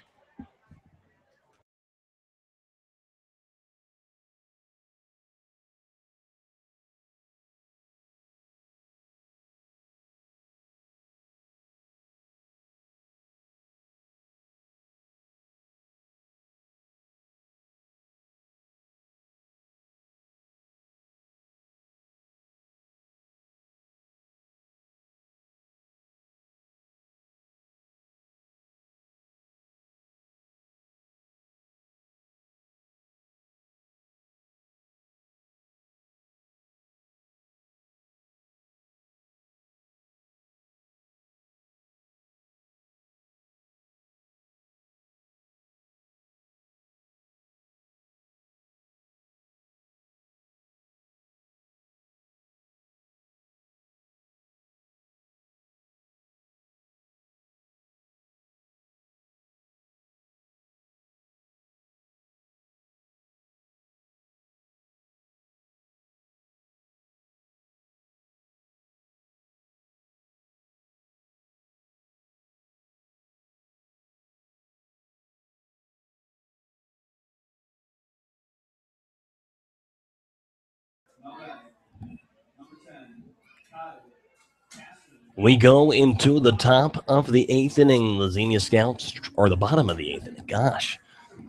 We go into the top of the 8th inning. The Xenia Scouts, or the bottom of the 8th inning. Gosh,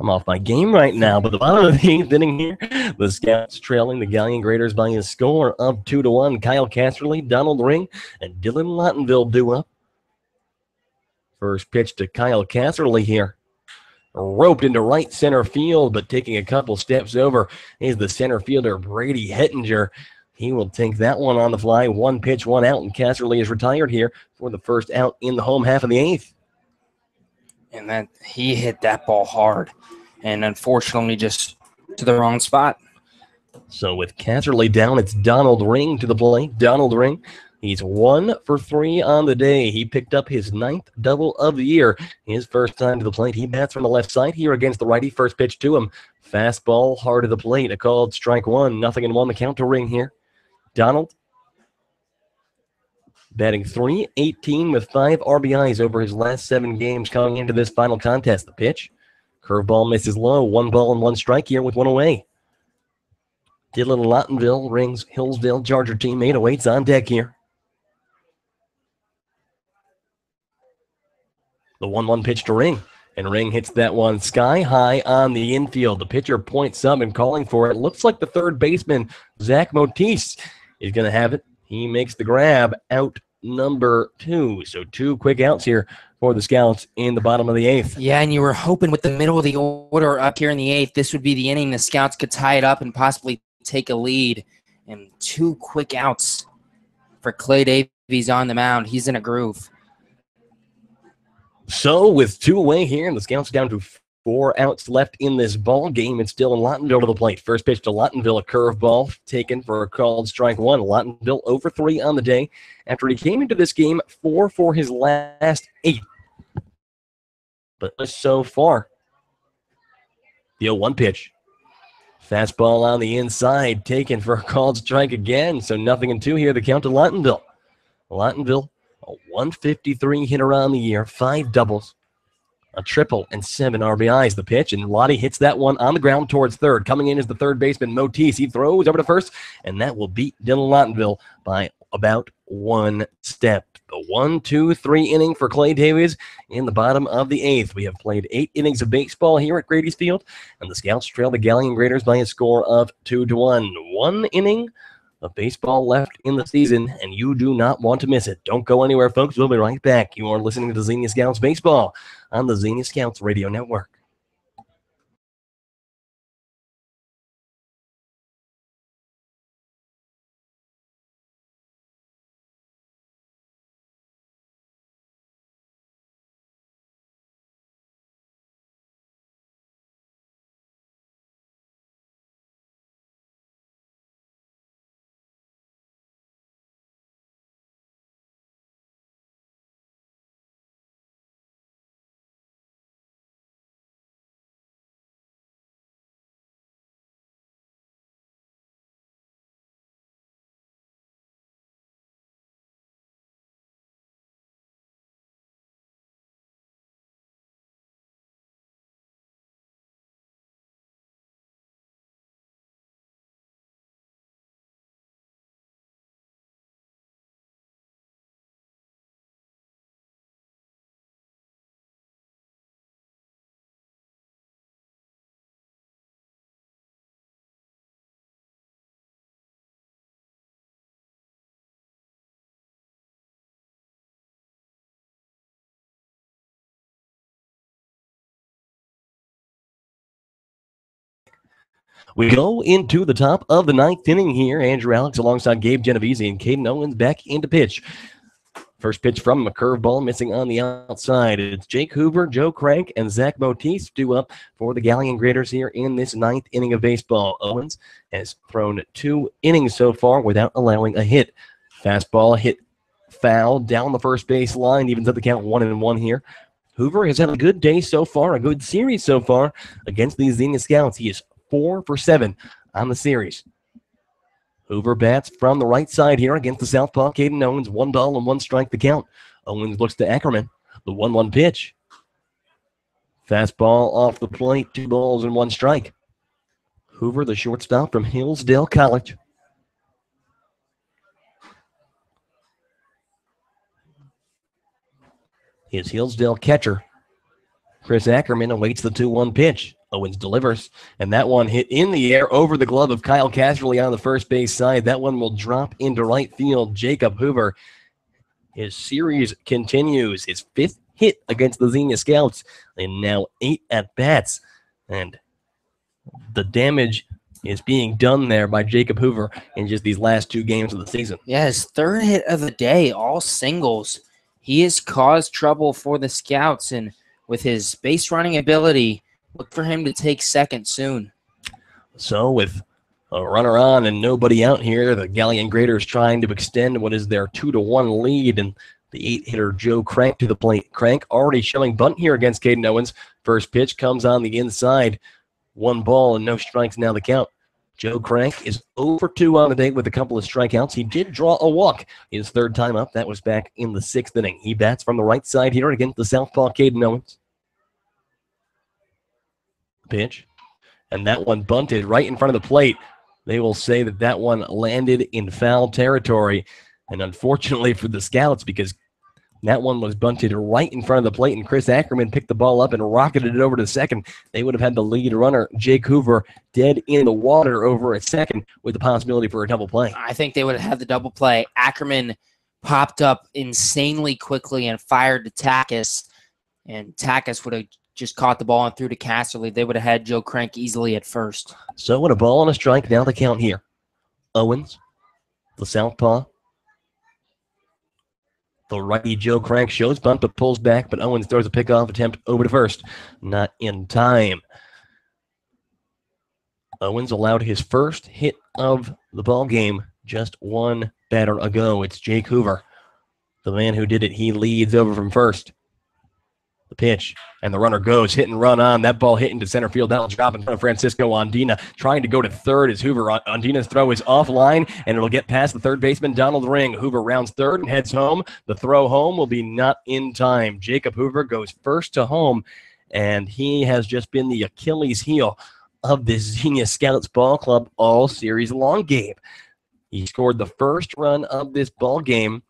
I'm off my game right now, but the bottom of the 8th inning here, the Scouts trailing the Galion Graders by a score of 2-1. Kyle Casterly, Donald Ring, and Dylan Lottenville due up. First pitch to Kyle Casterly here. Roped into right center field, but taking a couple steps over is the center fielder, Brady Hettinger. He will take that one on the fly. 1 pitch, 1 out, and Casterly is retired here for the first out in the home half of the 8th. And that he hit that ball hard, and unfortunately just to the wrong spot. So with Casterly down, it's Donald Ring to the plate. Donald Ring, he's 1 for 3 on the day. He picked up his 9th double of the year. His first time to the plate. He bats from the left side here against the righty. First pitch to him. Fastball hard to the plate. A called strike 1. 0-1 the count to Ring here. Donald batting .318 with 5 RBIs over his last 7 games coming into this final contest. The pitch. Curveball misses low. 1 ball and 1 strike here with 1 away. Dylan Lottenville, Ring's Hillsdale Charger teammate, awaits on deck here. The 1-1 pitch to Ring. And Ring hits that one sky high on the infield. The pitcher points up and calling for it. Looks like the third baseman, Zach Motis, is going to have it. He makes the grab, out number 2. So 2 quick outs here for the Scouts in the bottom of the 8th. Yeah, and you were hoping with the middle of the order up here in the 8th, this would be the inning the Scouts could tie it up and possibly take a lead. And 2 quick outs for Clay Davies on the mound. He's in a groove. So with 2 away here, and the Scouts down to 4 outs left in this ball game, it's still Lottenville to the plate. First pitch to Lottenville, a curveball taken for a called strike 1. Lottenville over 3 on the day after he came into this game 4 for his last 8. But so far, the 0-1 pitch. Fastball on the inside, taken for a called strike again. So 0-2 here, the count to Lottenville. Lottenville, a 153 hitter on the year, 5 doubles, a triple, and 7 RBIs. The pitch, and Lottie hits that one on the ground towards third. Coming in is the third baseman, Motis. He throws over to first, and that will beat Dylan Lottenville by about 1 step. The 1-2-3 inning for Clay Davies in the bottom of the 8th. We have played 8 innings of baseball here at Grady's Field, and the Scouts trail the Galion Graders by a score of 2-1. 1 inning of baseball left in the season, and you do not want to miss it. Don't go anywhere, folks. We'll be right back. You are listening to Xenia Scouts Baseball on the Xenia Scouts Radio Network. We go into the top of the ninth inning here. Andrew Alix alongside Gabe Genovesi and Caden Owens back into pitch. First pitch from a curveball missing on the outside. It's Jake Hoover, Joe Crank, and Zach Motis due up for the Galion Graders here in this ninth inning of baseball. Owens has thrown 2 innings so far without allowing a hit. Fastball hit foul down the first base line, evens up the count 1-1 here. Hoover has had a good day so far, a good series so far against these Xenia Scouts. He is 4 for 7 on the series. Hoover bats from the right side here against the southpaw, Caden Owens. 1 ball and 1 strike the count. Owens looks to Ackerman. The 1-1 pitch. Fastball off the plate, 2 balls and 1 strike. Hoover, the shortstop from Hillsdale College. His Hillsdale catcher, Chris Ackerman, awaits the 2-1 pitch. Owens delivers, and that one hit in the air over the glove of Kyle Casserly on the first base side. That one will drop into right field. Jacob Hoover, his series continues. His 5th hit against the Xenia Scouts, and now 8 at-bats. And the damage is being done there by Jacob Hoover in just these last 2 games of the season. Yeah, his 3rd hit of the day, all singles. He has caused trouble for the Scouts, and with his base running ability, look for him to take second soon. So with a runner on and nobody out here, the Galion Graders trying to extend what is their 2-1 lead, and the 8-hitter Joe Crank to the plate. Crank already showing bunt here against Caden Owens. First pitch comes on the inside. 1 ball and no strikes now the count. Joe Crank is 0 for 2 on the day with a couple of strikeouts. He did draw a walk his 3rd time up. That was back in the 6th inning. He bats from the right side here against the southpaw Caden Owens. Pitch, and that one bunted right in front of the plate. They will say that that one landed in foul territory, and unfortunately for the Scouts, because that one was bunted right in front of the plate, and Chris Ackerman picked the ball up and rocketed it over to second. They would have had the lead runner, Jake Hoover, dead in the water over at second with the possibility for a double play. I think they would have had the double play. Ackerman popped up insanely quickly and fired to Takis, and Takis would have just caught the ball and threw to Casserly. They would have had Joe Crank easily at first. So with a ball and a strike, now the count here. Owens, the southpaw. The righty Joe Crank shows bunt but pulls back, but Owens throws a pickoff attempt over to first. Not in time. Owens allowed his first hit of the ball game just 1 batter ago. It's Jake Hoover, the man who did it. He leads over from first. The pitch, and the runner goes, hit and run on. That ball hit into center field. That'll drop in front of Francisco Ondina. Trying to go to third as Hoover. Ondina's throw is offline, and it'll get past the third baseman, Donald Ring. Hoover rounds third and heads home. The throw home will be not in time. Jacob Hoover goes first to home, and he has just been the Achilles heel of this Xenia Scouts ball club all series long, Gabe. He scored the first run of this ball game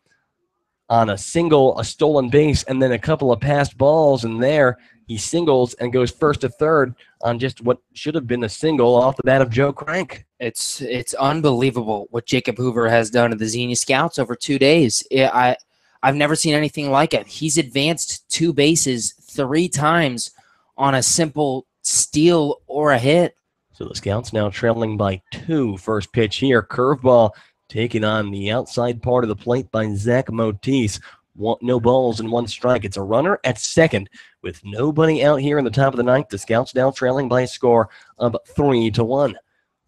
on a single, a stolen base, and then a couple of passed balls, and there he singles and goes first to third on just what should have been a single off the bat of Joe Crank. It's unbelievable what Jacob Hoover has done to the Xenia Scouts over 2 days. I've never seen anything like it. He's advanced 2 bases 3 times on a simple steal or a hit. So the Scouts now trailing by 2. First pitch here, curveball taken on the outside part of the plate by Zach Motis. No balls and 1 strike. It's a runner at second with nobody out here in the top of the ninth. The Scouts now trailing by a score of 3-1.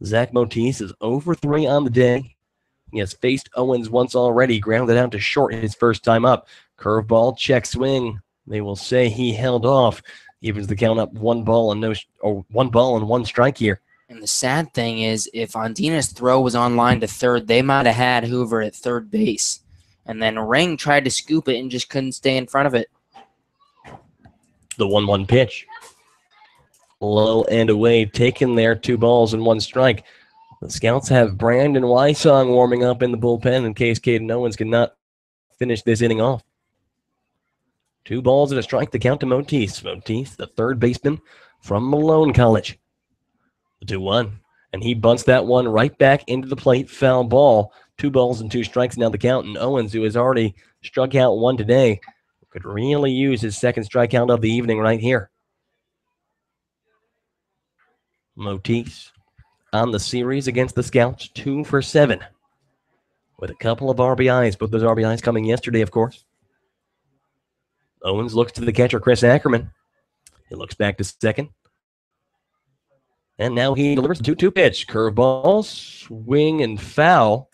Zach Motis is 0 for 3 on the day. He has faced Owens once already, grounded out to short his first time up. Curveball, check swing. They will say he held off. Evens the count up 1 ball and 1 strike here. And the sad thing is, if Ondina's throw was on line to third, they might have had Hoover at third base. And then Ring tried to scoop it and just couldn't stay in front of it. The 1-1 pitch. Low and away, taken there, 2 balls and 1 strike. The Scouts have Brandon Wysong warming up in the bullpen in case Caden Owens cannot finish this inning off. 2 balls and a strike, the count to Motis. Motis, the third baseman from Malone College. The 2-1, and he bunts that one right back into the plate. Foul ball. 2 balls and 2 strikes now the count, and Owens, who has already struck out 1 today, could really use his second strikeout of the evening right here. Motis on the series against the Scouts, 2 for 7. With a couple of RBIs, both those RBIs coming yesterday, of course. Owens looks to the catcher, Chris Ackerman. He looks back to second. And now he delivers a 2-2 pitch. Curveball, swing, and foul.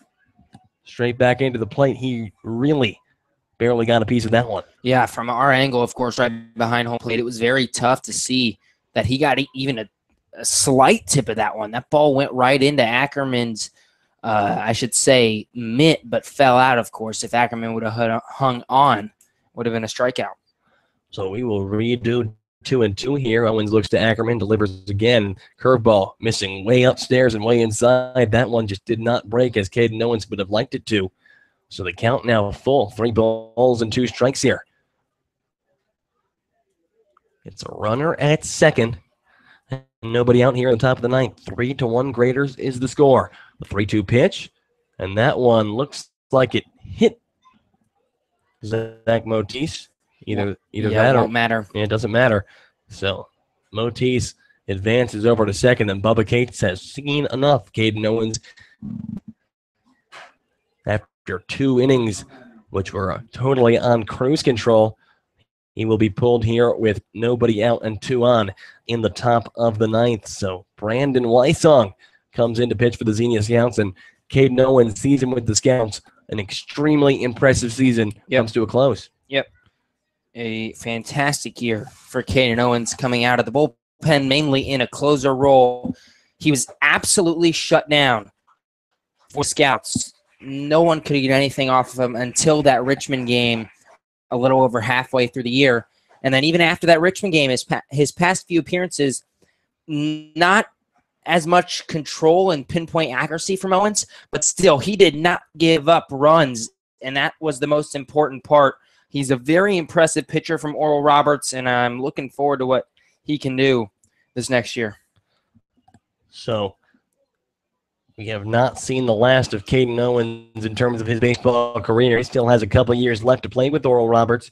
Straight back into the plate. He really barely got a piece of that one. Yeah, from our angle, of course, right behind home plate, it was very tough to see that he got even a slight tip of that one. That ball went right into Ackerman's, I should say, mitt, but fell out, of course. If Ackerman would have hung on, would have been a strikeout. So we will redo 2-2 here. Owens looks to Ackerman, delivers again. Curveball missing way upstairs and way inside. That one just did not break as Caden Owens would have liked it to. So the count now full. 3 balls and 2 strikes here. It's a runner at second. Nobody out here at the top of the ninth. 3-1 Graders is the score. The 3-2 pitch. And that one looks like it hit Zach Motis. Either that it or won't matter. it doesn't matter. So Motis advances over to second, and Bubba Cates has seen enough. Caden Owens, after 2 innings, which were totally on cruise control, he will be pulled here with nobody out and 2 on in the top of the ninth. So Brandon Wysong comes in to pitch for the Xenia Scouts, and Caden Owens' season with the Scouts, an extremely impressive season, comes to a close. Yep. A fantastic year for Caden Owens coming out of the bullpen, mainly in a closer role. He was absolutely shut down for Scouts. No one could get anything off of him until that Richmond game a little over halfway through the year. And then even after that Richmond game, his past few appearances, not as much control and pinpoint accuracy from Owens, but still, he did not give up runs, and that was the most important part. He's a very impressive pitcher from Oral Roberts, and I'm looking forward to what he can do this next year. So we have not seen the last of Caden Owens in terms of his baseball career. He still has a couple years left to play with Oral Roberts,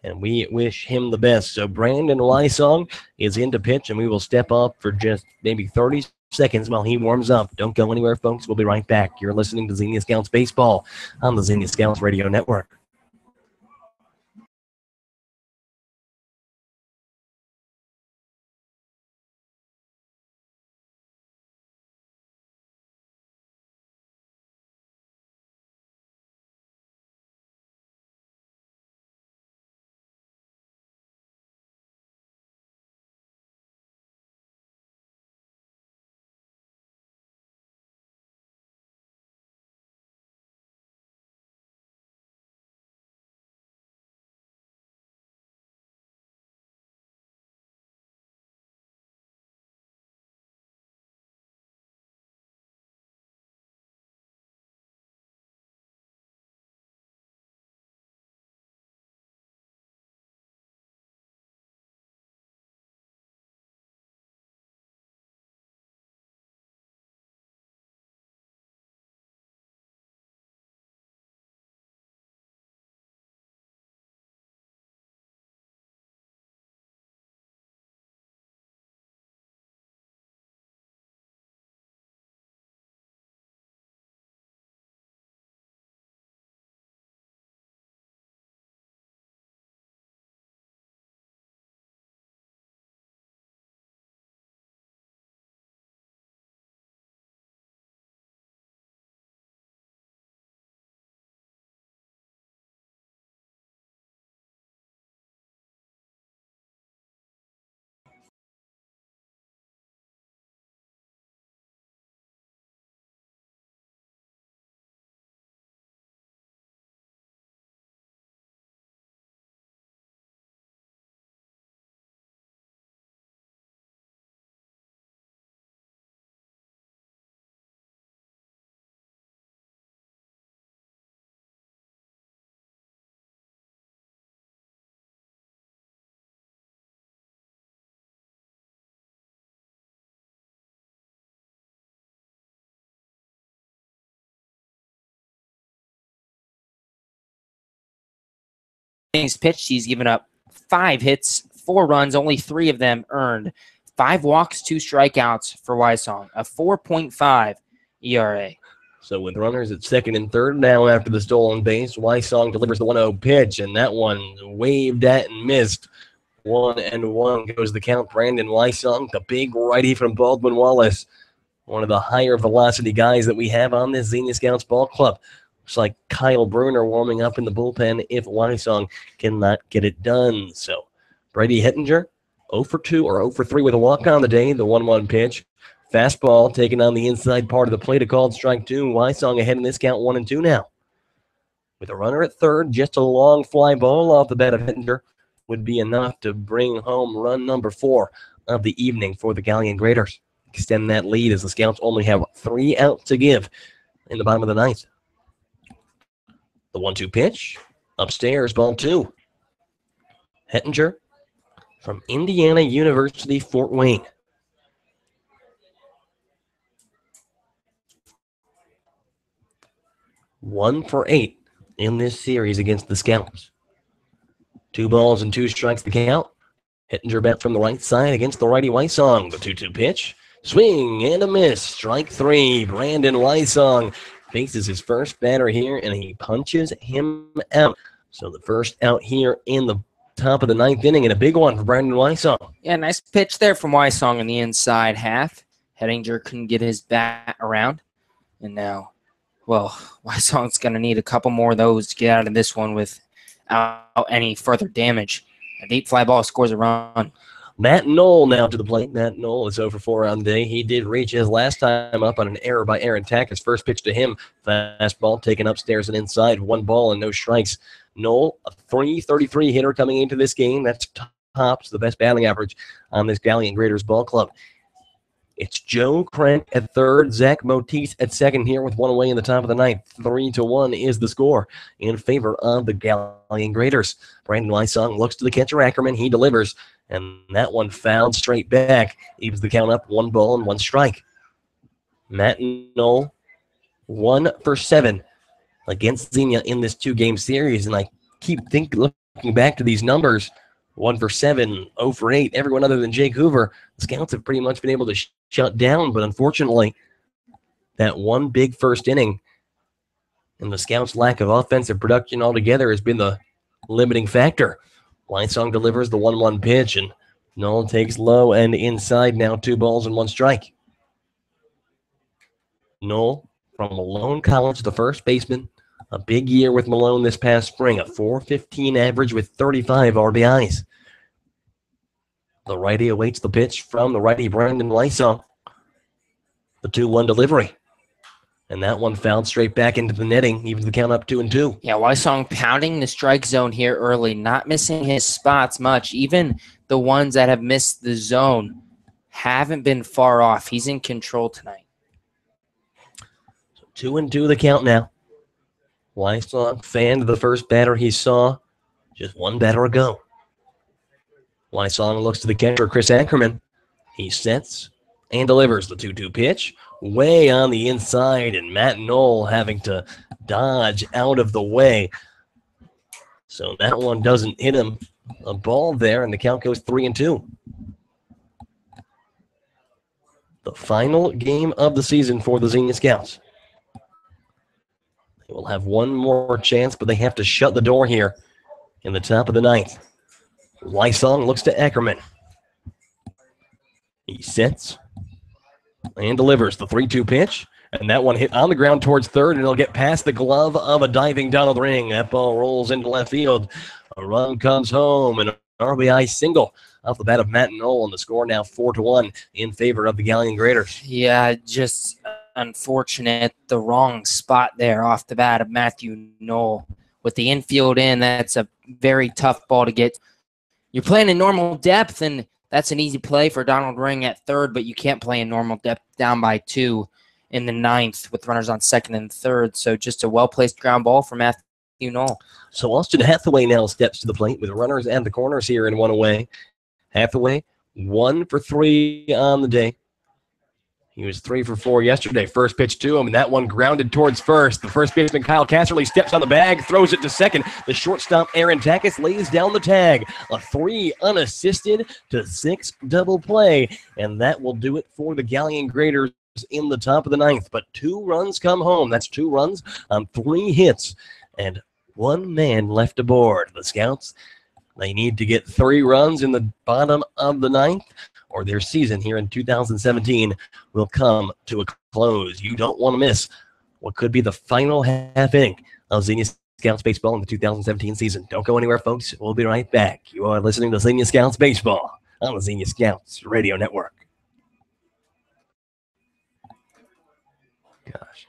and we wish him the best. So Brandon Wysong is in to pitch, and we will step up for just maybe 30 seconds while he warms up. Don't go anywhere, folks. We'll be right back. You're listening to Xenia Scouts Baseball on the Xenia Scouts Radio Network. Innings pitched, he's given up 5 hits, 4 runs, only 3 of them earned. 5 walks, 2 strikeouts for Wysong, a 4.5 ERA. So with runners at second and third now after the stolen base, Wysong delivers the 1-0 pitch, and that one waved at and missed. 1-1 goes the count. Brandon Wysong, the big righty from Baldwin Wallace, one of the higher velocity guys that we have on this Xenia Scouts ball club. Looks like Kyle Bruner warming up in the bullpen if Wysong cannot get it done. So Brady Hettinger, 0 for 2 or 0 for 3 with a walk on the day, the 1-1 pitch. Fastball taken on the inside part of the plate, a called strike 2. Wysong ahead in this count 1-2 now. With a runner at third, just a long fly ball off the bat of Hettinger would be enough to bring home run number 4 of the evening for the Galion Graders. Extend that lead as the Scouts only have 3 outs to give in the bottom of the ninth. The 1-2 pitch, upstairs, ball 2. Hettinger from Indiana University, Fort Wayne. 1 for 8 in this series against the Scouts. 2 balls and 2 strikes to count. Hettinger bat from the right side against the righty Wysong. The 2-2 pitch. Swing and a miss. Strike 3. Brandon Wysong faces his first batter here, and he punches him out. So the first out here in the top of the 9th inning, and a big one for Brandon Wysong. Yeah, nice pitch there from Wysong in the inside half. Hettinger couldn't get his bat around. And now, well, Wysong's going to need a couple more of those to get out of this one without any further damage. A deep fly ball scores a run. Matt Knoll now to the plate. Matt Knoll is 0 for 4 on the day. He did reach his last time up on an error by Aaron Tack. His first pitch to him, fastball taken upstairs and inside. 1 ball and no strikes. Knoll, a .333 hitter coming into this game. That's tops the best batting average on this Galion Graders ball club. It's Joe Crank at third, Zach Motis at second here with 1 away in the top of the 9th. 3-1 is the score in favor of the Galion Graders. Brandon Wysong looks to the catcher Ackerman. He delivers, and that one fouled straight back. Evens the count up, 1 ball and 1 strike. Matt Knoll, 1 for 7 against Xenia in this 2-game series, and I keep looking back to these numbers. 1 for 7, 0 for 8. Everyone other than Jake Hoover, the Scouts have pretty much been able to shut down, but unfortunately, that one big first inning and the Scouts' lack of offensive production altogether has been the limiting factor. Wysong delivers the 1-1 pitch, and Knoll takes low and inside now, 2 balls and 1 strike. Knoll from Malone College, the first baseman. A big year with Malone this past spring, a .415 average with 35 RBIs. The righty awaits the pitch from the righty Brandon Wysong. The 2-1 delivery. And that one fouled straight back into the netting, even the count up 2-2. Yeah, Wysong pounding the strike zone here early, not missing his spots much. Even the ones that have missed the zone haven't been far off. He's in control tonight. So 2-2 the count now. Wysong fanned the first batter he saw just 1 batter ago. Wysong looks to the catcher, Chris Ackerman. He sets and delivers the 2-2 pitch way on the inside, and Matt Knoll having to dodge out of the way. So that one doesn't hit him. A ball there, and the count goes 3-2. The final game of the season for the Xenia Scouts. They will have 1 more chance, but they have to shut the door here in the top of the 9th. Wysong looks to Ackerman. He sets and delivers the 3-2 pitch, and that one hit on the ground towards third, and it'll get past the glove of a diving Donald Ring. That ball rolls into left field. A run comes home, and an RBI single off the bat of Matt Knoll, and the score now 4-1 in favor of the Galion Graders. Yeah, just unfortunate, the wrong spot there off the bat of Matthew Knoll. With the infield in, that's a very tough ball to get. You're playing in normal depth, and that's an easy play for Donald Ring at third, but you can't play in normal depth down by 2 in the 9th with runners on second and third. So just a well-placed ground ball for Matthew Knoll. So Austin Hathaway now steps to the plate with runners at the corners here and 1 away. Hathaway, 1 for 3 on the day. He was 3 for 4 yesterday. First pitch to him, and that one grounded towards first. The first baseman, Kyle Casserly, steps on the bag, throws it to second. The shortstop, Aaron Takis, lays down the tag. A 3 unassisted to 6 double play, and that will do it for the Galion Graders in the top of the 9th. But 2 runs come home. That's 2 runs on 3 hits, and 1 man left aboard. The Scouts, they need to get 3 runs in the bottom of the 9th, or their season here in 2017 will come to a close. You don't want to miss what could be the final half inning of Xenia Scouts Baseball in the 2017 season. Don't go anywhere, folks. We'll be right back. You are listening to Xenia Scouts Baseball on the Xenia Scouts Radio Network. Gosh.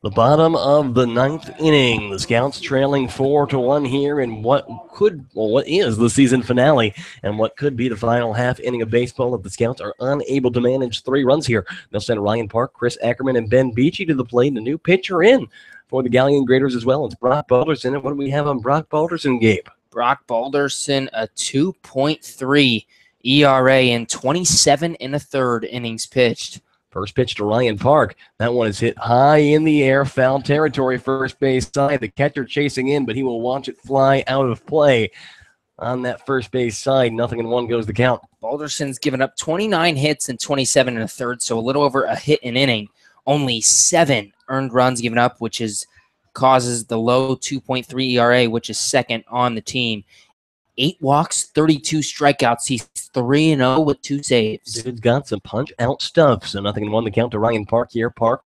The bottom of the 9th inning. The Scouts trailing 4-1 here in what is the season finale and what could be the final half inning of baseball if the Scouts are unable to manage 3 runs here. They'll send Ryan Park, Chris Ackerman, and Ben Beachy to the plate. And a new pitcher in for the Galion Graders as well. It's Brock Balderson. And what do we have on Brock Balderson, Gabe? Brock Balderson, a 2.3 ERA in 27 1/3 innings pitched. First pitch to Ryan Park. That one is hit high in the air, foul territory, first base side. The catcher chasing in, but he will watch it fly out of play on that first base side. 0-1 goes the count. Balderson's given up 29 hits in 27 1/3, so a little over a hit an inning. Only 7 earned runs given up, which causes the low 2.3 ERA, which is second on the team. 8 walks, 32 strikeouts. He's 3-0 with 2 saves. Dude's got some punch-out stuff. So 0-1 the count to Ryan Park here. Park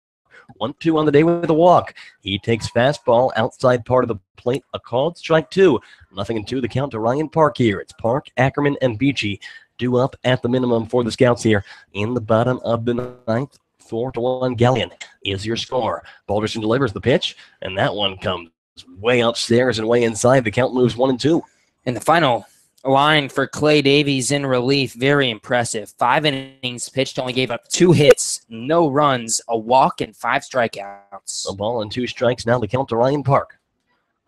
1-2 on the day with a walk. He takes fastball outside part of the plate. A called strike 2. 0-2 the count to Ryan Park here. It's Park, Ackerman, and Beachy due up at the minimum for the Scouts here in the bottom of the 9th. 4-1 Galion is your score. Balderson delivers the pitch, and that one comes way upstairs and way inside. The count moves 1-2. And the final line for Clay Davies in relief, very impressive. 5 innings pitched, only gave up 2 hits, no runs, a walk, and 5 strikeouts. A ball and 2 strikes. Now the count to Ryan Park.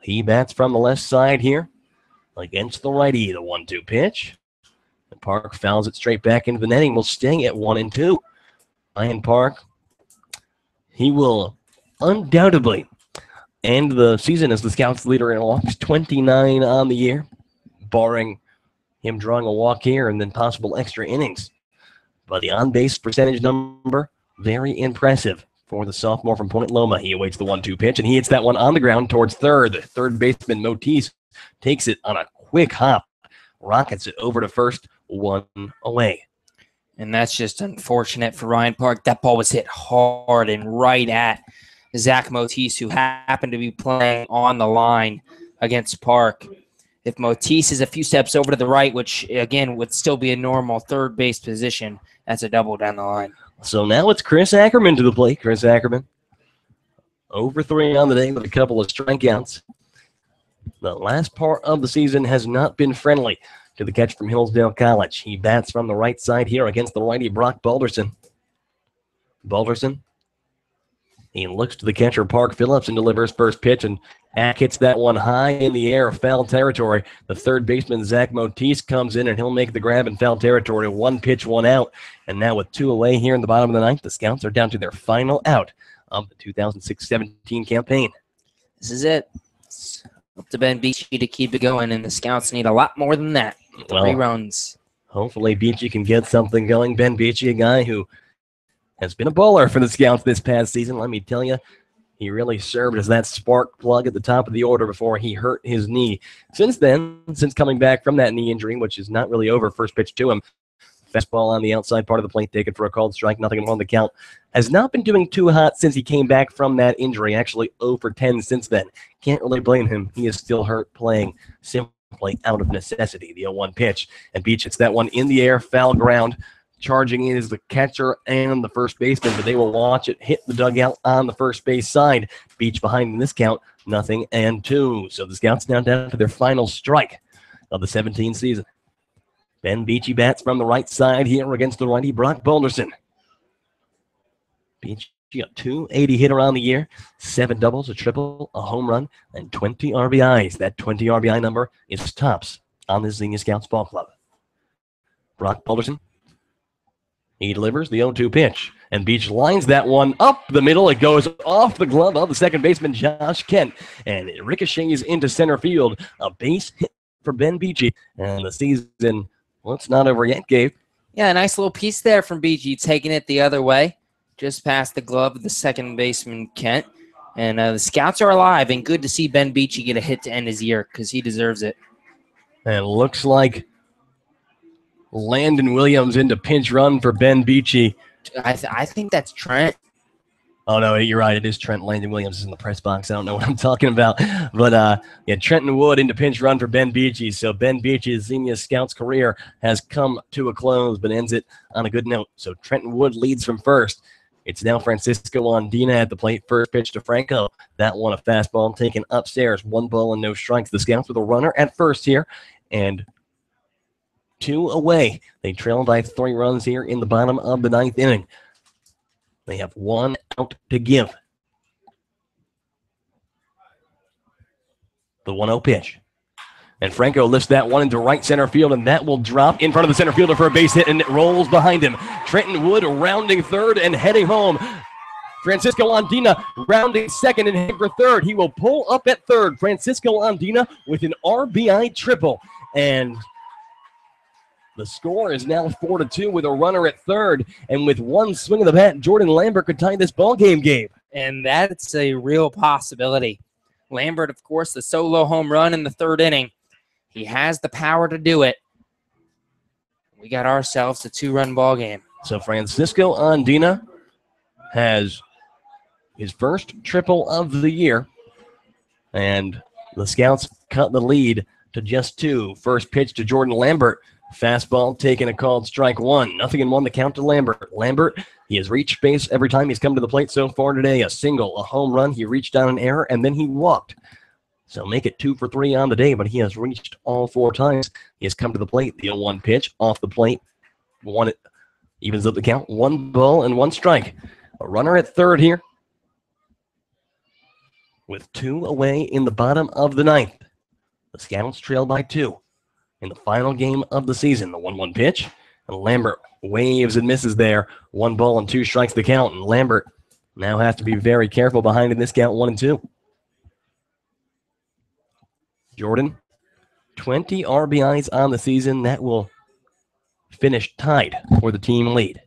He bats from the left side here against the righty. The 1-2 pitch. And Park fouls it straight back into the netting. Will stay at 1-2. Ryan Park, he will undoubtedly end the season as the Scouts leader in walks, 29 on the year, barring him drawing a walk here and then possible extra innings. But the on-base percentage number, very impressive for the sophomore from Point Loma. He awaits the 1-2 pitch, and he hits that one on the ground towards third. Third baseman Motis takes it on a quick hop, rockets it over to first, 1 away. And that's just unfortunate for Ryan Park. That ball was hit hard and right at Zach Motis, who happened to be playing on the line against Park. If Motis is a few steps over to the right, which, again, would still be a normal third base position, that's a double down the line. So now it's Chris Ackerman to the plate. Chris Ackerman over 3 on the day with a couple of strikeouts. The last part of the season has not been friendly to the catch from Hillsdale College. He bats from the right side here against the righty Brock Balderson. Balderson, he looks to the catcher, Park Phillips, and delivers first pitch, and Ack hits that one high in the air, foul territory. The third baseman, Zach Motis, comes in, and he'll make the grab in foul territory. 1 pitch, 1 out. And now with 2 away here in the bottom of the ninth, the Scouts are down to their final out of the 2006-17 campaign. This is it. It's up to Ben Beachy to keep it going, and the Scouts need a lot more than that. 3 runs. Hopefully Beachy can get something going. Ben Beachy, a guy who has been a bowler for the Scouts this past season. Let me tell you, he really served as that spark plug at the top of the order before he hurt his knee. Since then, since coming back from that knee injury, which is not really over, first pitch to him, fastball on the outside part of the plate, taken for a called strike, nothing on the count. Has not been doing too hot since he came back from that injury, actually 0 for 10 since then. Can't really blame him. He is still hurt playing simply out of necessity. The 0-1 pitch, and Beach hits that one in the air, foul ground. Charging in is the catcher and the first baseman, but they will watch it hit the dugout on the first base side. Beach behind in this count, 0-2. So the Scouts now down to their final strike of the 17 season. Ben Beachy bats from the right side here against the righty Brock Balderson. Beachy, a .280 hitter on the year, 7 doubles, a triple, a home run, and 20 RBIs. That 20 RBI number is tops on the Xenia Scouts ball club. Brock Balderson. He delivers the 0-2 pitch, and Beach lines that one up the middle. It goes off the glove of the second baseman, Josh Kent, and it ricochets into center field. A base hit for Ben Beachy, and the season, well, it's not over yet, Gabe. Yeah, a nice little piece there from Beachy, taking it the other way, just past the glove of the second baseman, Kent. And the Scouts are alive, and good to see Ben Beachy get a hit to end his year because he deserves it. And it looks like Landon Williams into pinch run for Ben Beachy. I think that's Trent. Oh, no, you're right. It is Trent. Landon Williams is in the press box. I don't know what I'm talking about. But, yeah, Trenton Wood into pinch run for Ben Beachy. So Ben Beachy's Xenia Scouts career has come to a close, but ends it on a good note. So Trenton Wood leads from first. It's now Francisco Andina at the plate. First pitch to Franco. That one, a fastball taken upstairs. 1 ball and no strikes. The Scouts with a runner at first here, and 2 away. They trail by 3 runs here in the bottom of the 9th inning. They have 1 out to give. The 1-0 pitch. And Franco lifts that one into right center field, and that will drop in front of the center fielder for a base hit, and it rolls behind him. Trenton Wood rounding third and heading home. Francisco Andina rounding second and heading for third. He will pull up at third. Francisco Andina with an RBI triple. And the score is now 4-2 with a runner at third. And with 1 swing of the bat, Jordan Lambert could tie this ball game, Gabe. And that's a real possibility. Lambert, of course, the solo home run in the 3rd inning. He has the power to do it. We got ourselves a 2-run ball game. So Francisco Andina has his first triple of the year. And the Scouts cut the lead to just 2. First pitch to Jordan Lambert. Fastball taking a called strike 1. 0-1 the count to Lambert. Lambert, he has reached base every time he's come to the plate so far today. A single, a home run. He reached down an error, and then he walked. So make it 2 for 3 on the day, but he has reached all 4 times. He has come to the plate. The 0-1 pitch off the plate. It evens up the count. 1 ball and 1 strike. A runner at third here with 2 away in the bottom of the 9th. The Scouts trail by 2 in the final game of the season. The 1-1 pitch, and Lambert waves and misses there. 1 ball and 2 strikes the count, and Lambert now has to be very careful behind in this count 1-2. Jordan, 20 RBIs on the season. That will finish tied for the team lead.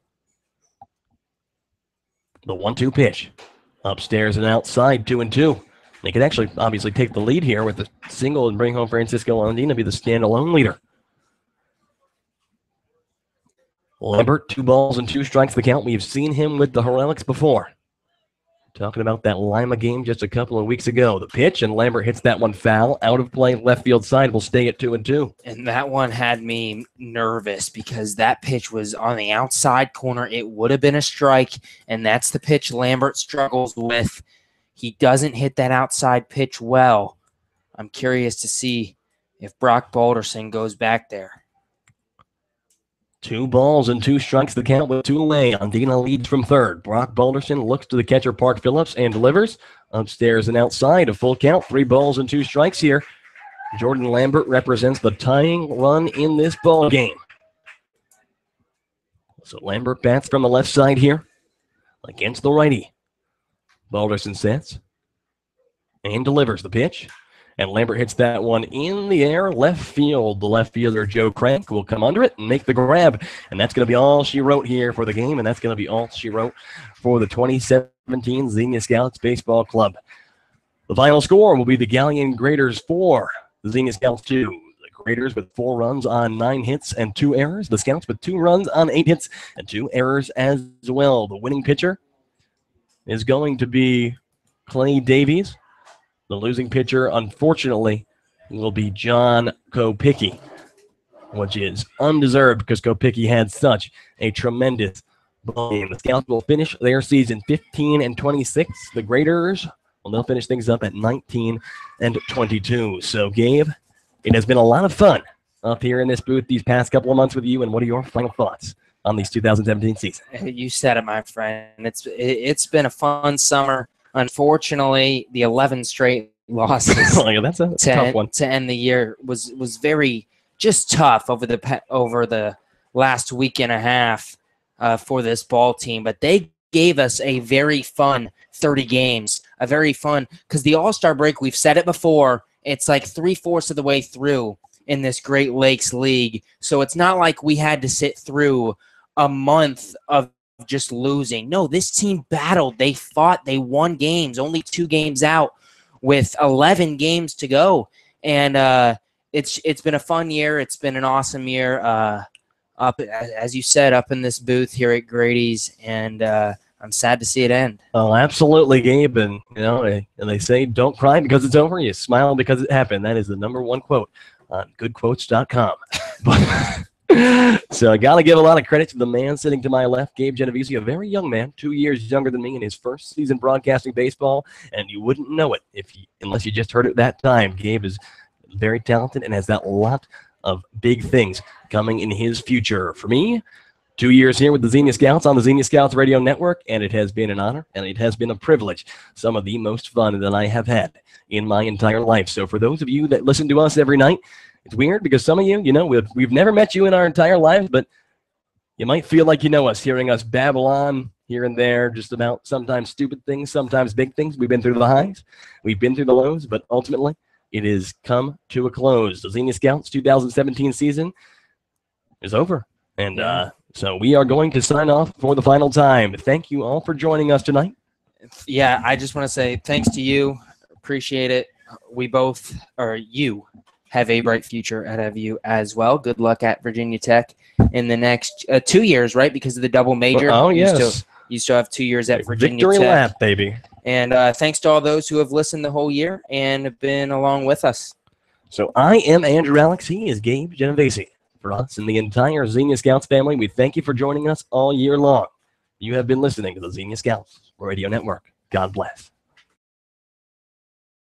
The 1-2 pitch, upstairs and outside, 2-2. They could actually obviously take the lead here with the single and bring home Francisco Andina, be the standalone leader. Lambert, 2 balls and 2 strikes the count. We've seen him with the heroics before. Talking about that Lima game just a couple of weeks ago. The pitch, and Lambert hits that one foul. Out of play, left field side will stay at 2-2. And that one had me nervous because that pitch was on the outside corner. It would have been a strike, and that's the pitch Lambert struggles with. He doesn't hit that outside pitch well. I'm curious to see if Brock Balderson goes back there. 2 balls and 2 strikes, the count with 2 away. Andina leads from third. Brock Balderson looks to the catcher, Park Phillips, and delivers. Upstairs and outside, a full count. 3 balls and 2 strikes here. Jordan Lambert represents the tying run in this ball game. So Lambert bats from the left side here against the righty. Balderson sets and delivers the pitch. And Lambert hits that one in the air, left field. The left fielder, Joe Crank, will come under it and make the grab. And that's going to be all she wrote here for the game, and that's going to be all she wrote for the 2017 Xenia Scouts Baseball Club. The final score will be the Galion Graders 4, the Xenia Scouts 2. The Graders with 4 runs on 9 hits and 2 errors. The Scouts with 2 runs on 8 hits and 2 errors as well. The winning pitcher is going to be Clay Davies. The losing pitcher, unfortunately, will be John Kopicki, which is undeserved because Kopicki had such a tremendous ball game. The Scouts will finish their season 15-26. The Graders, well, they'll finish things up at 19-22. So, Gabe, it has been a lot of fun up here in this booth these past couple of months with you, and what are your final thoughts on these 2017 season? You said it, my friend. It's been a fun summer. Unfortunately, the 11 straight losses Yeah, that's a tough one to end the year was very just tough over the last week and a half for this ball team. But they gave us a very fun 30 games, a very fun because the All-Star break, we've said it before, it's like 3/4 of the way through in this Great Lakes League. So it's not like we had to sit through a month of just losing. No, this team battled. They fought. They won games, only 2 games out with 11 games to go. And it's been a fun year. It's been an awesome year up, as you said, up in this booth here at Grady's. And I'm sad to see it end. Oh, absolutely, Gabe. And, they say don't cry because it's over. You smile because it happened. That is the #1 quote on goodquotes.com. So I got to give a lot of credit to the man sitting to my left, Gabe Genovesi, a very young man, 2 years younger than me in his first season broadcasting baseball, and you wouldn't know it unless you just heard it that time. Gabe is very talented and has got a lot of big things coming in his future. For me, 2 years here with the Xenia Scouts on the Xenia Scouts Radio Network, and it has been an honor, and it has been a privilege, some of the most fun that I have had in my entire life. So for those of you that listen to us every night, it's weird because some of you, we've never met you in our entire lives, but you might feel like you know us, hearing us babble on here and there, just about sometimes stupid things, sometimes big things. We've been through the highs, we've been through the lows, but ultimately it has come to a close. The Xenia Scouts 2017 season is over, and so we are going to sign off for the final time. Thank you all for joining us tonight. Yeah, I just want to say thanks to you. Appreciate it. We both, or you, have a bright future ahead of you as well. Good luck at Virginia Tech in the next 2 years, right? Because of the double major. Oh, yes. You still have 2 years at Virginia Victory Tech. lap, baby. And thanks to all those who have listened the whole year and have been along with us. So I am Andrew Alix. He is Gabe Genovesi. For us and the entire Xenia Scouts family, we thank you for joining us all year long. You have been listening to the Xenia Scouts Radio Network. God bless.